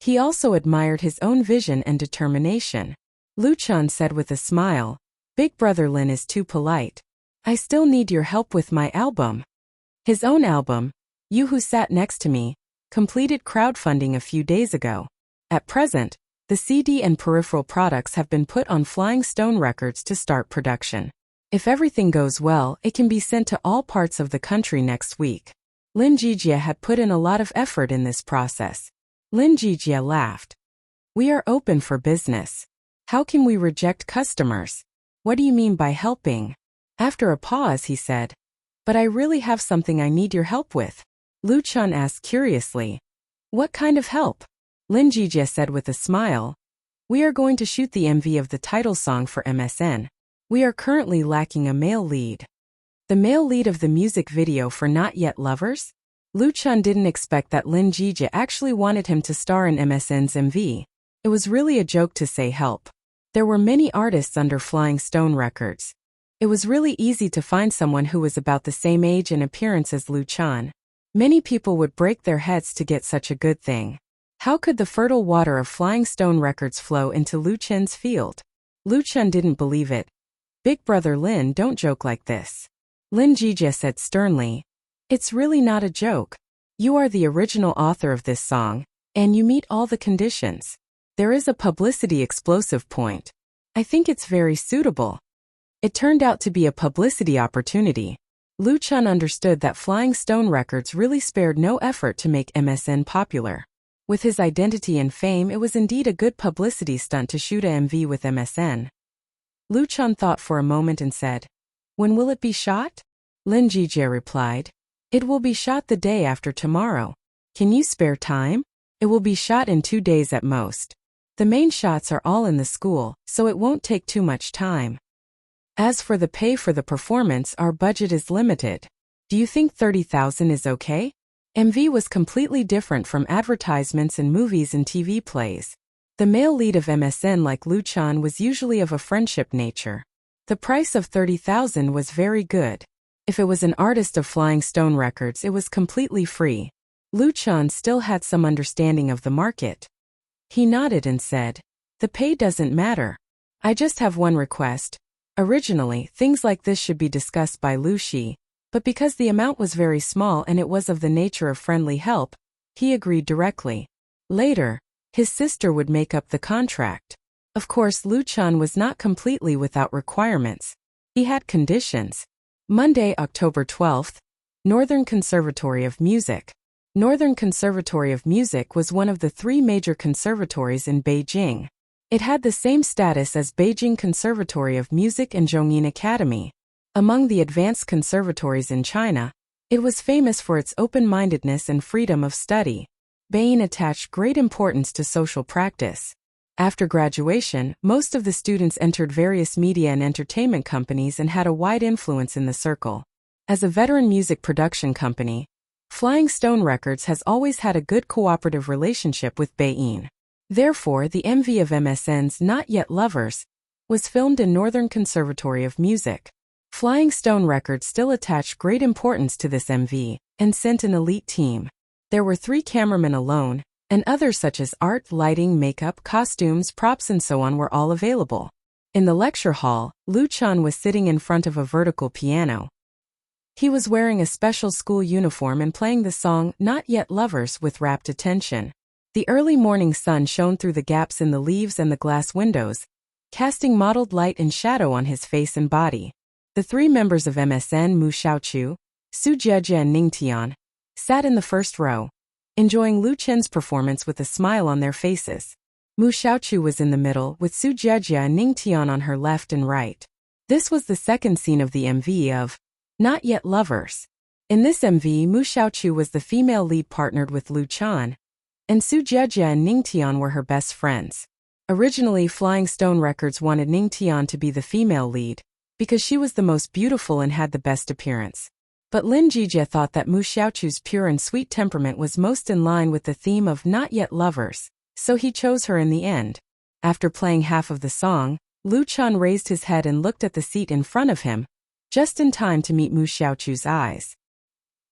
He also admired his own vision and determination. Lu Chan said with a smile, "Big brother Lin is too polite. I still need your help with my album." His own album, You Who Sat Next to Me, completed crowdfunding a few days ago. At present, the CD and peripheral products have been put on Flying Stone Records to start production. If everything goes well, it can be sent to all parts of the country next week. Lin Jijie had put in a lot of effort in this process. Lin Jijie laughed. "We are open for business. How can we reject customers? What do you mean by helping?" After a pause, he said, "But I really have something I need your help with." Lu Chan asked curiously, "What kind of help?" Lin Jijie said with a smile, "We are going to shoot the MV of the title song for MSN. We are currently lacking a male lead." The male lead of the music video for Not Yet Lovers? Lu Chan didn't expect that Lin Jijie actually wanted him to star in MSN's MV. It was really a joke to say help. There were many artists under Flying Stone Records. It was really easy to find someone who was about the same age and appearance as Lu Chan. Many people would break their heads to get such a good thing. How could the fertile water of Flying Stone Records flow into Lu Chan's field? Lu Chan didn't believe it. "Big brother Lin, don't joke like this." Lin Jijie said sternly, "It's really not a joke. You are the original author of this song, and you meet all the conditions. There is a publicity explosive point. I think it's very suitable." It turned out to be a publicity opportunity. Lu Chan understood that Flying Stone Records really spared no effort to make MSN popular. With his identity and fame, it was indeed a good publicity stunt to shoot a MV with MSN. Lu Chan thought for a moment and said, "When will it be shot?" Lin Jijie replied, "It will be shot the day after tomorrow. Can you spare time? It will be shot in 2 days at most. The main shots are all in the school, so it won't take too much time. As for the pay for the performance, our budget is limited. Do you think 30,000 is okay?" MV was completely different from advertisements in movies and TV plays. The male lead of MSN, like Lu Chan, was usually of a friendship nature. The price of 30,000 was very good. If it was an artist of Flying Stone Records, it was completely free. Lu Chan still had some understanding of the market. He nodded and said, "The pay doesn't matter. I just have one request. Originally, things like this should be discussed by Lu Shi, but because the amount was very small and it was of the nature of friendly help, he agreed directly. Later, his sister would make up the contract. Of course, Lu Chan was not completely without requirements. He had conditions. Monday, October 12th, Northern Conservatory of Music. Northern Conservatory of Music was one of the 3 major conservatories in Beijing. It had the same status as Beijing Conservatory of Music and Zhongyin Academy. Among the advanced conservatories in China, it was famous for its open-mindedness and freedom of study. Bain attached great importance to social practice. After graduation, most of the students entered various media and entertainment companies and had a wide influence in the circle. As a veteran music production company, Flying Stone Records has always had a good cooperative relationship with Bain. Therefore, the MV of MSN's Not Yet Lovers was filmed in Northern Conservatory of Music. Flying Stone Records still attached great importance to this MV and sent an elite team. There were 3 cameramen alone, and others such as art, lighting, makeup, costumes, props and so on were all available. In the lecture hall, Lu Chan was sitting in front of a vertical piano. He was wearing a special school uniform and playing the song Not Yet Lovers with rapt attention. The early morning sun shone through the gaps in the leaves and the glass windows, casting mottled light and shadow on his face and body. The 3 members of MSN, Mu Xiaochu, Su Jiejie and Ning Tian, sat in the first row, enjoying Lu Chen's performance with a smile on their faces. Mu Xiaochu was in the middle, with Su Jiejie and Ning Tian on her left and right. This was the second scene of the MV of Not Yet Lovers. In this MV, Mu Xiaochu was the female lead partnered with Lu Chan, and Su Jiejie and Ning Tian were her best friends. Originally, Flying Stone Records wanted Ning Tian to be the female lead, because she was the most beautiful and had the best appearance. But Lin Jijie thought that Mu Xiaochu's pure and sweet temperament was most in line with the theme of Not Yet Lovers, so he chose her in the end. After playing half of the song, Lu Chan raised his head and looked at the seat in front of him, just in time to meet Mu Xiaochu's eyes.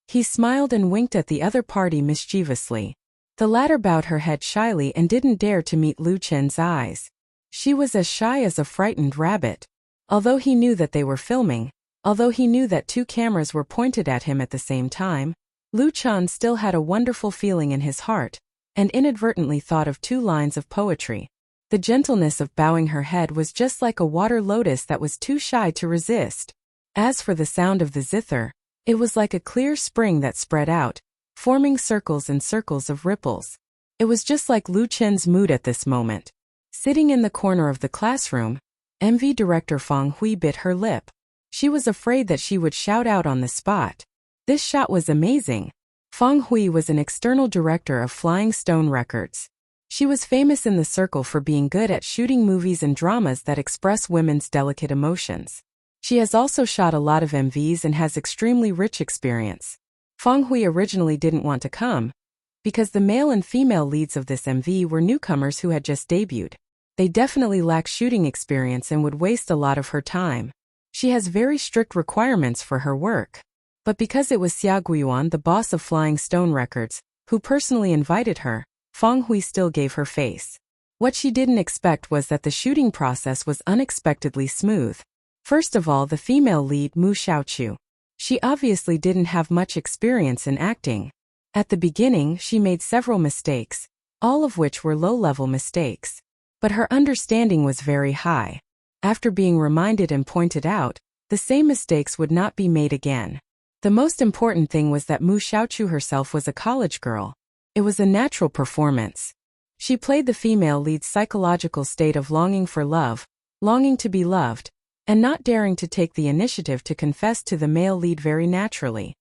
He smiled and winked at the other party mischievously. The latter bowed her head shyly and didn't dare to meet Lu Chen's eyes. She was as shy as a frightened rabbit. Although he knew that they were filming, although he knew that 2 cameras were pointed at him at the same time, Lu Chan still had a wonderful feeling in his heart, and inadvertently thought of 2 lines of poetry. The gentleness of bowing her head was just like a water lotus that was too shy to resist. As for the sound of the zither, it was like a clear spring that spread out, forming circles and circles of ripples. It was just like Lu Chen's mood at this moment. Sitting in the corner of the classroom, MV director Fang Hui bit her lip. She was afraid that she would shout out on the spot. This shot was amazing. Fang Hui was an external director of Flying Stone Records. She was famous in the circle for being good at shooting movies and dramas that express women's delicate emotions. She has also shot a lot of MVs and has extremely rich experience. Fang Hui originally didn't want to come, because the male and female leads of this MV were newcomers who had just debuted. They definitely lacked shooting experience and would waste a lot of her time. She has very strict requirements for her work. But because it was Xia Guiyuan, the boss of Flying Stone Records, who personally invited her, Fang Hui still gave her face. What she didn't expect was that the shooting process was unexpectedly smooth. First of all, the female lead, Mu Xiaochu. She obviously didn't have much experience in acting. At the beginning, she made several mistakes, all of which were low-level mistakes. But her understanding was very high. After being reminded and pointed out, the same mistakes would not be made again. The most important thing was that Mu Xiaochu herself was a college girl. It was a natural performance. She played the female lead's psychological state of longing for love, longing to be loved, and not daring to take the initiative to confess to the male lead very naturally.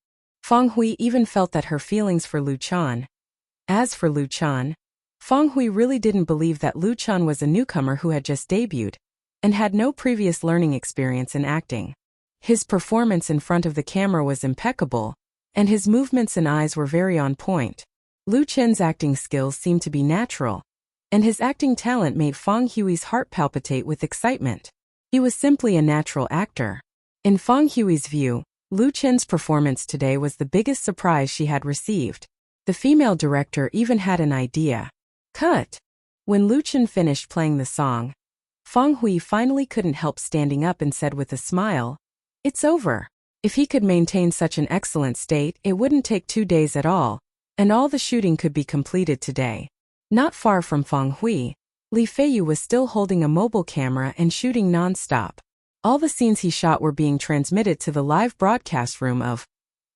Fang Hui even felt that her feelings for Lu Chan. As for Lu Chan, Fang Hui really didn't believe that Lu Chan was a newcomer who had just debuted, and had no previous learning experience in acting. His performance in front of the camera was impeccable, and his movements and eyes were very on point. Lu Chen's acting skills seemed to be natural, and his acting talent made Fang Hui's heart palpitate with excitement. He was simply a natural actor. In Fang Hui's view, Lu Chen's performance today was the biggest surprise she had received. The female director even had an idea. Cut! When Lu Chen finished playing the song, Fang Hui finally couldn't help standing up and said with a smile, "It's over." If he could maintain such an excellent state, it wouldn't take 2 days at all, and all the shooting could be completed today. Not far from Fang Hui, Li Feiyu was still holding a mobile camera and shooting non-stop. All the scenes he shot were being transmitted to the live broadcast room of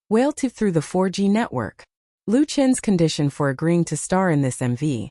Whale TV through the 4G network. Lu Chen's condition for agreeing to star in this MV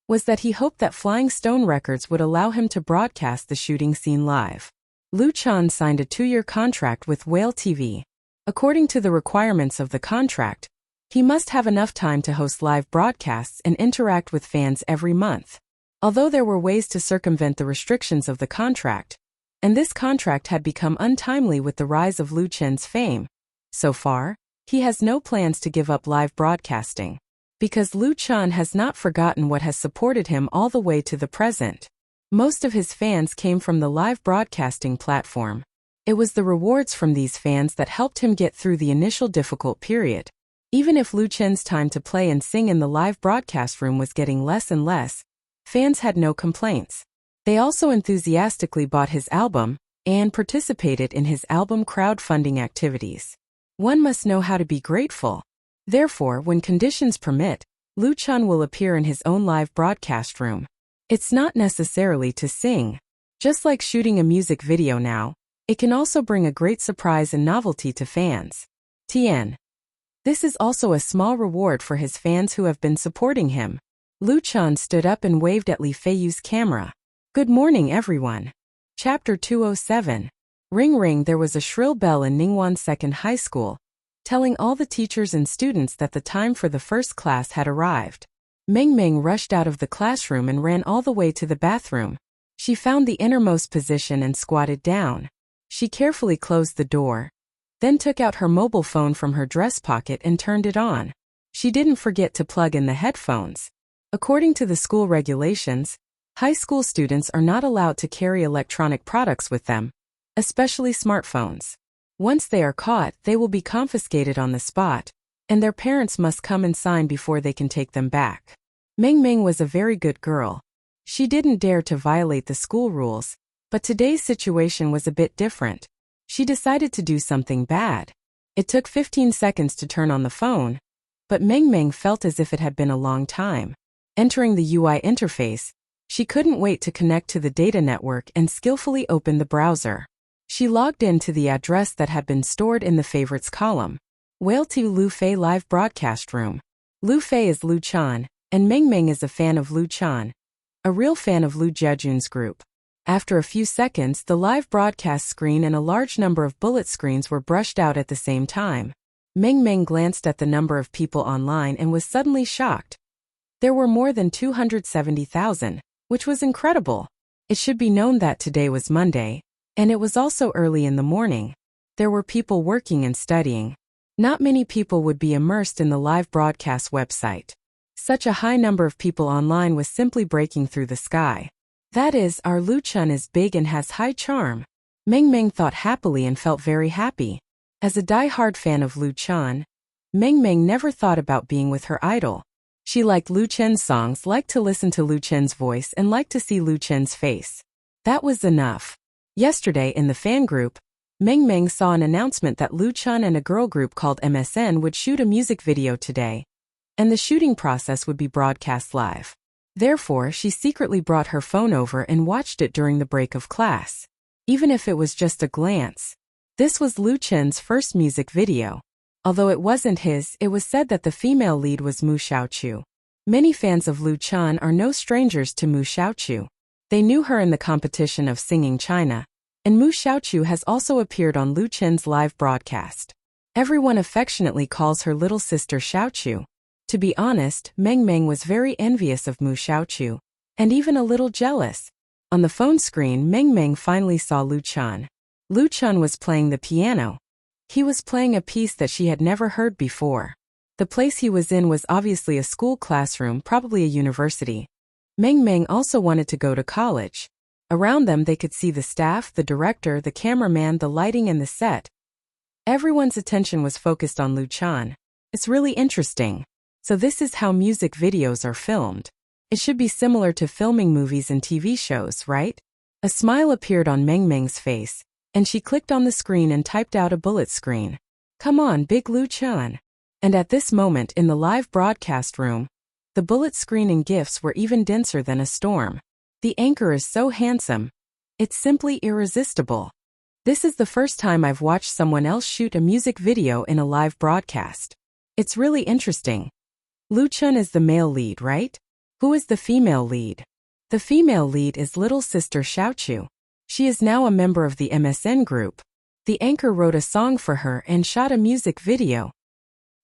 was that he hoped that Flying Stone Records would allow him to broadcast the shooting scene live. Lu Chan signed a 2-year contract with Whale TV. According to the requirements of the contract, He must have enough time to host live broadcasts and interact with fans every month. Although there were ways to circumvent the restrictions of the contract, and this contract had become untimely with the rise of Lu Chen's fame. So far, he has no plans to give up live broadcasting, because Lu Chen has not forgotten what has supported him all the way to the present. Most of his fans came from the live broadcasting platform. It was the rewards from these fans that helped him get through the initial difficult period. Even if Lu Chen's time to play and sing in the live broadcast room was getting less and less, fans had no complaints. They also enthusiastically bought his album and participated in his album crowdfunding activities. One must know how to be grateful. Therefore, when conditions permit, Lu Chen will appear in his own live broadcast room. It's not necessarily to sing. Just like shooting a music video now, it can also bring a great surprise and novelty to fans. Tien. This is also a small reward for his fans who have been supporting him. Lu Chen stood up and waved at Li Feiyu's camera. Good morning, everyone. Chapter 207. Ring ring. There was a shrill bell in Ningwan Second High School, telling all the teachers and students that the time for the first class had arrived. Meng Meng rushed out of the classroom and ran all the way to the bathroom. She found the innermost position and squatted down. She carefully closed the door, then took out her mobile phone from her dress pocket and turned it on. She didn't forget to plug in the headphones. According to the school regulations, high school students are not allowed to carry electronic products with them, especially smartphones. Once they are caught, they will be confiscated on the spot, and their parents must come and sign before they can take them back. Meng Meng was a very good girl. She didn't dare to violate the school rules, but today's situation was a bit different. She decided to do something bad. It took 15 seconds to turn on the phone, but Meng Meng felt as if it had been a long time. Entering the UI interface, she couldn't wait to connect to the data network and skillfully open the browser. She logged in to the address that had been stored in the favorites column. Wailti Lu Fei live broadcast room. Lu Fei is Lu Chen, and Meng Meng is a fan of Lu Chen, a real fan of Lu Jiejun's group. After a few seconds, the live broadcast screen and a large number of bullet screens were brushed out at the same time. Meng Meng glanced at the number of people online and was suddenly shocked. There were more than 270,000, which was incredible. It should be known that today was Monday, and it was also early in the morning. There were people working and studying. Not many people would be immersed in the live broadcast website. Such a high number of people online was simply breaking through the sky. That is, our Lu Chen is big and has high charm. Meng Meng thought happily and felt very happy. As a die-hard fan of Lu Chen, Meng Meng never thought about being with her idol. She liked Lu Chen's songs, liked to listen to Lu Chen's voice, and liked to see Lu Chen's face. That was enough. Yesterday in the fan group, Meng Meng saw an announcement that Lu Chen and a girl group called MSN would shoot a music video today, and the shooting process would be broadcast live. Therefore, she secretly brought her phone over and watched it during the break of class. Even if it was just a glance. This was Lu Chen's first music video. Although it wasn't his, it was said that the female lead was Mu Xiaochu. Many fans of Lu Chen are no strangers to Mu Xiaochu. They knew her in the competition of Singing China, and Mu Xiaochu has also appeared on Lu Chen's live broadcast. Everyone affectionately calls her little sister Xiaochu. To be honest, Meng Meng was very envious of Mu Xiaochu, and even a little jealous. On the phone screen, Meng Meng finally saw Lu Chen. Lu Chen was playing the piano. He was playing a piece that she had never heard before. The place he was in was obviously a school classroom, probably a university. Meng Meng also wanted to go to college. Around them they could see the staff, the director, the cameraman, the lighting and the set. Everyone's attention was focused on Lu Chen. It's really interesting. So this is how music videos are filmed. It should be similar to filming movies and TV shows, right? A smile appeared on Meng Meng's face, and she clicked on the screen and typed out a bullet screen. Come on, big Lu Chen. And at this moment in the live broadcast room, the bullet screen and GIFs were even denser than a storm. The anchor is so handsome. It's simply irresistible. This is the first time I've watched someone else shoot a music video in a live broadcast. It's really interesting. Lu Chen is the male lead, right? Who is the female lead? The female lead is little sister Xiaochu. She is now a member of the MSN group. The anchor wrote a song for her and shot a music video.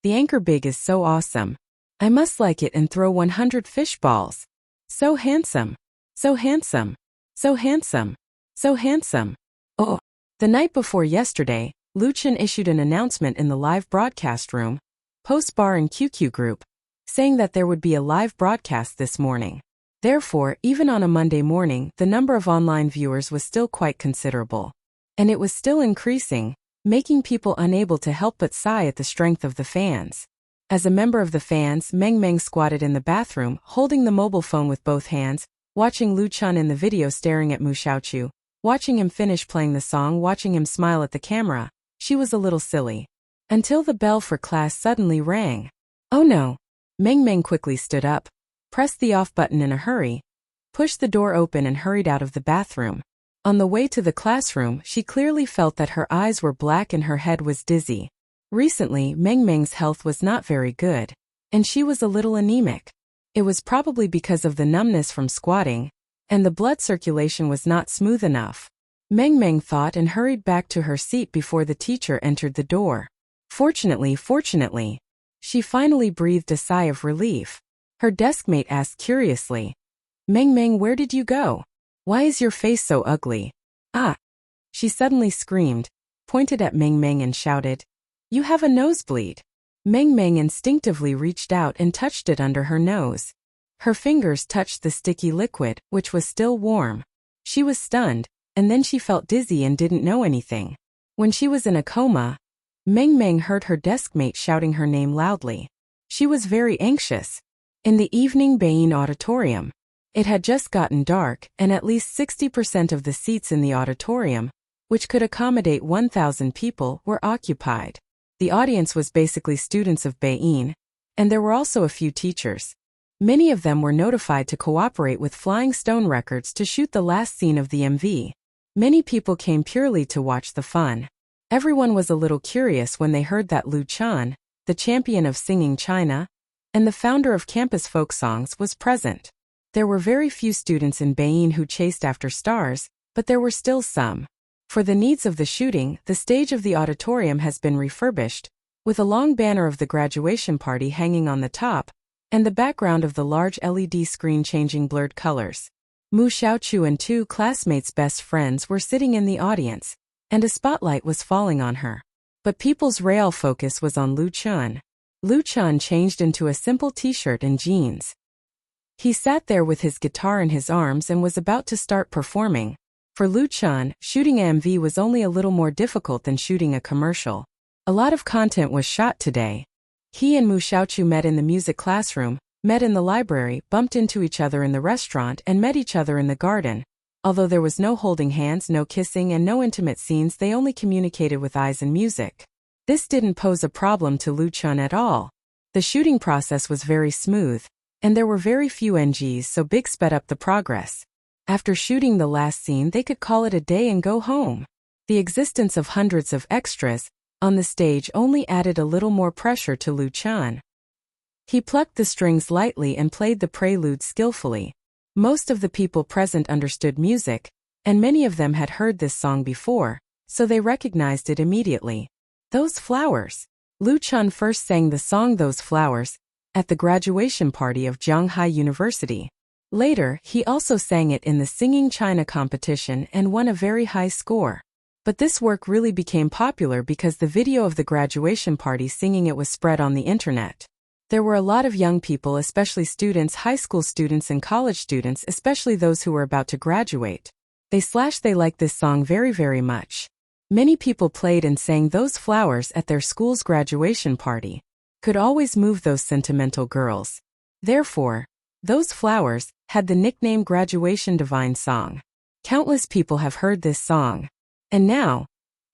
The anchor big is so awesome. I must like it and throw 100 fish balls. So handsome. So handsome. So handsome. So handsome. Oh. The night before yesterday, Luchan issued an announcement in the live broadcast room, Post Bar and QQ group, saying that there would be a live broadcast this morning. Therefore, even on a Monday morning, the number of online viewers was still quite considerable. And it was still increasing, making people unable to help but sigh at the strength of the fans. As a member of the fans, Meng Meng squatted in the bathroom, holding the mobile phone with both hands, watching Luchan in the video staring at Mu Xiaochu, watching him finish playing the song, watching him smile at the camera. She was a little silly. Until the bell for class suddenly rang. Oh no! Meng Meng quickly stood up, pressed the off button in a hurry, pushed the door open and hurried out of the bathroom. On the way to the classroom, she clearly felt that her eyes were black and her head was dizzy. Recently, Meng Meng's health was not very good, and she was a little anemic. It was probably because of the numbness from squatting, and the blood circulation was not smooth enough. Meng Meng thought and hurried back to her seat before the teacher entered the door. Fortunately, she finally breathed a sigh of relief. Her deskmate asked curiously, "Meng Meng, where did you go? Why is your face so ugly?" "Ah!" She suddenly screamed, pointed at Meng Meng and shouted, "You have a nosebleed." Meng Meng instinctively reached out and touched it under her nose. Her fingers touched the sticky liquid, which was still warm. She was stunned, and then she felt dizzy and didn't know anything. When she was in a coma, Meng Meng heard her deskmate shouting her name loudly. She was very anxious. In the evening Beijing auditorium, it had just gotten dark, and at least 60% of the seats in the auditorium, which could accommodate 1,000 people, were occupied. The audience was basically students of Beijing, and there were also a few teachers. Many of them were notified to cooperate with Flying Stone Records to shoot the last scene of the MV. Many people came purely to watch the fun. Everyone was a little curious when they heard that Lu Chan, the champion of singing China, and the founder of campus folk songs, was present. There were very few students in Beijing who chased after stars, but there were still some. For the needs of the shooting, the stage of the auditorium has been refurbished, with a long banner of the graduation party hanging on the top, and the background of the large LED screen changing blurred colors. Mu Xiaochu and two classmates' best friends were sitting in the audience, and a spotlight was falling on her. But people's real focus was on Lu Chun. Lu Chun changed into a simple t-shirt and jeans. He sat there with his guitar in his arms and was about to start performing. For Lu Chun, shooting a MV was only a little more difficult than shooting a commercial. A lot of content was shot today. He and Mu Xiaochu met in the music classroom, met in the library, bumped into each other in the restaurant, and met each other in the garden. Although there was no holding hands, no kissing, and no intimate scenes, they only communicated with eyes and music. This didn't pose a problem to Lu Chun at all. The shooting process was very smooth, and there were very few NGs, so Big sped up the progress. After shooting the last scene, they could call it a day and go home. The existence of hundreds of extras on the stage only added a little more pressure to Lu Chun. He plucked the strings lightly and played the prelude skillfully. Most of the people present understood music, and many of them had heard this song before, so they recognized it immediately. Those Flowers. Lu Chun first sang the song Those Flowers at the graduation party of Shanghai University. Later, he also sang it in the Singing China competition and won a very high score. But this work really became popular because the video of the graduation party singing it was spread on the internet. There were a lot of young people, especially students, high school students and college students, especially those who were about to graduate. They liked this song very much. Many people played and sang Those Flowers at their school's graduation party. Could always move those sentimental girls. Therefore, Those Flowers had the nickname Graduation Divine Song. Countless people have heard this song. And now,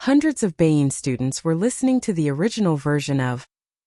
hundreds of Beijing students were listening to the original version of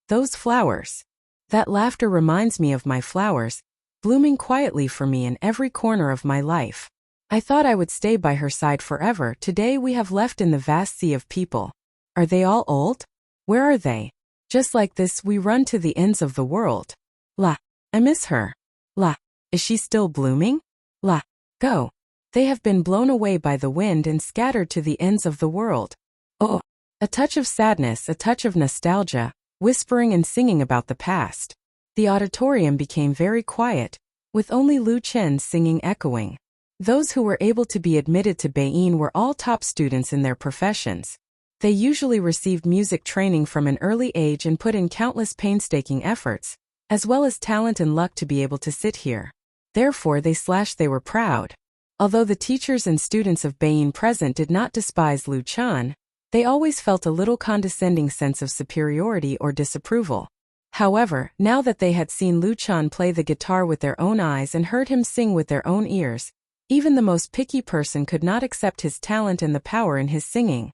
Those Flowers. That laughter reminds me of my flowers, blooming quietly for me in every corner of my life. I thought I would stay by her side forever. Today we have left in the vast sea of people. Are they all old? Where are they? Just like this we run to the ends of the world. La, I miss her. La, is she still blooming? La, go. They have been blown away by the wind and scattered to the ends of the world. Oh, a touch of sadness, a touch of nostalgia, whispering and singing about the past. The auditorium became very quiet, with only Lu Chen's singing echoing. Those who were able to be admitted to Beiying were all top students in their professions. They usually received music training from an early age and put in countless painstaking efforts, as well as talent and luck to be able to sit here. Therefore they were proud. Although the teachers and students of Beiying present did not despise Lu Chan, they always felt a little condescending sense of superiority or disapproval. However, now that they had seen Lu Chan play the guitar with their own eyes and heard him sing with their own ears, even the most picky person could not accept his talent and the power in his singing.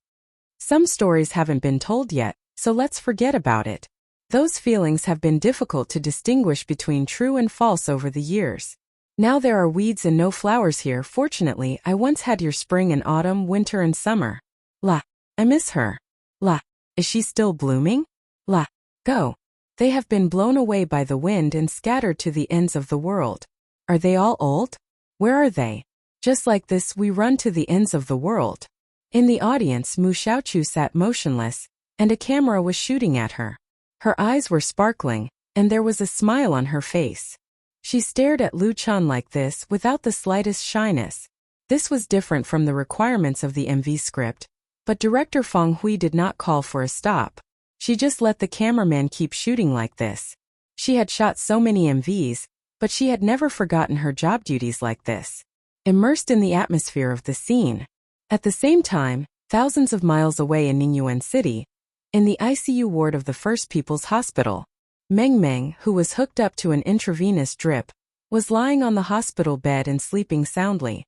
Some stories haven't been told yet, so let's forget about it. Those feelings have been difficult to distinguish between true and false over the years. Now there are weeds and no flowers here. Fortunately, I once had your spring and autumn, winter and summer. La, I miss her. La, is she still blooming? La, go. They have been blown away by the wind and scattered to the ends of the world. Are they all old? Where are they? Just like this we run to the ends of the world. In the audience Mu Xiaochu sat motionless, and a camera was shooting at her. Her eyes were sparkling, and there was a smile on her face. She stared at Lu Chan like this without the slightest shyness. This was different from the requirements of the MV script, but director Feng Hui did not call for a stop. She just let the cameraman keep shooting like this. She had shot so many MVs, but she had never forgotten her job duties like this. Immersed in the atmosphere of the scene. At the same time, thousands of miles away in Ningyuan City, in the ICU ward of the First People's Hospital, Meng Meng, who was hooked up to an intravenous drip, was lying on the hospital bed and sleeping soundly.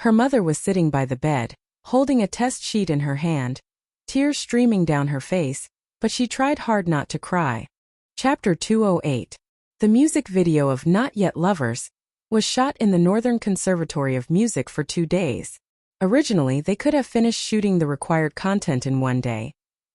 Her mother was sitting by the bed, holding a test sheet in her hand, tears streaming down her face, but she tried hard not to cry. Chapter 208. The music video of Not Yet Lovers was shot in the Northern Conservatory of Music for 2 days. Originally, they could have finished shooting the required content in 1 day,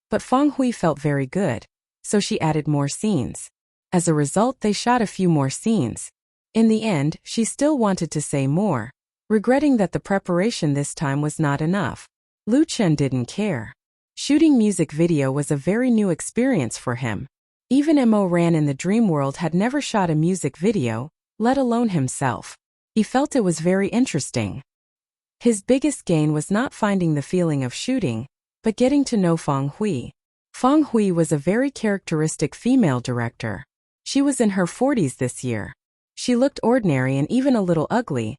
but Feng Hui felt very good, so she added more scenes. As a result, they shot a few more scenes. In the end, she still wanted to say more, regretting that the preparation this time was not enough. Lu Chen didn't care. Shooting music video was a very new experience for him. Even Mo Ran in the dream world had never shot a music video, let alone himself. He felt it was very interesting. His biggest gain was not finding the feeling of shooting, but getting to know Feng Hui. Feng Hui was a very characteristic female director. She was in her 40s this year. She looked ordinary and even a little ugly,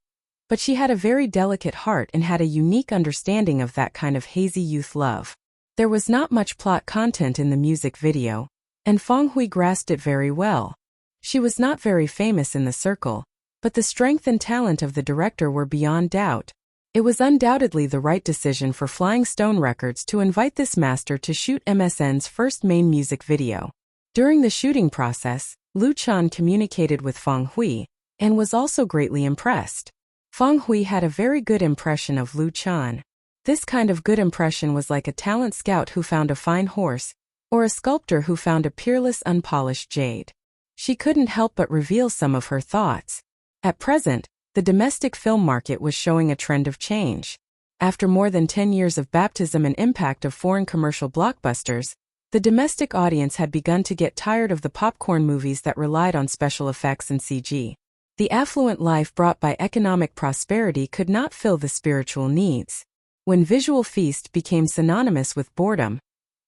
but she had a very delicate heart and had a unique understanding of that kind of hazy youth love. There was not much plot content in the music video, and Feng Hui grasped it very well. She was not very famous in the circle, but the strength and talent of the director were beyond doubt. It was undoubtedly the right decision for Flying Stone Records to invite this master to shoot MSN's first main music video. During the shooting process, Lu Chan communicated with Feng Hui, and was also greatly impressed. Feng Hui had a very good impression of Lu Chan. This kind of good impression was like a talent scout who found a fine horse, or a sculptor who found a peerless unpolished jade. She couldn't help but reveal some of her thoughts. At present, the domestic film market was showing a trend of change. After more than 10 years of baptism and impact of foreign commercial blockbusters, the domestic audience had begun to get tired of the popcorn movies that relied on special effects and CG. The affluent life brought by economic prosperity could not fill the spiritual needs. When visual feast became synonymous with boredom,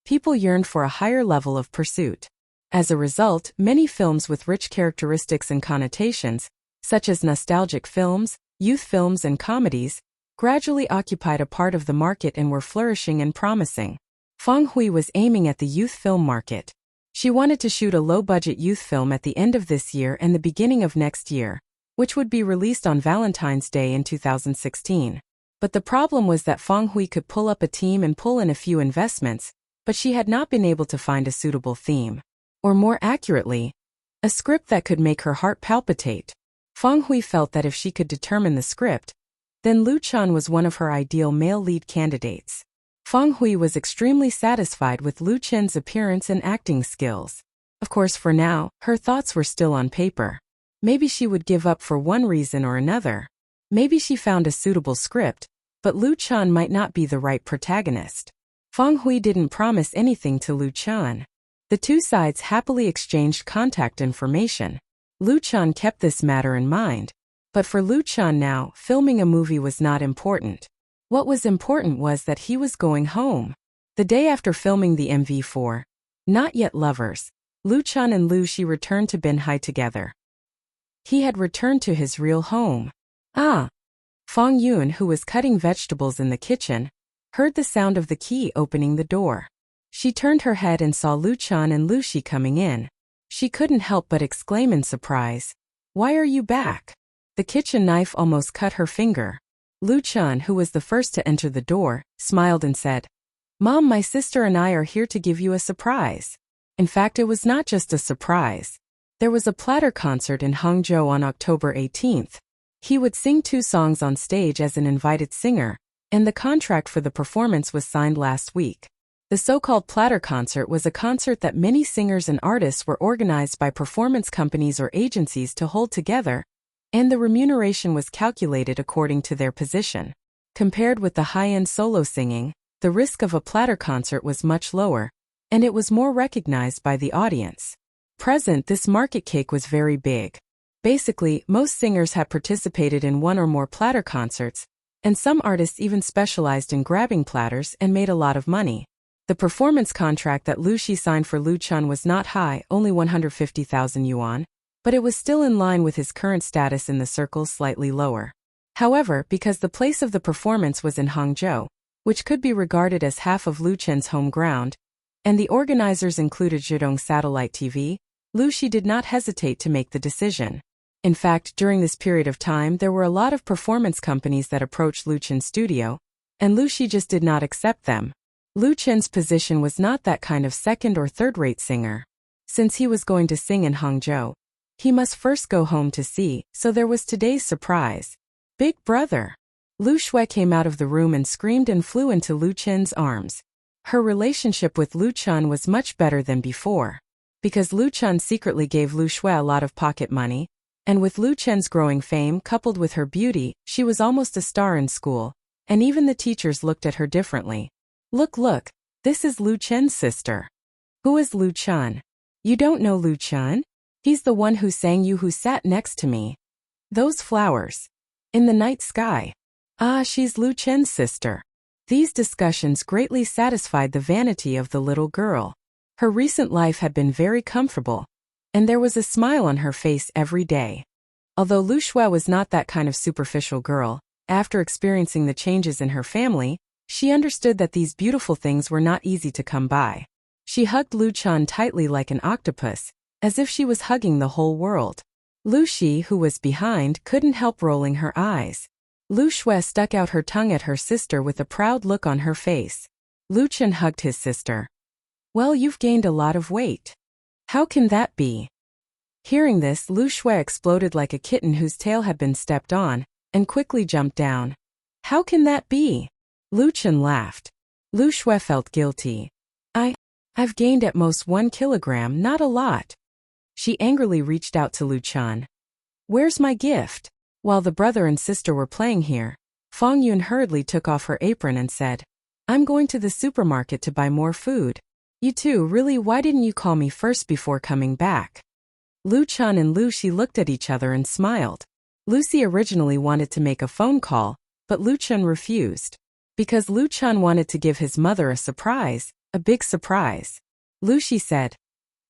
people yearned for a higher level of pursuit. As a result, many films with rich characteristics and connotations, such as nostalgic films, youth films and comedies, gradually occupied a part of the market and were flourishing and promising. Feng Hui was aiming at the youth film market. She wanted to shoot a low-budget youth film at the end of this year and the beginning of next year, which would be released on Valentine's Day in 2016. But the problem was that Feng Hui could pull up a team and pull in a few investments, but she had not been able to find a suitable theme. Or more accurately, a script that could make her heart palpitate. Feng Hui felt that if she could determine the script, then Lu Chan was one of her ideal male lead candidates. Feng Hui was extremely satisfied with Lu Chen's appearance and acting skills. Of course, for now, her thoughts were still on paper. Maybe she would give up for one reason or another. Maybe she found a suitable script, but Lu Chan might not be the right protagonist. Feng Hui didn't promise anything to Lu Chan. The two sides happily exchanged contact information. Lu Chan kept this matter in mind. But for Lu Chan now, filming a movie was not important. What was important was that he was going home. The day after filming the MV for Not Yet Lovers, Lu Chan and Lu Shi returned to Binhai together. He had returned to his real home. Fong Yun, who was cutting vegetables in the kitchen, heard the sound of the key opening the door. She turned her head and saw Lu Chan and Lu Shi coming in. She couldn't help but exclaim in surprise, "Why are you back?" The kitchen knife almost cut her finger. Lu Chan, who was the first to enter the door, smiled and said, "Mom, my sister and I are here to give you a surprise." In fact, it was not just a surprise. There was a platter concert in Hangzhou on October 18th. He would sing 2 songs on stage as an invited singer, and the contract for the performance was signed last week. The so-called platter concert was a concert that many singers and artists were organized by performance companies or agencies to hold together, and the remuneration was calculated according to their position. Compared with the high-end solo singing, the risk of a platter concert was much lower, and it was more recognized by the audience. Present, this market cake was very big. Basically, most singers had participated in 1 or more platter concerts, and some artists even specialized in grabbing platters and made a lot of money. The performance contract that Lu Shi signed for Lu Chan was not high, only 150,000 yuan, but it was still in line with his current status in the circles, slightly lower. However, because the place of the performance was in Hangzhou, which could be regarded as half of Lu Chen's home ground, and the organizers included Zhidong Satellite TV, Lu Shi did not hesitate to make the decision. In fact, during this period of time there were a lot of performance companies that approached Lu Chen's studio, and Lu Shi just did not accept them. Lu Chen's position was not that kind of second or third-rate singer. Since he was going to sing in Hangzhou, he must first go home to see, so there was today's surprise. Big brother! Lu Shui came out of the room and screamed and flew into Lu Chen's arms. Her relationship with Lu Chan was much better than before. Because Lu Chan secretly gave Lu Shui a lot of pocket money, and with Lu Chen's growing fame coupled with her beauty, she was almost a star in school, and even the teachers looked at her differently. Look, this is Lu Chen's sister. Who is Lu Chan? You don't know Lu Chan? He's the one who sang you, who sat next to me. Those flowers. In the night sky. She's Lu Chen's sister. These discussions greatly satisfied the vanity of the little girl. Her recent life had been very comfortable, and there was a smile on her face every day. Although Lu Shui was not that kind of superficial girl, after experiencing the changes in her family, she understood that these beautiful things were not easy to come by. She hugged Lu Chan tightly like an octopus, as if she was hugging the whole world. Lu Shi, who was behind, couldn't help rolling her eyes. Lu Shui stuck out her tongue at her sister with a proud look on her face. Lu Chan hugged his sister. "Well, you've gained a lot of weight. How can that be?" Hearing this, Lu Shui exploded like a kitten whose tail had been stepped on, and quickly jumped down. "How can that be?" Lu Chan laughed. Lu Shui felt guilty. I've gained at most 1 kilogram, not a lot." She angrily reached out to Lu Chan. "Where's my gift?" While the brother and sister were playing here, Fong Yun hurriedly took off her apron and said, "I'm going to the supermarket to buy more food." "You too, really? Why didn't you call me first before coming back?" Lu Chan and Lu Shi looked at each other and smiled. Lucy originally wanted to make a phone call, but Lu Chan refused. Because Lu Chan wanted to give his mother a surprise, a big surprise. Lu Shi said,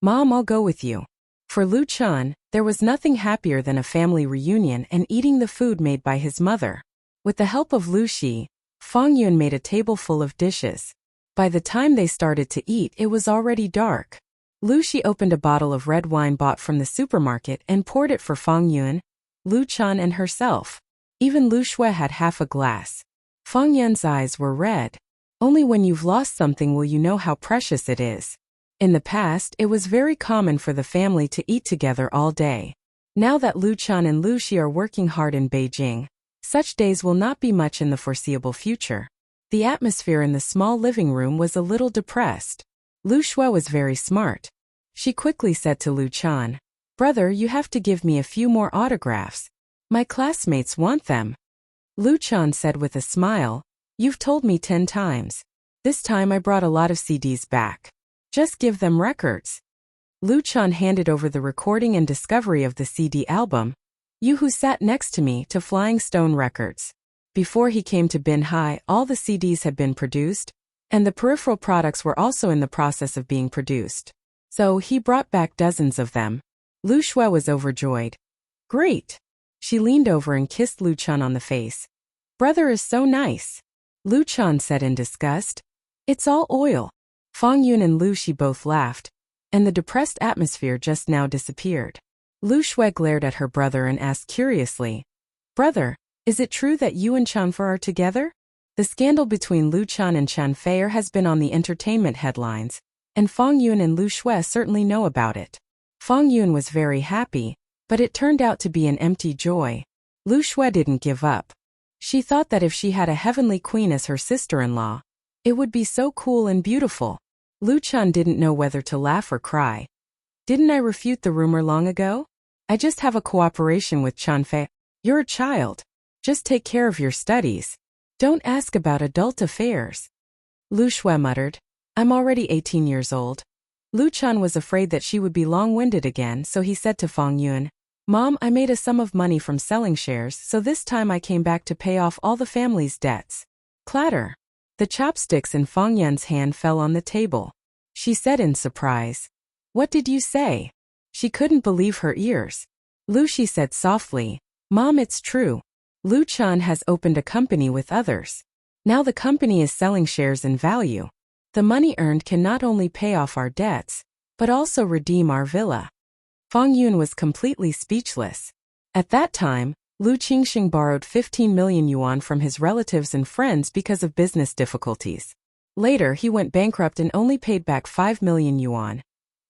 "Mom, I'll go with you." For Lu Chan, there was nothing happier than a family reunion and eating the food made by his mother. With the help of Lu Shi, Fong Yun made a table full of dishes. By the time they started to eat, it was already dark. Lu Shi opened a bottle of red wine bought from the supermarket and poured it for Fong Yun, Lu Chan and herself. Even Lu Shui had half a glass. Fong Yun's eyes were red. Only when you've lost something will you know how precious it is. In the past, it was very common for the family to eat together all day. Now that Lu Chan and Lu Shi are working hard in Beijing, such days will not be much in the foreseeable future. The atmosphere in the small living room was a little depressed. Lu Shui was very smart. She quickly said to Lu Chan, "Brother, you have to give me a few more autographs. My classmates want them." Lu Chan said with a smile, "You've told me 10 times. This time I brought a lot of CDs back." Just give them records. Lu Chan handed over the recording and discovery of the CD album, You Who Sat Next to Me, to Flying Stone Records. Before he came to Bin Hai, all the CDs had been produced, and the peripheral products were also in the process of being produced. So he brought back dozens of them. Lu Shui was overjoyed. Great! She leaned over and kissed Lu Chan on the face. Brother is so nice. Lu Chan said in disgust. It's all oil. Fang Yun and Lu Shi both laughed, and the depressed atmosphere just now disappeared. Lu Shui glared at her brother and asked curiously, Brother, is it true that you and Chanfer are together? The scandal between Lu Chan and Chanfer has been on the entertainment headlines, and Fang Yun and Lu Shui certainly know about it. Fang Yun was very happy, but it turned out to be an empty joy. Lu Shui didn't give up. She thought that if she had a heavenly queen as her sister-in-law, it would be so cool and beautiful. Lu Chan didn't know whether to laugh or cry. Didn't I refute the rumor long ago? I just have a cooperation with Chanfei. You're a child. Just take care of your studies. Don't ask about adult affairs. Lu Shui muttered. I'm already 18 years old. Lu Chan was afraid that she would be long-winded again, so he said to Fang Yun, Mom, I made a sum of money from selling shares, so this time I came back to pay off all the family's debts. Clatter. The chopsticks in Fang Yun's hand fell on the table. She said in surprise, What did you say? She couldn't believe her ears. Lu Shi said softly, Mom, it's true. Lu Chan has opened a company with others. Now the company is selling shares in value. The money earned can not only pay off our debts, but also redeem our villa. Fang Yun was completely speechless. At that time, Lu Qingxing borrowed 15 million yuan from his relatives and friends because of business difficulties. Later he went bankrupt and only paid back 5 million yuan,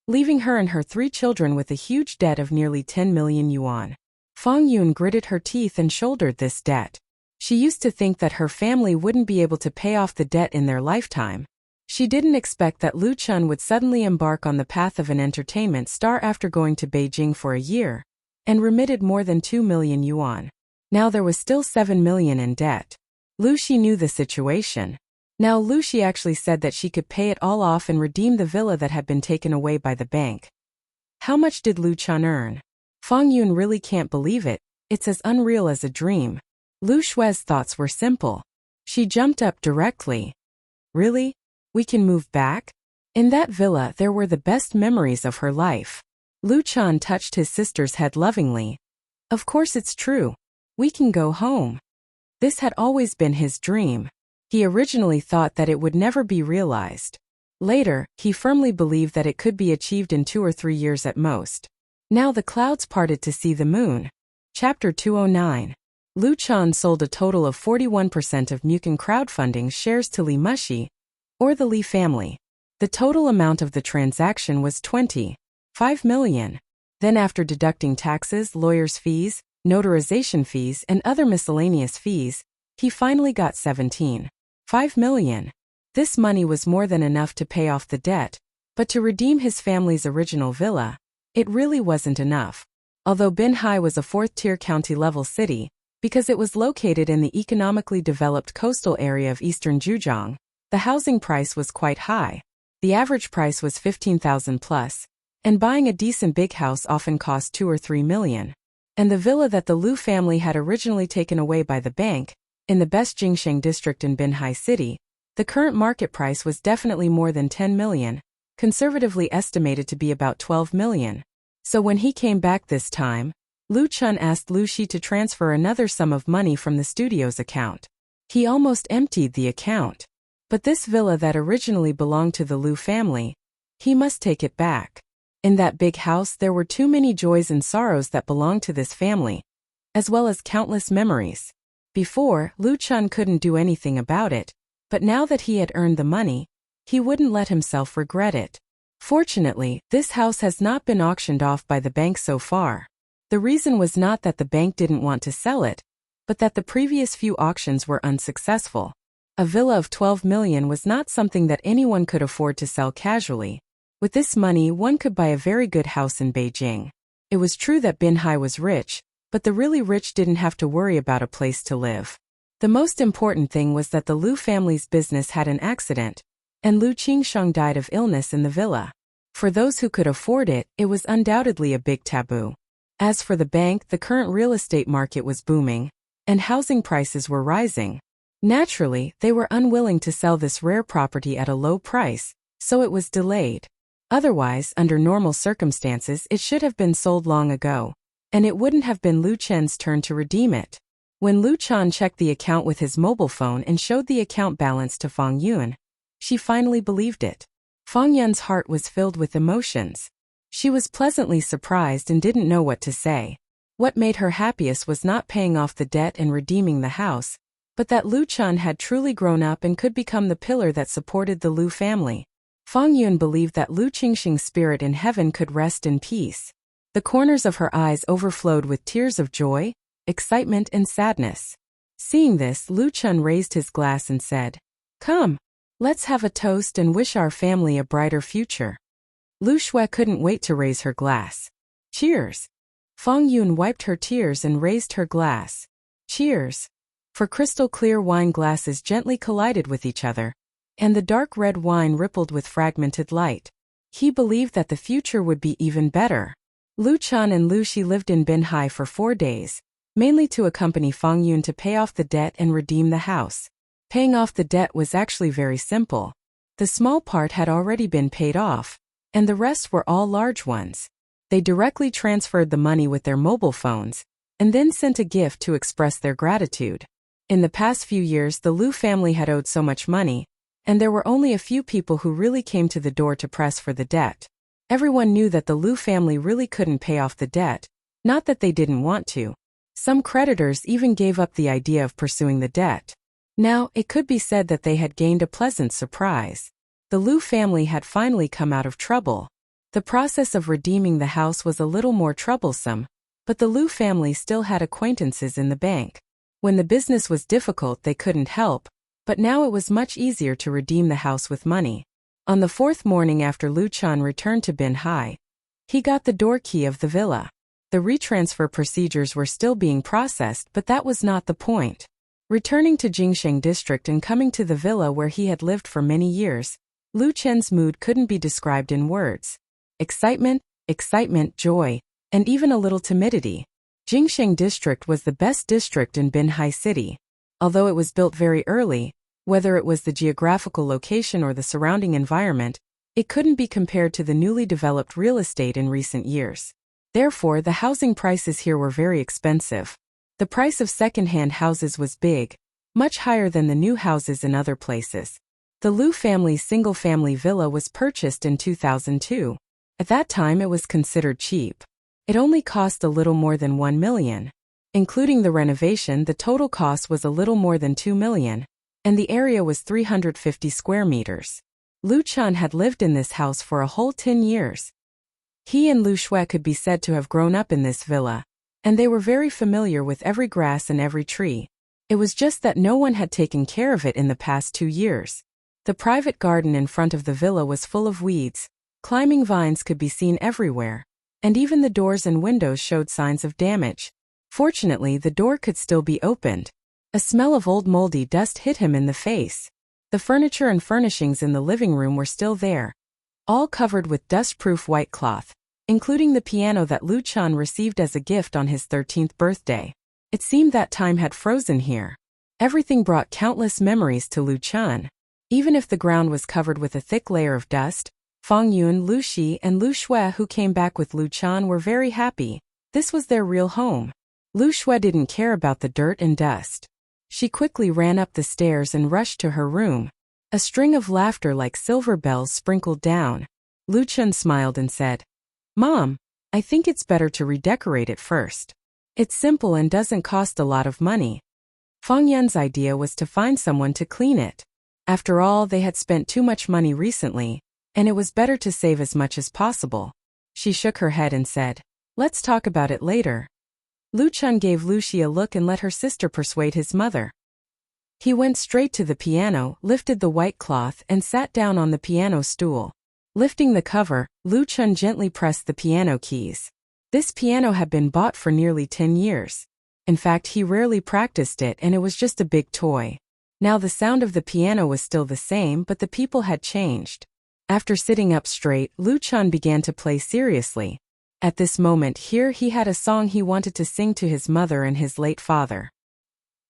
leaving her and her 3 children with a huge debt of nearly 10 million yuan. Fang Yun gritted her teeth and shouldered this debt. She used to think that her family wouldn't be able to pay off the debt in their lifetime. She didn't expect that Lu Chan would suddenly embark on the path of an entertainment star after going to Beijing for a year, and remitted more than 2 million yuan. Now there was still 7 million in debt. Lu Shi knew the situation. Now Lu Shi actually said that she could pay it all off and redeem the villa that had been taken away by the bank. How much did Lu Chan earn? Fang Yun really can't believe it. It's as unreal as a dream. Lu Shui's thoughts were simple. She jumped up directly. Really? We can move back? In that villa there were the best memories of her life. Lu Chan touched his sister's head lovingly. Of course it's true. We can go home. This had always been his dream. He originally thought that it would never be realized. Later, he firmly believed that it could be achieved in 2 or 3 years at most. Now the clouds parted to see the moon. Chapter 209. Lu Chan sold a total of 41% of Mukin crowdfunding shares to Li Mushi, or the Li family. The total amount of the transaction was 25 million. Then after deducting taxes, lawyers' fees, notarization fees, and other miscellaneous fees, he finally got 17.5 million. This money was more than enough to pay off the debt, but to redeem his family's original villa, it really wasn't enough. Although Bin Hai was a 4th-tier county-level city, because it was located in the economically developed coastal area of eastern Zhejiang, the housing price was quite high. The average price was 15,000 plus, and buying a decent big house often cost 2 or 3 million. And the villa that the Lu family had originally taken away by the bank, in the best Jingsheng district in Bin Hai City, the current market price was definitely more than 10 million, conservatively estimated to be about 12 million. So when he came back this time, Lu Chan asked Lu Shi to transfer another sum of money from the studio's account. He almost emptied the account. But this villa that originally belonged to the Lu family, he must take it back. In that big house there were too many joys and sorrows that belonged to this family, as well as countless memories. Before, Lu Chan couldn't do anything about it, but now that he had earned the money, he wouldn't let himself regret it. Fortunately, this house has not been auctioned off by the bank so far. The reason was not that the bank didn't want to sell it, but that the previous few auctions were unsuccessful. A villa of 12 million was not something that anyone could afford to sell casually. With this money one could buy a very good house in Beijing. It was true that Bin Hai was rich, but the really rich didn't have to worry about a place to live. The most important thing was that the Lu family's business had an accident, and Lu Qingsheng died of illness in the villa. For those who could afford it, it was undoubtedly a big taboo. As for the bank, the current real estate market was booming, and housing prices were rising. Naturally, they were unwilling to sell this rare property at a low price, so it was delayed. Otherwise, under normal circumstances, it should have been sold long ago, and it wouldn't have been Lu Chen's turn to redeem it. When Lu Chen checked the account with his mobile phone and showed the account balance to Fang Yun, she finally believed it. Fang Yun's heart was filled with emotions. She was pleasantly surprised and didn't know what to say. What made her happiest was not paying off the debt and redeeming the house, but that Lu Chen had truly grown up and could become the pillar that supported the Lu family. Fang Yun believed that Lu Qingsheng's spirit in heaven could rest in peace. The corners of her eyes overflowed with tears of joy, excitement, and sadness. Seeing this, Lu Chen raised his glass and said, "Come, let's have a toast and wish our family a brighter future." Lu Shui couldn't wait to raise her glass. Cheers! Fang Yun wiped her tears and raised her glass. Cheers! For crystal-clear wine glasses gently collided with each other, and the dark red wine rippled with fragmented light. He believed that the future would be even better. Lu Chen and Lu Shi lived in Binhai for 4 days, mainly to accompany Fang Yun to pay off the debt and redeem the house. Paying off the debt was actually very simple. The small part had already been paid off, and the rest were all large ones. They directly transferred the money with their mobile phones, and then sent a gift to express their gratitude. In the past few years, the Lu family had owed so much money, and there were only a few people who really came to the door to press for the debt. Everyone knew that the Lu family really couldn't pay off the debt, not that they didn't want to. Some creditors even gave up the idea of pursuing the debt. Now, it could be said that they had gained a pleasant surprise. The Lu family had finally come out of trouble. The process of redeeming the house was a little more troublesome, but the Lu family still had acquaintances in the bank. When the business was difficult, they couldn't help, but now it was much easier to redeem the house with money. On the 4th morning after Lu Chen returned to Binhai, he got the door key of the villa. The retransfer procedures were still being processed, but that was not the point. Returning to Jingsheng district and coming to the villa where he had lived for many years, Lu Chen's mood couldn't be described in words. Excitement, joy, and even a little timidity. Jingsheng district was the best district in Binhai city. Although it was built very early, whether it was the geographical location or the surrounding environment, it couldn't be compared to the newly developed real estate in recent years. Therefore, the housing prices here were very expensive. The price of second-hand houses was big, much higher than the new houses in other places. The Lu family's single-family villa was purchased in 2002. At that time, it was considered cheap. It only cost a little more than 1 million. Including the renovation, the total cost was a little more than 2 million, and the area was 350 square meters. Lu Chen had lived in this house for a whole 10 years. He and Lu Shui could be said to have grown up in this villa, and they were very familiar with every grass and every tree. It was just that no one had taken care of it in the past 2 years. The private garden in front of the villa was full of weeds. Climbing vines could be seen everywhere, and even the doors and windows showed signs of damage. Fortunately, the door could still be opened. A smell of old moldy dust hit him in the face. The furniture and furnishings in the living room were still there, all covered with dust-proof white cloth, including the piano that Lu Chen received as a gift on his 13th birthday. It seemed that time had frozen here. Everything brought countless memories to Lu Chen. Even if the ground was covered with a thick layer of dust, Fang Yun, Lu Shi, and Lu Shui, who came back with Lu Chen, were very happy. This was their real home. Lu Shui didn't care about the dirt and dust. She quickly ran up the stairs and rushed to her room. A string of laughter like silver bells sprinkled down. Lu Chen smiled and said, "Mom, I think it's better to redecorate it first. It's simple and doesn't cost a lot of money." Fang Yun's idea was to find someone to clean it. After all, they had spent too much money recently, and it was better to save as much as possible. She shook her head and said, "Let's talk about it later." Lu Chen gave Lu Shi a look and let her sister persuade his mother. He went straight to the piano, lifted the white cloth, and sat down on the piano stool. Lifting the cover, Lu Chen gently pressed the piano keys. This piano had been bought for nearly 10 years. In fact, he rarely practiced it and it was just a big toy. Now the sound of the piano was still the same, but the people had changed. After sitting up straight, Lu Chun began to play seriously. At this moment here he had a song he wanted to sing to his mother and his late father.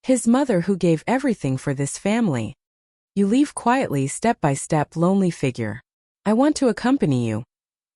His mother who gave everything for this family. You leave quietly step by step, lonely figure. I want to accompany you.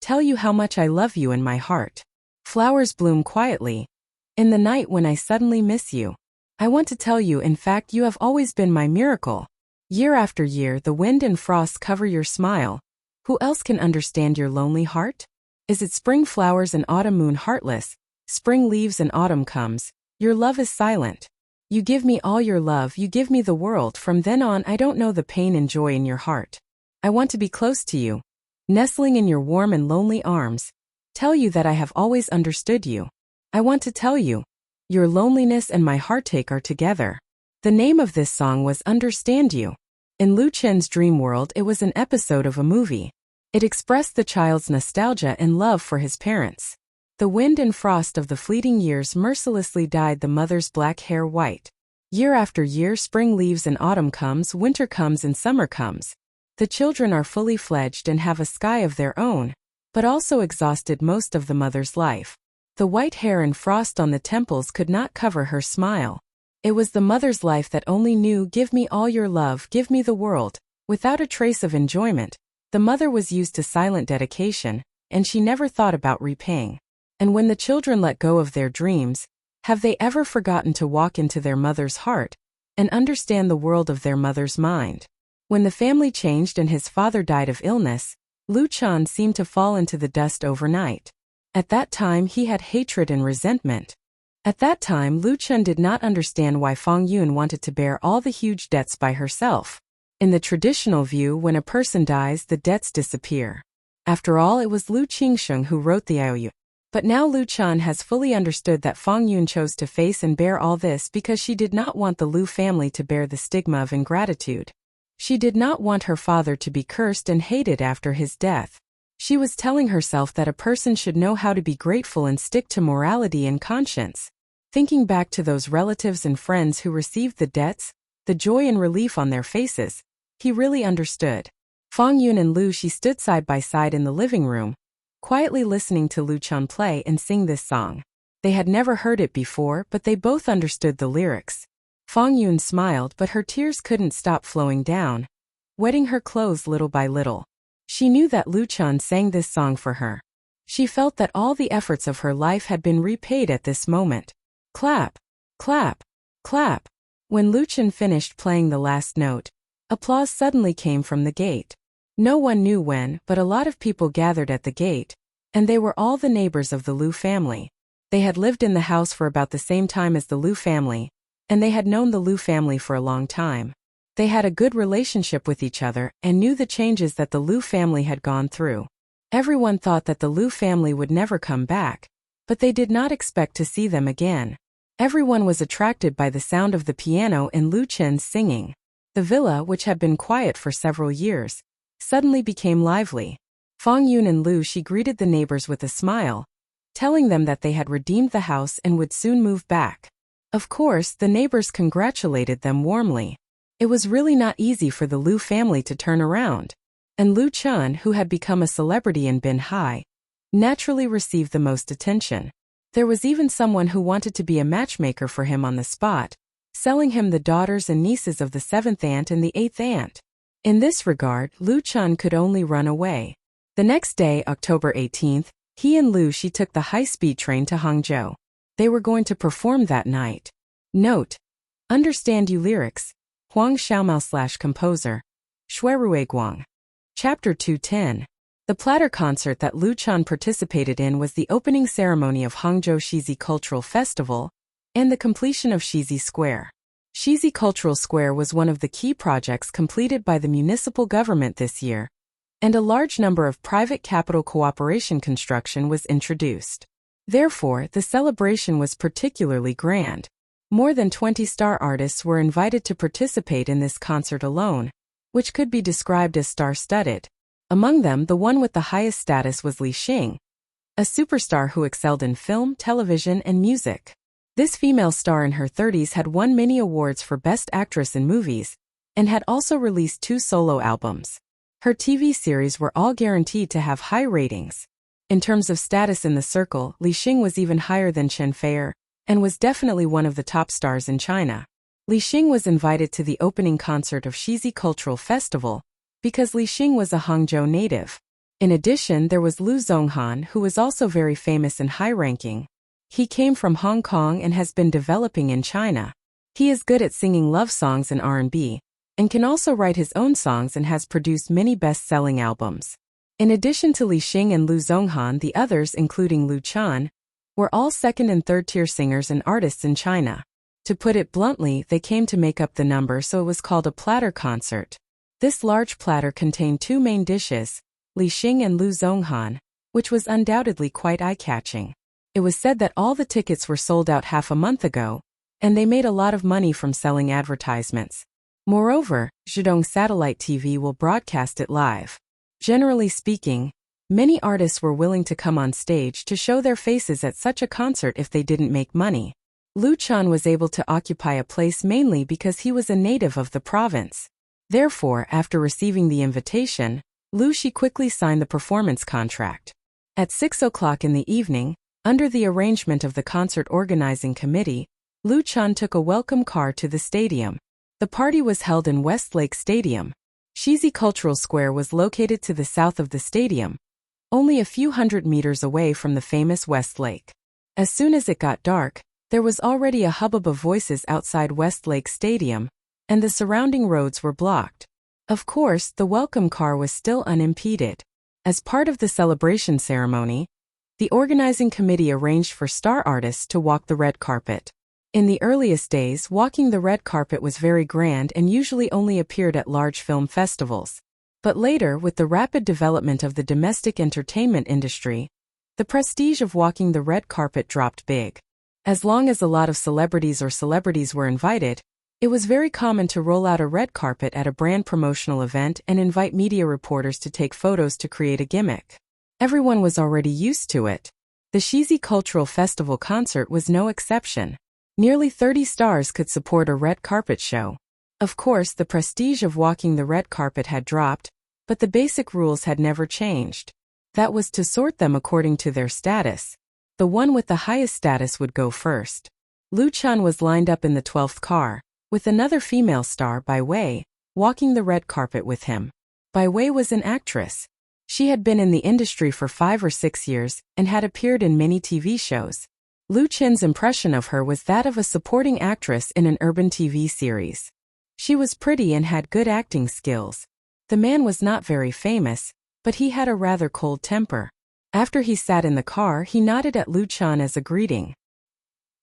Tell you how much I love you in my heart. Flowers bloom quietly. In the night when I suddenly miss you. I want to tell you, in fact, you have always been my miracle. Year after year, the wind and frost cover your smile. Who else can understand your lonely heart? Is it spring flowers and autumn moon heartless? Spring leaves and autumn comes. Your love is silent. You give me all your love, you give me the world. From then on, I don't know the pain and joy in your heart. I want to be close to you, nestling in your warm and lonely arms. Tell you that I have always understood you. I want to tell you. Your loneliness and my heartache are together. The name of this song was Understand You. In Lu Chen's dream world, it was an episode of a movie. It expressed the child's nostalgia and love for his parents. The wind and frost of the fleeting years mercilessly dyed the mother's black hair white. Year after year, spring leaves and autumn comes, winter comes and summer comes. The children are fully fledged and have a sky of their own, but also exhausted most of the mother's life. The white hair and frost on the temples could not cover her smile. It was the mother's life that only knew, give me all your love, give me the world. Without a trace of enjoyment, the mother was used to silent dedication, and she never thought about repaying. And when the children let go of their dreams, have they ever forgotten to walk into their mother's heart and understand the world of their mother's mind? When the family changed and his father died of illness, Lu Chun seemed to fall into the dust overnight. At that time he had hatred and resentment. At that time Lu Chun did not understand why Fang Yun wanted to bear all the huge debts by herself. In the traditional view, when a person dies, the debts disappear. After all, it was Lu Qingsheng who wrote the IOU. But now Lu Chun has fully understood that Fang Yun chose to face and bear all this because she did not want the Lu family to bear the stigma of ingratitude. She did not want her father to be cursed and hated after his death. She was telling herself that a person should know how to be grateful and stick to morality and conscience. Thinking back to those relatives and friends who received the debts, the joy and relief on their faces, he really understood. Fang Yun and Lu Shi stood side by side in the living room, quietly listening to Lu Chun play and sing this song. They had never heard it before, but they both understood the lyrics. Fang Yun smiled, but her tears couldn't stop flowing down, wetting her clothes little by little. She knew that Lu Chun sang this song for her. She felt that all the efforts of her life had been repaid at this moment. Clap, clap, clap. When Lu Chun finished playing the last note, applause suddenly came from the gate. No one knew when, but a lot of people gathered at the gate, and they were all the neighbors of the Lu family. They had lived in the house for about the same time as the Lu family, and they had known the Lu family for a long time. They had a good relationship with each other and knew the changes that the Lu family had gone through. Everyone thought that the Lu family would never come back, but they did not expect to see them again. Everyone was attracted by the sound of the piano and Lu Chen's singing. The villa, which had been quiet for several years, suddenly became lively. Fang Yun and Lu Shi greeted the neighbors with a smile, telling them that they had redeemed the house and would soon move back. Of course, the neighbors congratulated them warmly. It was really not easy for the Lu family to turn around, and Lu Chun, who had become a celebrity in Binhai, naturally received the most attention. There was even someone who wanted to be a matchmaker for him on the spot, selling him the daughters and nieces of the 7th aunt and the 8th aunt. In this regard, Lu Chun could only run away. The next day, October 18th, he and Lu Shi took the high-speed train to Hangzhou. They were going to perform that night. Note: Understand You lyrics. Huang Xiaomao / composer. Shuirue Guang. Chapter 210. The platter concert that Lu Chun participated in was the opening ceremony of Hangzhou Shizi Cultural Festival and the completion of Shizi Square. Shizi Cultural Square was one of the key projects completed by the municipal government this year, and a large number of private capital cooperation construction was introduced. Therefore, the celebration was particularly grand. More than 20 star artists were invited to participate in this concert alone, which could be described as star-studded. Among them, the one with the highest status was Li Xing, a superstar who excelled in film, television, and music. This female star in her 30s had won many awards for Best Actress in Movies, and had also released 2 solo albums. Her TV series were all guaranteed to have high ratings. In terms of status in the circle, Li Xing was even higher than Chen Feier, and was definitely one of the top stars in China. Li Xing was invited to the opening concert of Shizi Cultural Festival, because Li Xing was a Hangzhou native. In addition, there was Lu Zhonghan, who was also very famous and high-ranking. He came from Hong Kong and has been developing in China. He is good at singing love songs and R&B, and can also write his own songs and has produced many best-selling albums. In addition to Li Xing and Lu Zhonghan, the others, including Lu Chan, were all second- and third-tier singers and artists in China. To put it bluntly, they came to make up the number, so it was called a platter concert. This large platter contained 2 main dishes, Li Xing and Lu Zhonghan, which was undoubtedly quite eye-catching. It was said that all the tickets were sold out half a month ago, and they made a lot of money from selling advertisements. Moreover, Zhidong Satellite TV will broadcast it live. Generally speaking, many artists were willing to come on stage to show their faces at such a concert if they didn't make money. Lu Chan was able to occupy a place mainly because he was a native of the province. Therefore, after receiving the invitation, Lu Shi quickly signed the performance contract. At 6 o'clock in the evening, under the arrangement of the concert organizing committee, Lu Chan took a welcome car to the stadium. The party was held in Westlake Stadium. Shizi Cultural Square was located to the south of the stadium, only a few hundred meters away from the famous Westlake. As soon as it got dark, there was already a hubbub of voices outside Westlake Stadium, and the surrounding roads were blocked. Of course, the welcome car was still unimpeded. As part of the celebration ceremony, the organizing committee arranged for star artists to walk the red carpet. In the earliest days, walking the red carpet was very grand and usually only appeared at large film festivals. But later, with the rapid development of the domestic entertainment industry, the prestige of walking the red carpet dropped big. As long as a lot of celebrities were invited, it was very common to roll out a red carpet at a brand promotional event and invite media reporters to take photos to create a gimmick. Everyone was already used to it. The Shizi Cultural Festival concert was no exception. Nearly 30 stars could support a red carpet show. Of course, the prestige of walking the red carpet had dropped, but the basic rules had never changed. That was to sort them according to their status. The one with the highest status would go first. Lu Chan was lined up in the 12th car, with another female star, Bai Wei, walking the red carpet with him. Bai Wei was an actress. She had been in the industry for 5 or 6 years and had appeared in many TV shows. Lu Chen's impression of her was that of a supporting actress in an urban TV series. She was pretty and had good acting skills. The man was not very famous, but he had a rather cold temper. After he sat in the car, he nodded at Lu Chan as a greeting.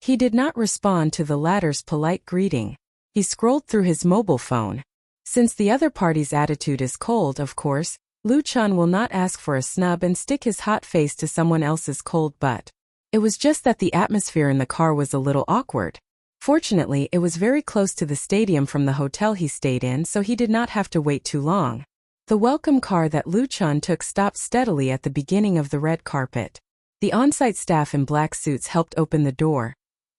He did not respond to the latter's polite greeting. He scrolled through his mobile phone. Since the other party's attitude is cold, of course, Lu Chan will not ask for a snub and stick his hot face to someone else's cold butt. It was just that the atmosphere in the car was a little awkward. Fortunately, it was very close to the stadium from the hotel he stayed in, so he did not have to wait too long. The welcome car that Lu Chan took stopped steadily at the beginning of the red carpet. The on-site staff in black suits helped open the door,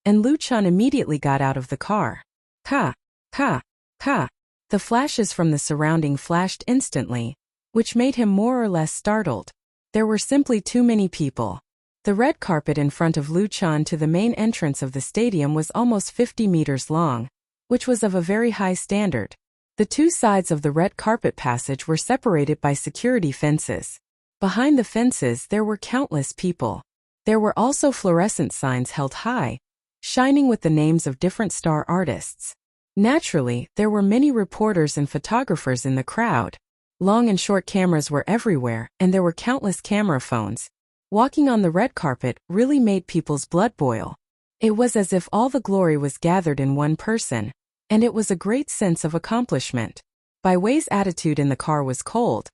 and Lu Chan immediately got out of the car. Ka, ka, ka. The flashes from the surrounding flashed instantly, which made him more or less startled. There were simply too many people. The red carpet in front of Lu Chan to the main entrance of the stadium was almost 50 meters long, which was of a very high standard. The 2 sides of the red carpet passage were separated by security fences. Behind the fences there were countless people. There were also fluorescent signs held high, shining with the names of different star artists. Naturally, there were many reporters and photographers in the crowd. Long and short cameras were everywhere, and there were countless camera phones. Walking on the red carpet really made people's blood boil. It was as if all the glory was gathered in one person, and it was a great sense of accomplishment. Bai Wei's attitude in the car was cold,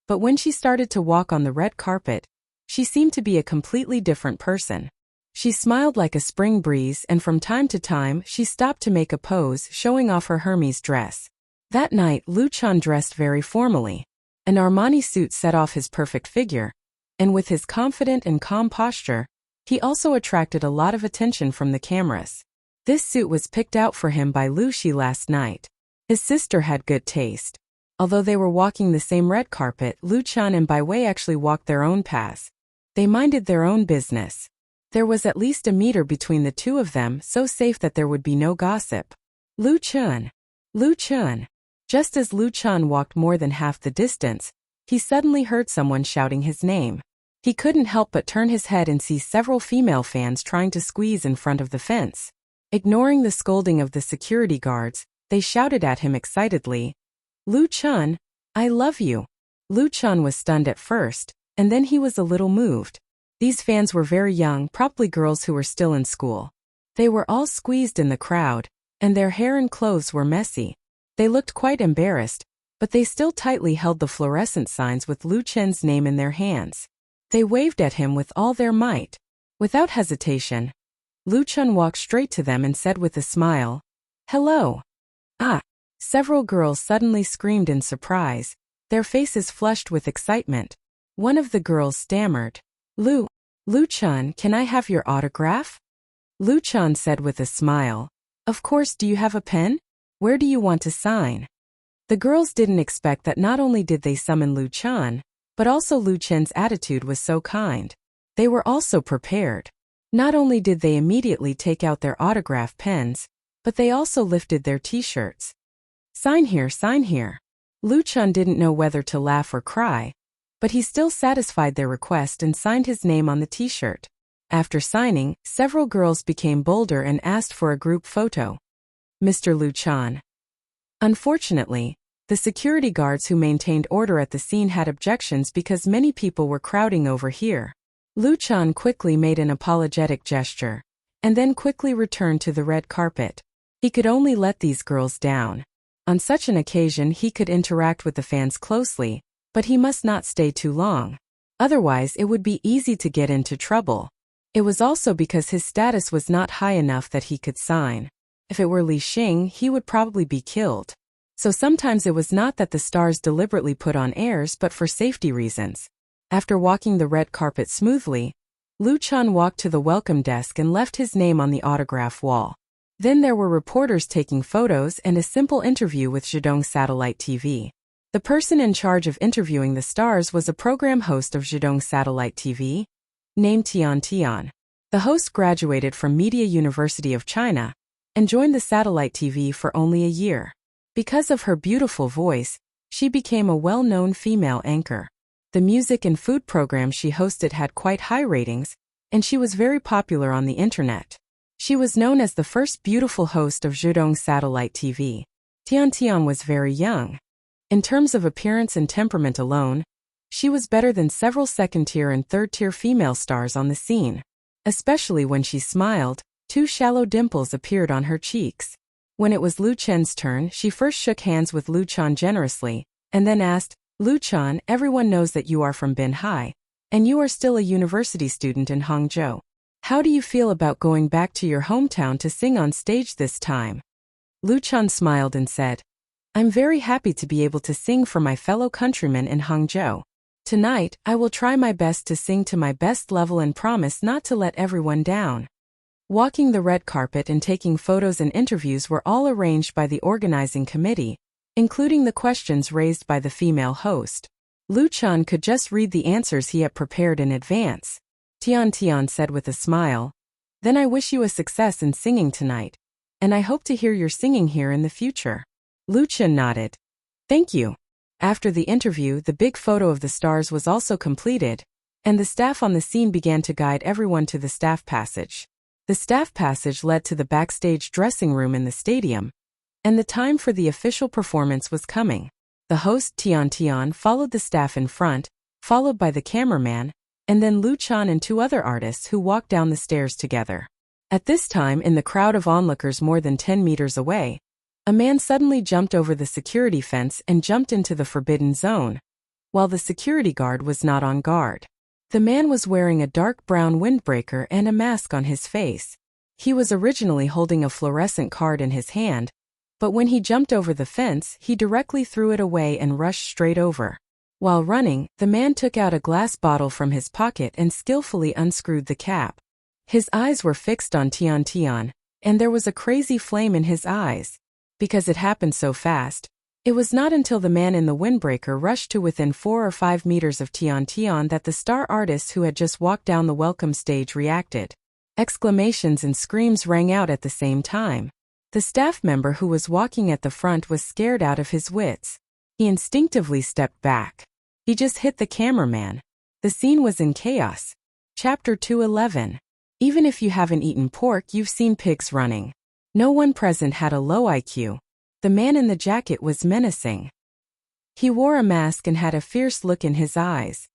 but when she started to walk on the red carpet, she seemed to be a completely different person. She smiled like a spring breeze, and from time to time she stopped to make a pose showing off her Hermes dress. That night, Lu Chan dressed very formally. An Armani suit set off his perfect figure, and with his confident and calm posture, He also attracted a lot of attention from the cameras. This suit was picked out for him by Wuxia last night. His sister had good taste. Although they were walking the same red carpet, Luchan and Bai Wei actually walked their own paths. They minded their own business. There was at least a meter between the two of them, so safe that there would be no gossip. Luchan! Luchan! Just as Luchan walked more than half the distance, he suddenly heard someone shouting his name. He couldn't help but turn his head and see several female fans trying to squeeze in front of the fence. Ignoring the scolding of the security guards, they shouted at him excitedly, "Luchan, I love you." Luchan was stunned at first, and then he was a little moved. These fans were very young, probably girls who were still in school. They were all squeezed in the crowd, and their hair and clothes were messy. They looked quite embarrassed, but they still tightly held the fluorescent signs with Luchan's name in their hands. They waved at him with all their might. Without hesitation, Luchan walked straight to them and said with a smile, "Hello." "Ah!" Several girls suddenly screamed in surprise, their faces flushed with excitement. One of the girls stammered, Luchan, can I have your autograph?" Luchan said with a smile, "Of course, do you have a pen? Where do you want to sign?" The girls didn't expect that not only did they summon Luchan, but also Luchan's attitude was so kind. They were also prepared. Not only did they immediately take out their autograph pens, but they also lifted their t-shirts. Sign here, sign here." Luchan didn't know whether to laugh or cry, but he still satisfied their request and signed his name on the t-shirt. After signing, several girls became bolder and asked for a group photo. Mr. Luchan. Unfortunately, the security guards who maintained order at the scene had objections because many people were crowding over here. Luchan quickly made an apologetic gesture, and then quickly returned to the red carpet. He could only let these girls down. On such an occasion he could interact with the fans closely, but he must not stay too long. Otherwise it would be easy to get into trouble. It was also because his status was not high enough that he could sign. If it were Li Xing, he would probably be killed. So sometimes it was not that the stars deliberately put on airs but for safety reasons. After walking the red carpet smoothly, Luchan walked to the welcome desk and left his name on the autograph wall. Then there were reporters taking photos and a simple interview with Zhidong Satellite TV. The person in charge of interviewing the stars was a program host of Zhidong Satellite TV, named Tian Tian. The host graduated from Media University of China and joined the satellite TV for only a year. Because of her beautiful voice, she became a well-known female anchor. The music and food programs she hosted had quite high ratings, and she was very popular on the internet. She was known as the first beautiful host of Zhidong Satellite TV. Tian Tian was very young. In terms of appearance and temperament alone, she was better than several second-tier and third-tier female stars on the scene. Especially when she smiled, two shallow dimples appeared on her cheeks. When it was Luchan's turn, she first shook hands with Luchan generously, and then asked, "Luchan, everyone knows that you are from Binhai, and you are still a university student in Hangzhou. How do you feel about going back to your hometown to sing on stage this time?" Luchan smiled and said, "I'm very happy to be able to sing for my fellow countrymen in Hangzhou. Tonight, I will try my best to sing to my best level and promise not to let everyone down." Walking the red carpet and taking photos and interviews were all arranged by the organizing committee, including the questions raised by the female host. Luchan could just read the answers he had prepared in advance. Tian Tian said with a smile, "Then I wish you a success in singing tonight, and I hope to hear your singing here in the future." Luchan nodded. "Thank you." After the interview, the big photo of the stars was also completed, and the staff on the scene began to guide everyone to the staff passage. The staff passage led to the backstage dressing room in the stadium, and the time for the official performance was coming. The host Tian Tian followed the staff in front, followed by the cameraman, and then Luchan and two other artists who walked down the stairs together. At this time, in the crowd of onlookers more than 10 meters away, a man suddenly jumped over the security fence and jumped into the forbidden zone, while the security guard was not on guard. The man was wearing a dark brown windbreaker and a mask on his face. He was originally holding a fluorescent card in his hand, but when he jumped over the fence, he directly threw it away and rushed straight over. While running, the man took out a glass bottle from his pocket and skillfully unscrewed the cap. His eyes were fixed on Tian Tian, and there was a crazy flame in his eyes. Because it happened so fast, it was not until the man in the windbreaker rushed to within 4 or 5 meters of Tian Tian that the star artist who had just walked down the welcome stage reacted. Exclamations and screams rang out at the same time. The staff member who was walking at the front was scared out of his wits. He instinctively stepped back. He just hit the cameraman. The scene was in chaos. Chapter 211. Even if you haven't eaten pork, you've seen pigs running. No one present had a low IQ. The man in the jacket was menacing. He wore a mask and had a fierce look in his eyes.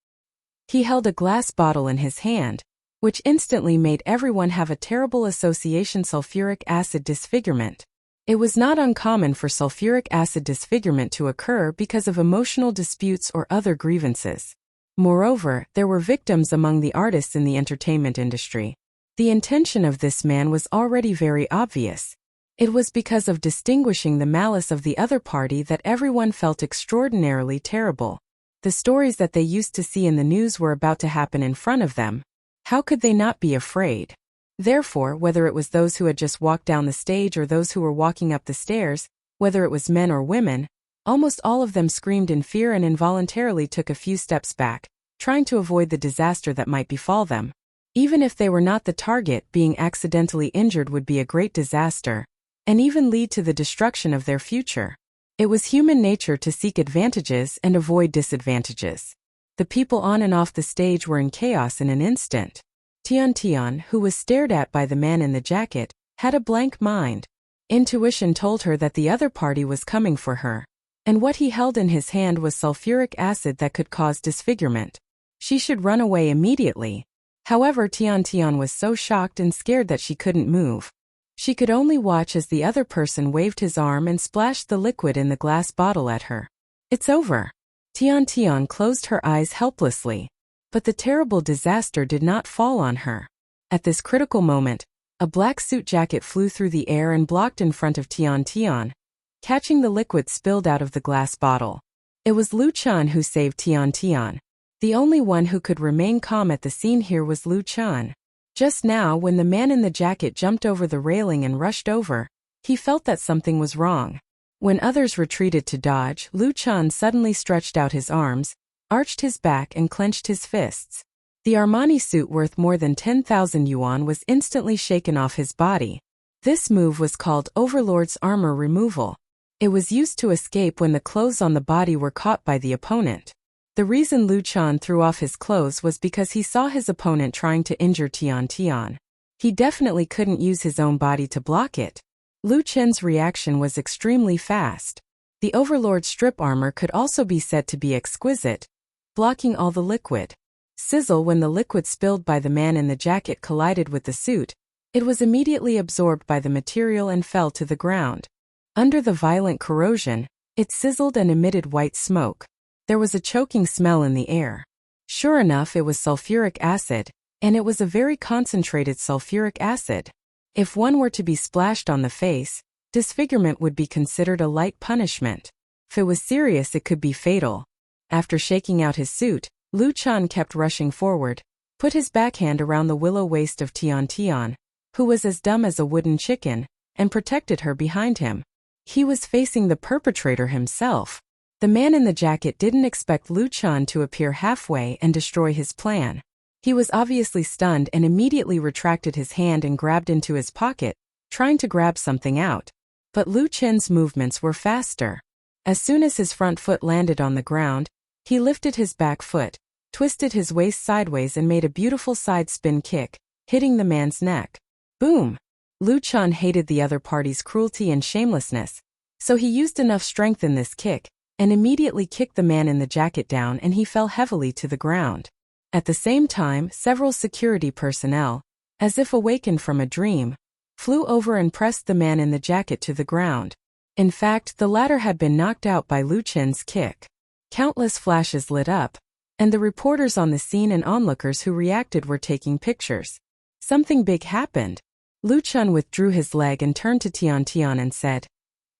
He held a glass bottle in his hand, which instantly made everyone have a terrible association: sulfuric acid disfigurement. It was not uncommon for sulfuric acid disfigurement to occur because of emotional disputes or other grievances. Moreover, there were victims among the artists in the entertainment industry. The intention of this man was already very obvious. It was because of distinguishing the malice of the other party that everyone felt extraordinarily terrible. The stories that they used to see in the news were about to happen in front of them. How could they not be afraid? Therefore, whether it was those who had just walked down the stage or those who were walking up the stairs, whether it was men or women, almost all of them screamed in fear and involuntarily took a few steps back, trying to avoid the disaster that might befall them. Even if they were not the target, being accidentally injured would be a great disaster, and even lead to the destruction of their future. It was human nature to seek advantages and avoid disadvantages. The people on and off the stage were in chaos in an instant. Tian Tian, who was stared at by the man in the jacket, had a blank mind. Intuition told her that the other party was coming for her, and what he held in his hand was sulfuric acid that could cause disfigurement. She should run away immediately. However, Tian Tian was so shocked and scared that she couldn't move. She could only watch as the other person waved his arm and splashed the liquid in the glass bottle at her. It's over. Tian Tian closed her eyes helplessly. But the terrible disaster did not fall on her. At this critical moment, a black suit jacket flew through the air and blocked in front of Tian Tian, catching the liquid spilled out of the glass bottle. It was Lu Chan who saved Tian Tian. The only one who could remain calm at the scene here was Lu Chan. Just now, when the man in the jacket jumped over the railing and rushed over, he felt that something was wrong. When others retreated to dodge, Lu Chan suddenly stretched out his arms, arched his back and clenched his fists. The Armani suit worth more than 10,000 yuan was instantly shaken off his body. This move was called Overlord's armor removal. It was used to escape when the clothes on the body were caught by the opponent. The reason Lu Chan threw off his clothes was because he saw his opponent trying to injure Tian Tian. He definitely couldn't use his own body to block it. Lu Chen's reaction was extremely fast. The Overlord's strip armor could also be said to be exquisite, blocking all the liquid. Sizzle. When the liquid spilled by the man in the jacket collided with the suit, it was immediately absorbed by the material and fell to the ground. Under the violent corrosion, it sizzled and emitted white smoke. There was a choking smell in the air. Sure enough, it was sulfuric acid, and it was a very concentrated sulfuric acid. If one were to be splashed on the face, disfigurement would be considered a light punishment. If it was serious, it could be fatal. After shaking out his suit, Lu Chan kept rushing forward, put his backhand around the willow waist of Tian Tian, who was as dumb as a wooden chicken, and protected her behind him. He was facing the perpetrator himself. The man in the jacket didn't expect Lu Chan to appear halfway and destroy his plan. He was obviously stunned and immediately retracted his hand and grabbed into his pocket, trying to grab something out. But Lu Chen's movements were faster. As soon as his front foot landed on the ground, he lifted his back foot, twisted his waist sideways and made a beautiful side spin kick, hitting the man's neck. Boom! Lu Chan hated the other party's cruelty and shamelessness, so he used enough strength in this kick, and immediately kicked the man in the jacket down and he fell heavily to the ground. At the same time, several security personnel, as if awakened from a dream, flew over and pressed the man in the jacket to the ground. In fact, the latter had been knocked out by Lu Chen's kick. Countless flashes lit up, and the reporters on the scene and onlookers who reacted were taking pictures. Something big happened. Lu Chen withdrew his leg and turned to Tian Tian and said,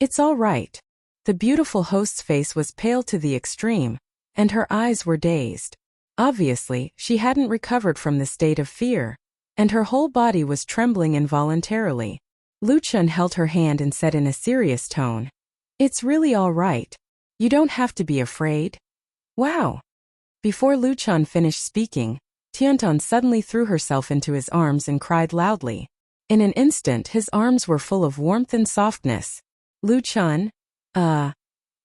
"It's all right." The beautiful host's face was pale to the extreme, and her eyes were dazed. Obviously, she hadn't recovered from the state of fear. and her whole body was trembling involuntarily. Lu Chun held her hand and said in a serious tone, "It's really all right. You don't have to be afraid." Wow! Before Lu Chun finished speaking, Tiantan suddenly threw herself into his arms and cried loudly. In an instant his arms were full of warmth and softness. Lu Chun?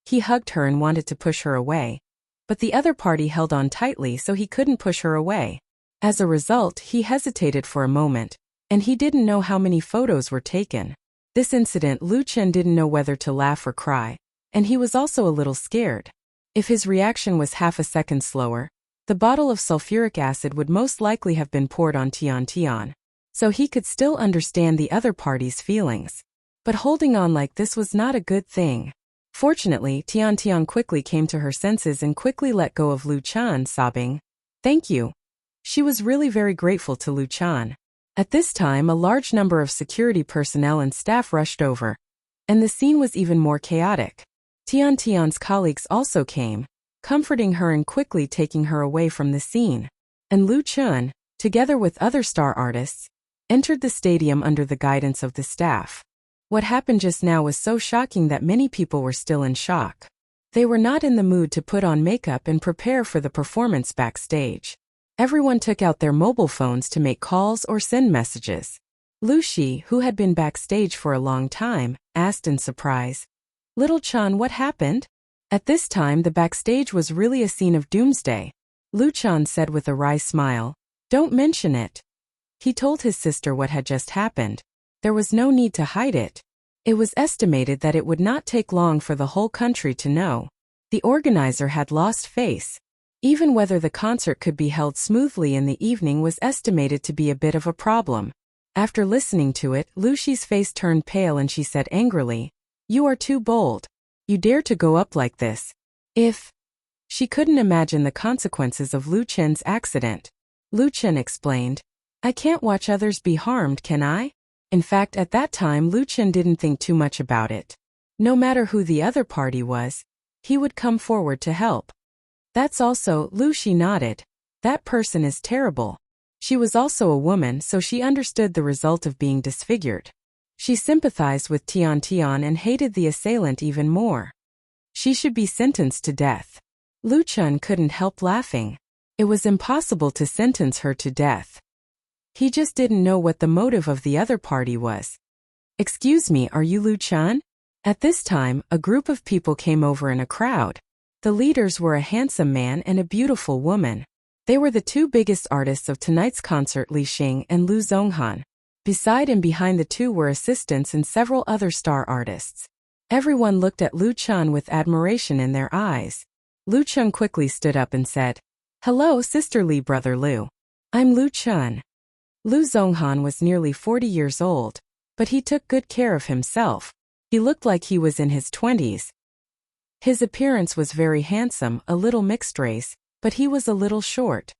He hugged her and wanted to push her away. But the other party held on tightly so he couldn't push her away. As a result, he hesitated for a moment, and he didn't know how many photos were taken. This incident, Lu Chun didn't know whether to laugh or cry, and he was also a little scared. If his reaction was half a second slower, the bottle of sulfuric acid would most likely have been poured on Tian, so he could still understand the other party's feelings. But holding on like this was not a good thing. Fortunately, Tian quickly came to her senses and quickly let go of Lu Chun, sobbing, "Thank you." She was really very grateful to Lu Chun. At this time, a large number of security personnel and staff rushed over, and the scene was even more chaotic. Tian's colleagues also came, comforting her and quickly taking her away from the scene. And Lu Chun, together with other star artists, entered the stadium under the guidance of the staff. What happened just now was so shocking that many people were still in shock. They were not in the mood to put on makeup and prepare for the performance backstage. Everyone took out their mobile phones to make calls or send messages. Lu Shi, who had been backstage for a long time, asked in surprise, "Little Chun, what happened?" At this time the backstage was really a scene of doomsday. Lu Chun said with a wry smile, "Don't mention it." He told his sister what had just happened. There was no need to hide it. It was estimated that it would not take long for the whole country to know. The organizer had lost face. Even whether the concert could be held smoothly in the evening was estimated to be a bit of a problem. After listening to it, Lu Shi's face turned pale and she said angrily, "You are too bold. You dare to go up like this." She couldn't imagine the consequences of Lu Chun's accident. Lu Chun explained, "I can't watch others be harmed, can I?" In fact, at that time Lu Chun didn't think too much about it. No matter who the other party was, he would come forward to help. "That's also," Lu Shi nodded. "That person is terrible." She was also a woman, so she understood the result of being disfigured. She sympathized with Tian and hated the assailant even more. She should be sentenced to death. Lu Chun couldn't help laughing. It was impossible to sentence her to death. He just didn't know what the motive of the other party was. "Excuse me, are you Lu Chun?" At this time, a group of people came over in a crowd. The leaders were a handsome man and a beautiful woman. They were the two biggest artists of tonight's concert, Li Xing and Lu Zhonghan. Beside and behind the two were assistants and several other star artists. Everyone looked at Lu Chun with admiration in their eyes. Lu Chun quickly stood up and said, "Hello, Sister Li, Brother Lu. I'm Lu Chun." Lu Zhonghan was nearly 40 years old, but he took good care of himself. He looked like he was in his 20s. His appearance was very handsome, a little mixed race, but he was a little short.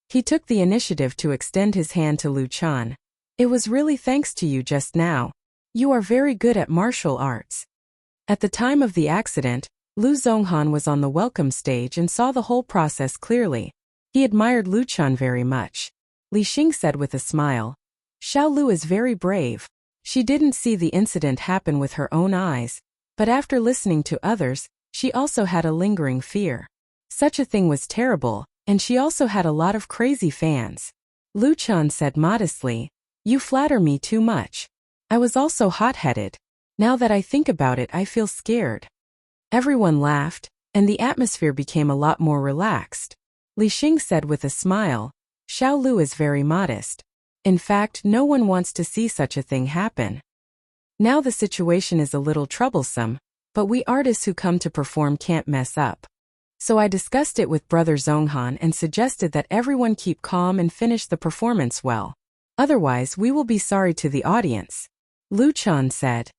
He took the initiative to extend his hand to Lu Chun. "It was really thanks to you just now. You are very good at martial arts." At the time of the accident, Lu Zhonghan was on the welcome stage and saw the whole process clearly. He admired Lu Chun very much. Li Xing said with a smile, "Xiao Lu is very brave." She didn't see the incident happen with her own eyes, but after listening to others, she also had a lingering fear. Such a thing was terrible, and she also had a lot of crazy fans. Lu Chun said modestly, "You flatter me too much. I was also hot-headed. Now that I think about it, I feel scared." Everyone laughed, and the atmosphere became a lot more relaxed. Li Xing said with a smile, "Xiao Lu is very modest. In fact, no one wants to see such a thing happen. Now the situation is a little troublesome, but we artists who come to perform can't mess up. So I discussed it with Brother Zhonghan and suggested that everyone keep calm and finish the performance well. Otherwise, we will be sorry to the audience." Lu Chun said,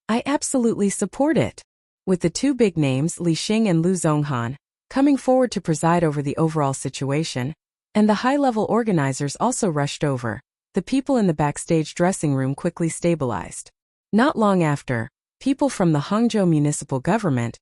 "I absolutely support it." With the two big names, Li Xing and Lu Zhonghan, coming forward to preside over the overall situation, and the high-level organizers also rushed over, the people in the backstage dressing room quickly stabilized. Not long after, people from the Hangzhou municipal government,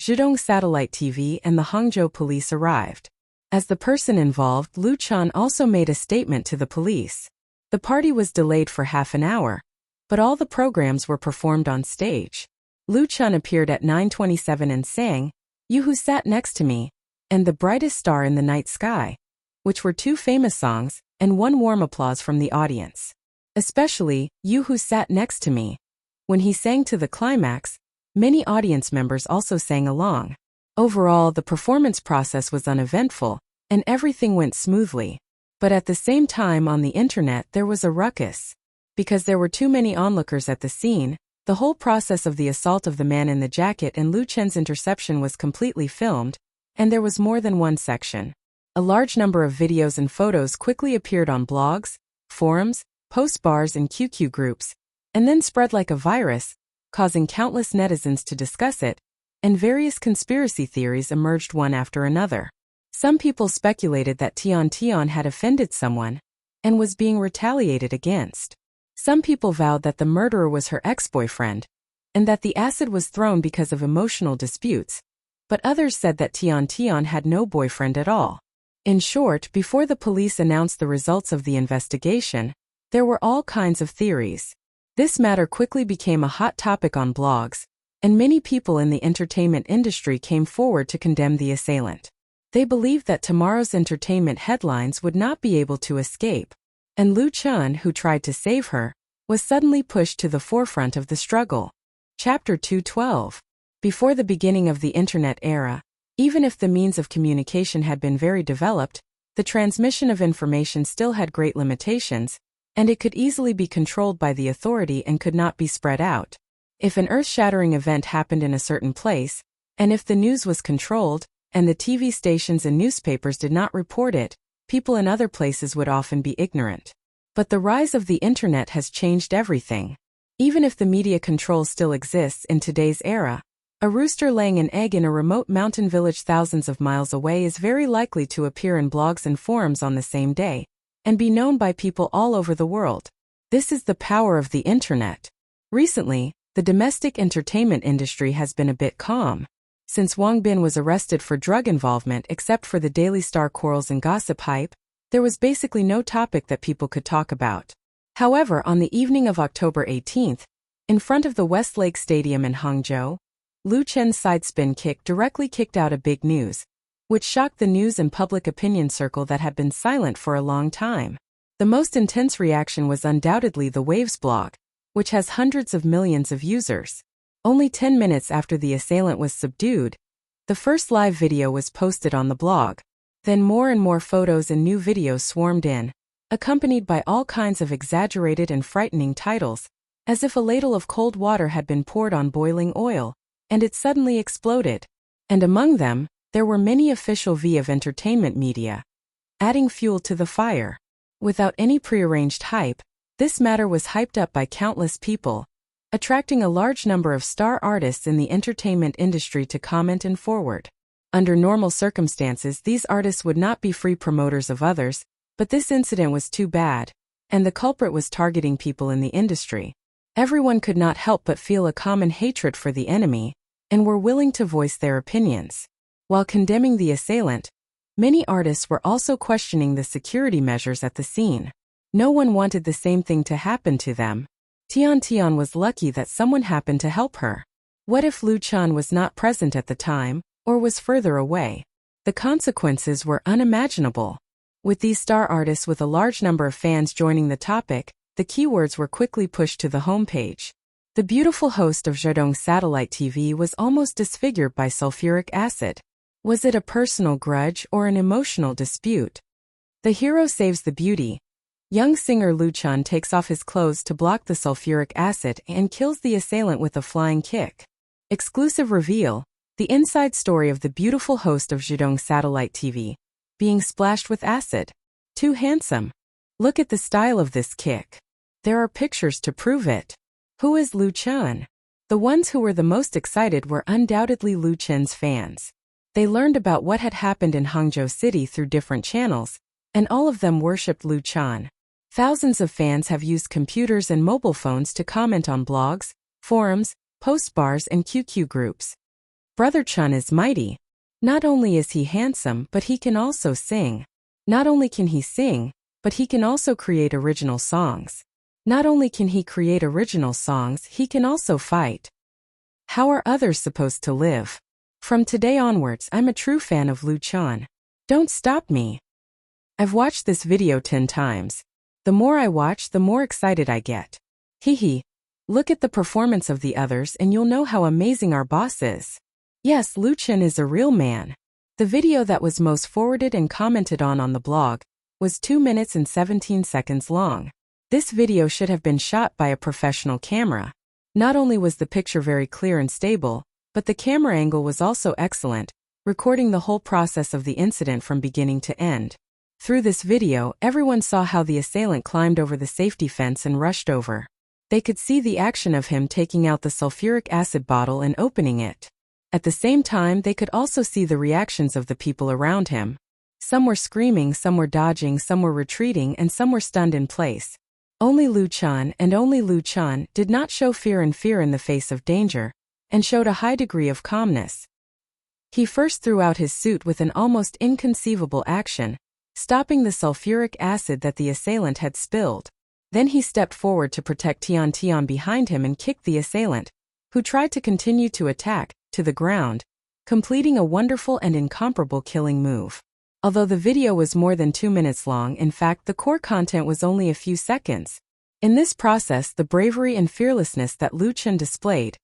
Zhidong Satellite TV and the Hangzhou police arrived. As the person involved, Lu Chun also made a statement to the police. The party was delayed for half an hour, but all the programs were performed on stage. Lu Chun appeared at 9:27 and sang, "You Who Sat Next to Me," and "The Brightest Star in the Night Sky," which were two famous songs, and won warm applause from the audience. Especially, "You Who Sat Next to Me." When he sang to the climax, many audience members also sang along. Overall, the performance process was uneventful, and everything went smoothly. But at the same time on the internet there was a ruckus. Because there were too many onlookers at the scene, the whole process of the assault of the man in the jacket and Lu Chen's interception was completely filmed, and there was more than one section. A large number of videos and photos quickly appeared on blogs, forums, post bars and QQ groups, and then spread like a virus, causing countless netizens to discuss it, and various conspiracy theories emerged one after another. Some people speculated that Tian Tian had offended someone, and was being retaliated against. Some people vowed that the murderer was her ex-boyfriend, and that the acid was thrown because of emotional disputes, but others said that Tian Tian had no boyfriend at all. In short, before the police announced the results of the investigation, there were all kinds of theories. This matter quickly became a hot topic on blogs, and many people in the entertainment industry came forward to condemn the assailant. They believed that tomorrow's entertainment headlines would not be able to escape, and Lu Chun, who tried to save her, was suddenly pushed to the forefront of the struggle. Chapter 212. Before the beginning of the Internet era, even if the means of communication had been very developed, the transmission of information still had great limitations, and it could easily be controlled by the authority and could not be spread out. If an earth-shattering event happened in a certain place, and if the news was controlled, and the TV stations and newspapers did not report it, people in other places would often be ignorant. But the rise of the Internet has changed everything. Even if the media control still exists in today's era, a rooster laying an egg in a remote mountain village thousands of miles away is very likely to appear in blogs and forums on the same day, and be known by people all over the world. This is the power of the Internet. Recently, the domestic entertainment industry has been a bit calm. Since Wang Bin was arrested for drug involvement except for the Daily Star quarrels and gossip hype, there was basically no topic that people could talk about. However, on the evening of October 18th, in front of the Westlake Stadium in Hangzhou, Lu Chen's side spin kick directly kicked out a big news, which shocked the news and public opinion circle that had been silent for a long time. The most intense reaction was undoubtedly the Waves blog, which has hundreds of millions of users. Only 10 minutes after the assailant was subdued, the first live video was posted on the blog. Then more and more photos and new videos swarmed in, accompanied by all kinds of exaggerated and frightening titles, as if a ladle of cold water had been poured on boiling oil, and it suddenly exploded. And among them, there were many official V of entertainment media, adding fuel to the fire. Without any prearranged hype, this matter was hyped up by countless people, attracting a large number of star artists in the entertainment industry to comment and forward. Under normal circumstances, these artists would not be free promoters of others, but this incident was too bad, and the culprit was targeting people in the industry. Everyone could not help but feel a common hatred for the enemy, and were willing to voice their opinions. While condemning the assailant, many artists were also questioning the security measures at the scene. No one wanted the same thing to happen to them. Tian Tian was lucky that someone happened to help her. What if Lu Chun was not present at the time, or was further away? The consequences were unimaginable. With these star artists with a large number of fans joining the topic, the keywords were quickly pushed to the homepage. The beautiful host of Zhejiang Satellite TV was almost disfigured by sulfuric acid. Was it a personal grudge or an emotional dispute? The hero saves the beauty. Young singer Lu Chun takes off his clothes to block the sulfuric acid and kills the assailant with a flying kick. Exclusive reveal: the inside story of the beautiful host of Zhejiang Satellite TV being splashed with acid. Too handsome. Look at the style of this kick. There are pictures to prove it. Who is Lu Chun? The ones who were the most excited were undoubtedly Lu Chun's fans. They learned about what had happened in Hangzhou City through different channels, and all of them worshipped Lu Chun. Thousands of fans have used computers and mobile phones to comment on blogs, forums, post bars and QQ groups. Brother Chun is mighty. Not only is he handsome, but he can also sing. Not only can he sing, but he can also create original songs. Not only can he create original songs, he can also fight. How are others supposed to live? From today onwards, I'm a true fan of Lu Chan. Don't stop me. I've watched this video 10 times. The more I watch, the more excited I get. Hehe. Look at the performance of the others and you'll know how amazing our boss is. Yes, Lu Chan is a real man. The video that was most forwarded and commented on the blog was 2 minutes and 17 seconds long. This video should have been shot by a professional camera. Not only was the picture very clear and stable, but the camera angle was also excellent, recording the whole process of the incident from beginning to end. Through this video, everyone saw how the assailant climbed over the safety fence and rushed over. They could see the action of him taking out the sulfuric acid bottle and opening it. At the same time, they could also see the reactions of the people around him. Some were screaming, some were dodging, some were retreating, and some were stunned in place. Only Lu Chan, and only Lu Chan, did not show fear in the face of danger, and showed a high degree of calmness. He first threw out his suit with an almost inconceivable action, stopping the sulfuric acid that the assailant had spilled. Then he stepped forward to protect Tian Tian behind him and kicked the assailant, who tried to continue to attack, to the ground, completing a wonderful and incomparable killing move. Although the video was more than 2 minutes long, in fact the core content was only a few seconds. In this process, the bravery and fearlessness that Lu Chan displayed,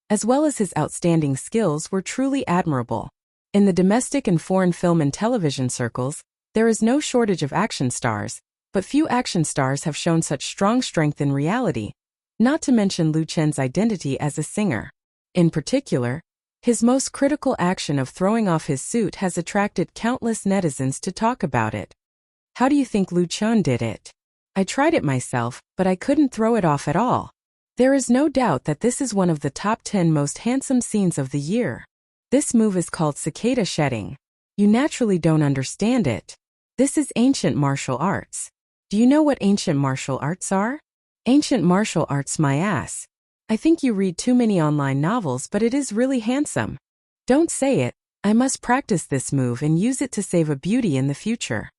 as well as his outstanding skills, were truly admirable. In the domestic and foreign film and television circles, there is no shortage of action stars, but few action stars have shown such strong strength in reality, not to mention Lu Chan's identity as a singer. In particular, his most critical action of throwing off his suit has attracted countless netizens to talk about it. How do you think Lu Chan did it? I tried it myself, but I couldn't throw it off at all. There is no doubt that this is one of the top 10 most handsome scenes of the year. This move is called cicada shedding. You naturally don't understand it. This is ancient martial arts. Do you know what ancient martial arts are? Ancient martial arts, my ass. I think you read too many online novels, but it is really handsome. Don't say it. I must practice this move and use it to save a beauty in the future.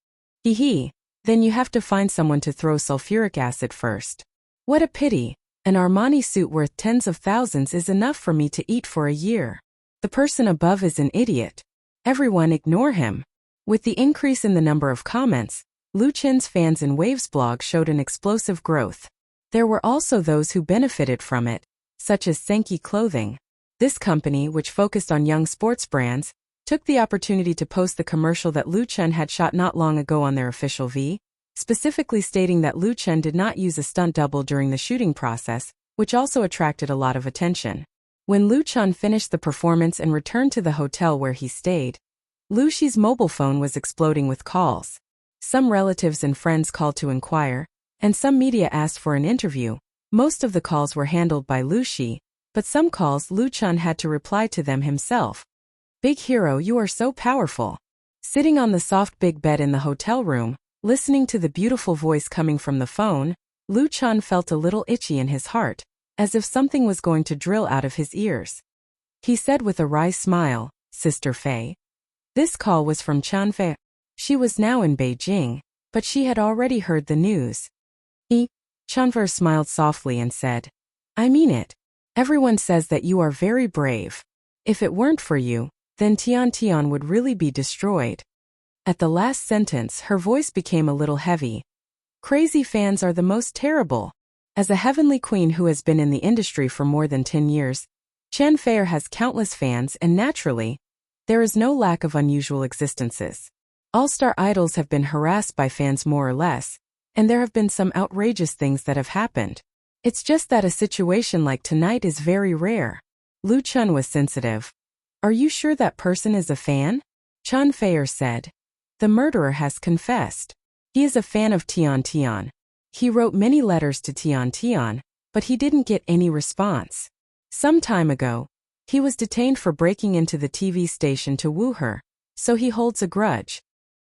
Hee. Then you have to find someone to throw sulfuric acid first. What a pity. An Armani suit worth tens of thousands is enough for me to eat for a year. The person above is an idiot. Everyone ignore him. With the increase in the number of comments, Lu Chan's fans in Waves blog showed an explosive growth. There were also those who benefited from it, such as Senki Clothing. This company, which focused on young sports brands, took the opportunity to post the commercial that Lu Chan had shot not long ago on their official V, specifically stating that Lu Chan did not use a stunt double during the shooting process, which also attracted a lot of attention. When Lu Chan finished the performance and returned to the hotel where he stayed, Lu Shi's mobile phone was exploding with calls. Some relatives and friends called to inquire, and some media asked for an interview. Most of the calls were handled by Lu Shi, but some calls Lu Chan had to reply to them himself. Big hero, you are so powerful. Sitting on the soft big bed in the hotel room, listening to the beautiful voice coming from the phone, Lu Chan felt a little itchy in his heart, as if something was going to drill out of his ears. He said with a wry smile, "Sister Fei." This call was from Chan Fei. She was now in Beijing, but she had already heard the news. Chan Fei smiled softly and said, "I mean it. Everyone says that you are very brave. If it weren't for you, then Tian Tian would really be destroyed." At the last sentence, her voice became a little heavy. Crazy fans are the most terrible. As a heavenly queen who has been in the industry for more than 10 years, Chan Fei has countless fans, and naturally, there is no lack of unusual existences. All-star idols have been harassed by fans more or less, and there have been some outrageous things that have happened. It's just that a situation like tonight is very rare. Lu Chan was sensitive. "Are you sure that person is a fan?" Chan Fei said. "The murderer has confessed. He is a fan of Tian Tian. He wrote many letters to Tian Tian, but he didn't get any response. Some time ago, he was detained for breaking into the TV station to woo her, so he holds a grudge."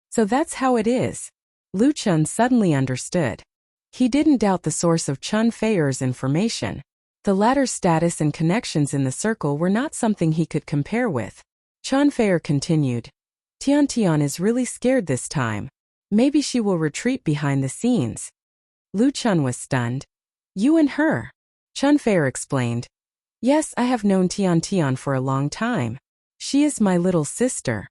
So that's how it is. Lu Chan suddenly understood. He didn't doubt the source of Chan Fei's information. The latter's status and connections in the circle were not something he could compare with. Chan Fei continued. "Tian Tian is really scared this time. Maybe she will retreat behind the scenes. Lu Chun was stunned. You and her? Chun Fei explained. Yes, I have known Tian Tian for a long time. She is my little sister.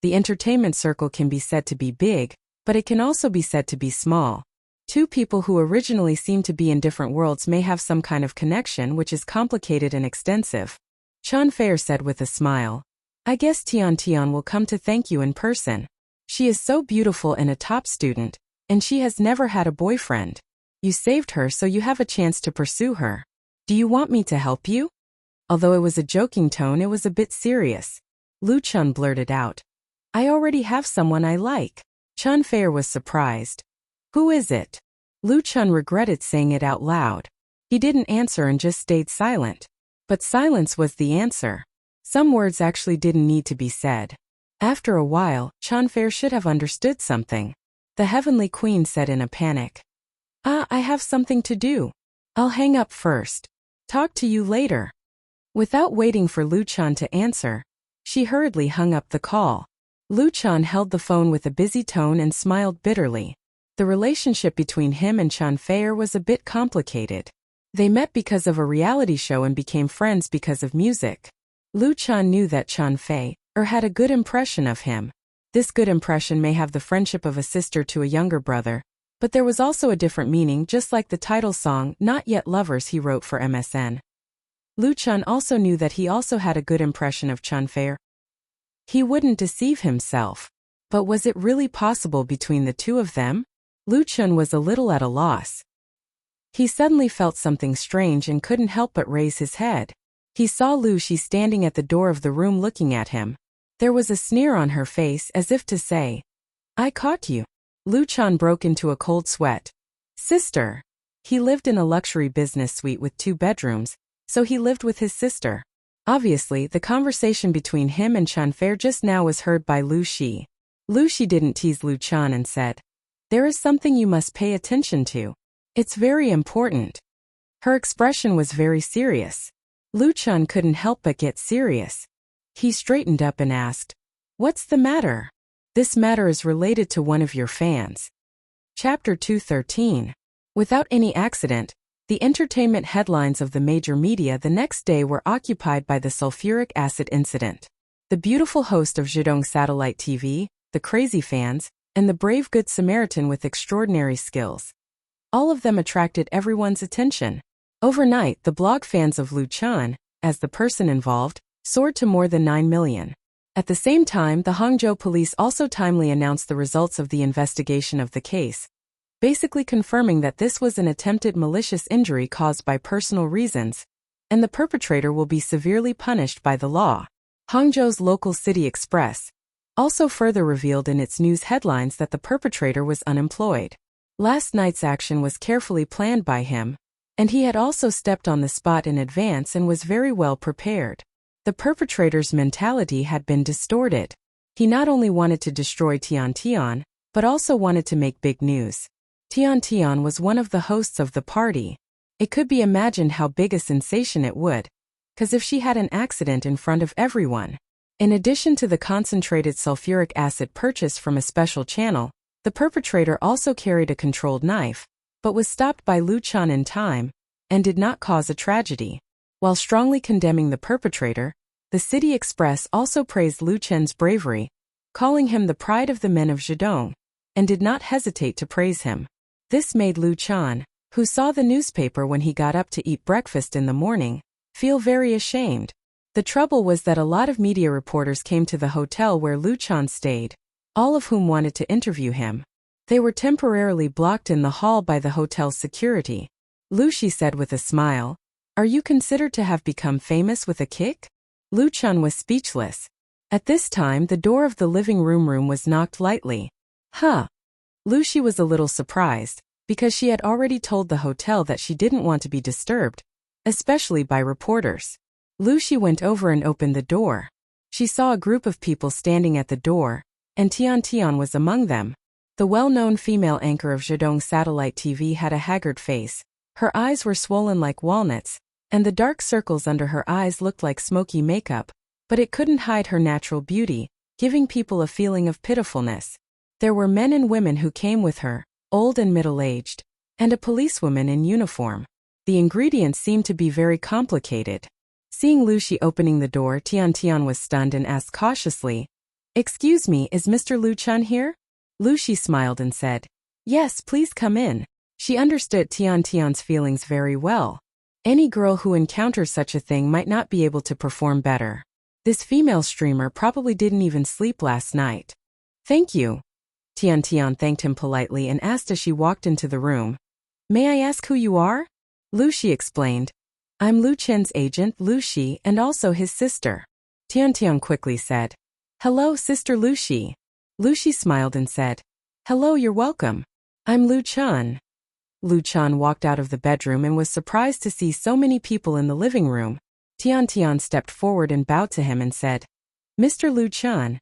The entertainment circle can be said to be big, but it can also be said to be small. Two people who originally seem to be in different worlds may have some kind of connection which is complicated and extensive. Chun Fei said with a smile. I guess Tian Tian will come to thank you in person. She is so beautiful and a top student, and she has never had a boyfriend. You saved her so you have a chance to pursue her. Do you want me to help you? Although it was a joking tone, it was a bit serious. Lu Chun blurted out. I already have someone I like. Chun Fei was surprised. Who is it? Lu Chun regretted saying it out loud. He didn't answer and just stayed silent. But silence was the answer. Some words actually didn't need to be said. After a while, Chun Fei should have understood something. The Heavenly Queen said in a panic. I have something to do. I'll hang up first. Talk to you later. Without waiting for Lu Chun to answer, she hurriedly hung up the call. Lu Chun held the phone with a busy tone and smiled bitterly. The relationship between him and Chun Fei was a bit complicated. They met because of a reality show and became friends because of music. Lu Chun knew that Chun Fei had a good impression of him. This good impression may have the friendship of a sister to a younger brother, but there was also a different meaning, just like the title song, Not Yet Lovers, he wrote for MSN. Lu Chun also knew that he also had a good impression of Chun Fei. He wouldn't deceive himself. But was it really possible between the two of them? Lu Chun was a little at a loss. He suddenly felt something strange and couldn't help but raise his head. He saw Lu Xi standing at the door of the room looking at him. There was a sneer on her face as if to say, I caught you. Lu Chun broke into a cold sweat. Sister. He lived in a luxury business suite with 2 bedrooms, so he lived with his sister. Obviously, the conversation between him and Chun Fei just now was heard by Lu Xi. Lu Xi didn't tease Lu Chun and said, There is something you must pay attention to. It's very important. Her expression was very serious. Lu Chun couldn't help but get serious. He straightened up and asked, What's the matter? This matter is related to one of your fans. Chapter 213. Without any accident, the entertainment headlines of the major media the next day were occupied by the sulfuric acid incident. The beautiful host of Zhidong Satellite TV, the crazy fans, and the brave good Samaritan with extraordinary skills. All of them attracted everyone's attention. Overnight, the blog fans of Lu Chun, as the person involved, soared to more than 9 million. At the same time, the Hangzhou police also timely announced the results of the investigation of the case, basically confirming that this was an attempted malicious injury caused by personal reasons, and the perpetrator will be severely punished by the law. Hangzhou's local City Express also further revealed in its news headlines that the perpetrator was unemployed. Last night's action was carefully planned by him, and he had also stepped on the spot in advance and was very well prepared. The perpetrator's mentality had been distorted. He not only wanted to destroy Tian Tian, but also wanted to make big news. Tian Tian was one of the hosts of the party. It could be imagined how big a sensation it would, because if she had an accident in front of everyone. In addition to the concentrated sulfuric acid purchased from a special channel, the perpetrator also carried a controlled knife, but was stopped by Lu Chun in time, and did not cause a tragedy. While strongly condemning the perpetrator, the City Express also praised Lu Chun's bravery, calling him the pride of the men of Zhidong, and did not hesitate to praise him. This made Lu Chun, who saw the newspaper when he got up to eat breakfast in the morning, feel very ashamed. The trouble was that a lot of media reporters came to the hotel where Lu Chun stayed, all of whom wanted to interview him. They were temporarily blocked in the hall by the hotel's security. Lu Xi said with a smile, Are you considered to have become famous with a kick? Lu Chun was speechless. At this time, the door of the living room was knocked lightly. Huh. Lu Xi was a little surprised, because she had already told the hotel that she didn't want to be disturbed, especially by reporters. Lu Xi went over and opened the door. She saw a group of people standing at the door, and Tian Tian was among them. The well-known female anchor of Zhidong Satellite TV had a haggard face. Her eyes were swollen like walnuts, and the dark circles under her eyes looked like smoky makeup, but it couldn't hide her natural beauty, giving people a feeling of pitifulness. There were men and women who came with her, old and middle-aged, and a policewoman in uniform. The ingredients seemed to be very complicated. Seeing Lucy opening the door, Tian was stunned and asked cautiously, "Excuse me, is Mr. Luchan here?" Lucy smiled and said, "Yes, please come in." She understood Tian's feelings very well. Any girl who encounters such a thing might not be able to perform better. This female streamer probably didn't even sleep last night. "Thank you." Tian thanked him politely and asked as she walked into the room, "May I ask who you are?" Lucy explained, "I'm Lu Chen's agent, Lucy, and also his sister." Tian quickly said, "Hello, Sister Lucy." Lucy smiled and said, "Hello, you're welcome. I'm Lu Chen." Lu Chen walked out of the bedroom and was surprised to see so many people in the living room. Tian stepped forward and bowed to him and said, "Mr. Lu Chen,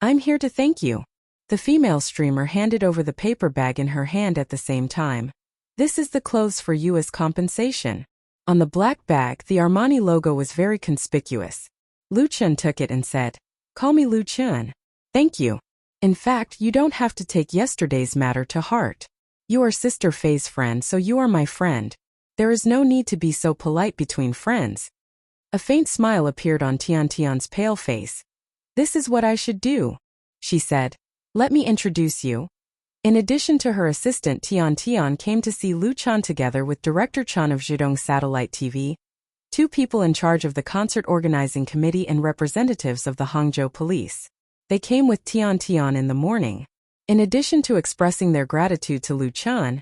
I'm here to thank you." The female streamer handed over the paper bag in her hand at the same time. "This is the clothes for you as compensation." On the black bag, the Armani logo was very conspicuous. Lu Chen took it and said, "Call me Lu Chen." "Thank you. In fact, you don't have to take yesterday's matter to heart. You are Sister Faye's friend, so you are my friend. There is no need to be so polite between friends." A faint smile appeared on Tian's pale face. "This is what I should do," she said. "Let me introduce you." In addition to her assistant, Tian came to see Lu Chen together with Director Chen of Zhidong Satellite TV, two people in charge of the concert organizing committee and representatives of the Hangzhou police. They came with Tian in the morning. In addition to expressing their gratitude to Lu Chen,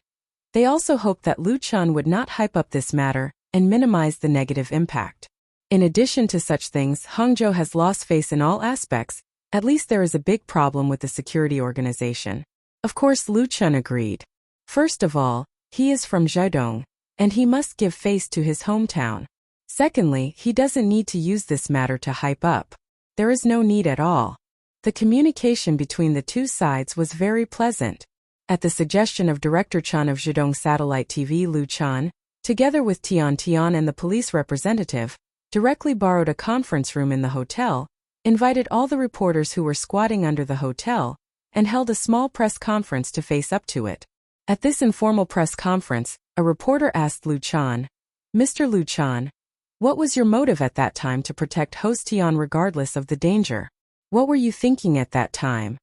they also hoped that Lu Chen would not hype up this matter and minimize the negative impact. In addition to such things, Hangzhou has lost face in all aspects. At least there is a big problem with the security organization. Of course, Lu Chen agreed. First of all, he is from Zhidong, and he must give face to his hometown. Secondly, he doesn't need to use this matter to hype up. There is no need at all. The communication between the two sides was very pleasant. At the suggestion of Director Chen of Zhidong Satellite TV, Lu Chen, together with Tian and the police representative, directly borrowed a conference room in the hotel, invited all the reporters who were squatting under the hotel, and held a small press conference to face up to it. At this informal press conference, a reporter asked Lu Chen, "Mr. Lu Chen, what was your motive at that time to protect host Tian regardless of the danger? What were you thinking at that time?"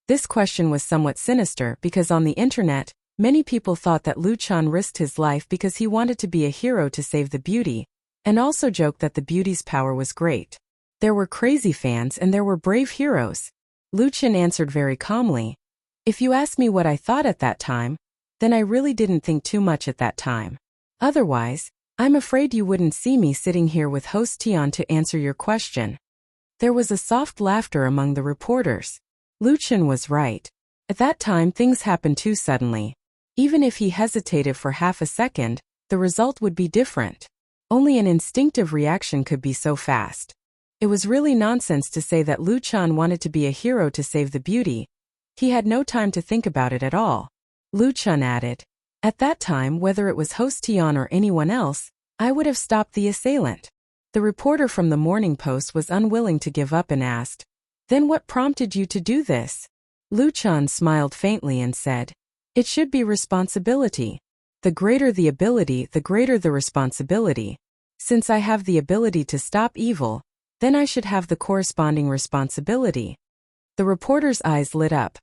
This question was somewhat sinister because on the internet, many people thought that Lu Chen risked his life because he wanted to be a hero to save the beauty, and also joked that the beauty's power was great. There were crazy fans and there were brave heroes. Lu Chen answered very calmly, "If you ask me what I thought at that time, then I really didn't think too much at that time. Otherwise, I'm afraid you wouldn't see me sitting here with host Tian to answer your question." There was a soft laughter among the reporters. Lu Chen was right. At that time, things happened too suddenly. Even if he hesitated for half a second, the result would be different. Only an instinctive reaction could be so fast. It was really nonsense to say that Lu Chen wanted to be a hero to save the beauty. He had no time to think about it at all. Lu Chen added, "At that time, whether it was host Tian or anyone else, I would have stopped the assailant." The reporter from the Morning Post was unwilling to give up and asked, "Then what prompted you to do this?" Lu Chen smiled faintly and said, "It should be responsibility. The greater the ability, the greater the responsibility. Since I have the ability to stop evil, then I should have the corresponding responsibility." The reporter's eyes lit up.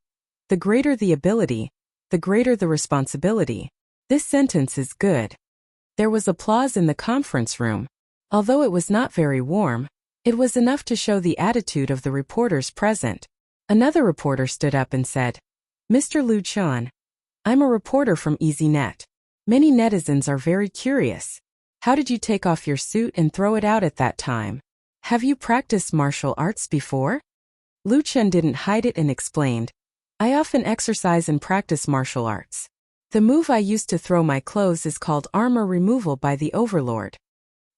The greater the ability, the greater the responsibility. This sentence is good. There was applause in the conference room. Although it was not very warm, it was enough to show the attitude of the reporters present. Another reporter stood up and said, "Mr. Lu Chen, I'm a reporter from EasyNet. Many netizens are very curious. How did you take off your suit and throw it out at that time? Have you practiced martial arts before?" Lu Chen didn't hide it and explained, "I often exercise and practice martial arts. The move I used to throw my clothes is called armor removal by the Overlord."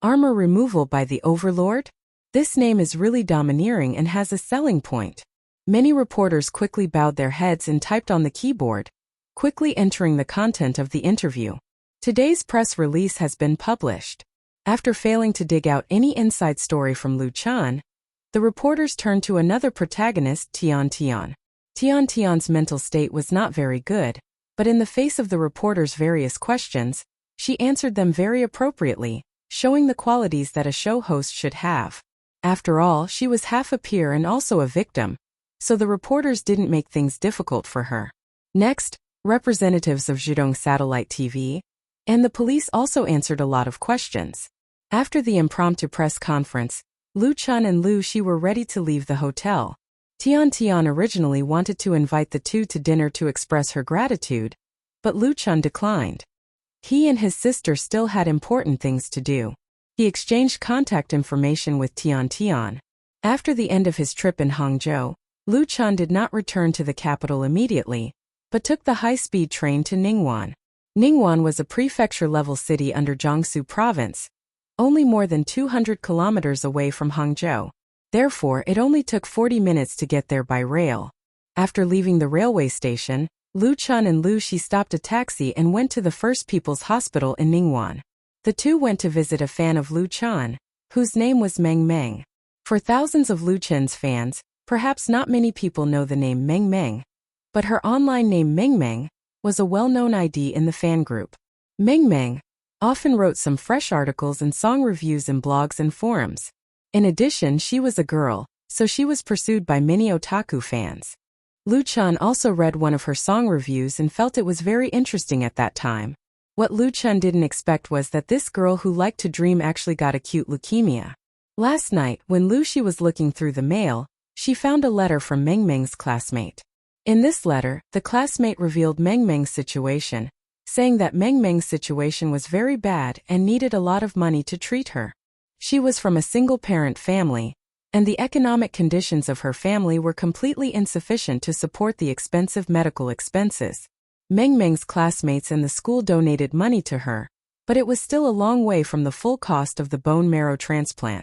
Armor removal by the Overlord? This name is really domineering and has a selling point. Many reporters quickly bowed their heads and typed on the keyboard, quickly entering the content of the interview. Today's press release has been published. After failing to dig out any inside story from Lu Chen, the reporters turned to another protagonist, Tian. Tian's mental state was not very good, but in the face of the reporter's various questions, she answered them very appropriately, showing the qualities that a show host should have. After all, she was half a peer and also a victim, so the reporters didn't make things difficult for her. Next, representatives of Zhidong Satellite TV and the police also answered a lot of questions. After the impromptu press conference, Lu Chun and Lu Shi were ready to leave the hotel. Tian originally wanted to invite the two to dinner to express her gratitude, but Lu Chun declined. He and his sister still had important things to do. He exchanged contact information with Tian. After the end of his trip in Hangzhou, Lu Chun did not return to the capital immediately, but took the high-speed train to Ningguan. Ningguan was a prefecture-level city under Jiangsu province, only more than 200 kilometers away from Hangzhou. Therefore, it only took 40 minutes to get there by rail. After leaving the railway station, Lu Chun and Lu Shi stopped a taxi and went to the First People's Hospital in Ningguan. The two went to visit a fan of Lu Chun, whose name was Meng Meng. For thousands of Lu Chun's fans, perhaps not many people know the name Meng Meng, but her online name Meng Meng was a well-known ID in the fan group. Meng Meng often wrote some fresh articles and song reviews in blogs and forums. In addition, she was a girl, so she was pursued by many otaku fans. Lu Chun also read one of her song reviews and felt it was very interesting at that time. What Lu Chun didn't expect was that this girl who liked to dream actually got acute leukemia. Last night, when Lu Shi was looking through the mail, she found a letter from Meng Meng's classmate. In this letter, the classmate revealed Meng Meng's situation, saying that Meng Meng's situation was very bad and needed a lot of money to treat her. She was from a single-parent family, and the economic conditions of her family were completely insufficient to support the expensive medical expenses. Meng Meng's classmates and the school donated money to her, but it was still a long way from the full cost of the bone marrow transplant.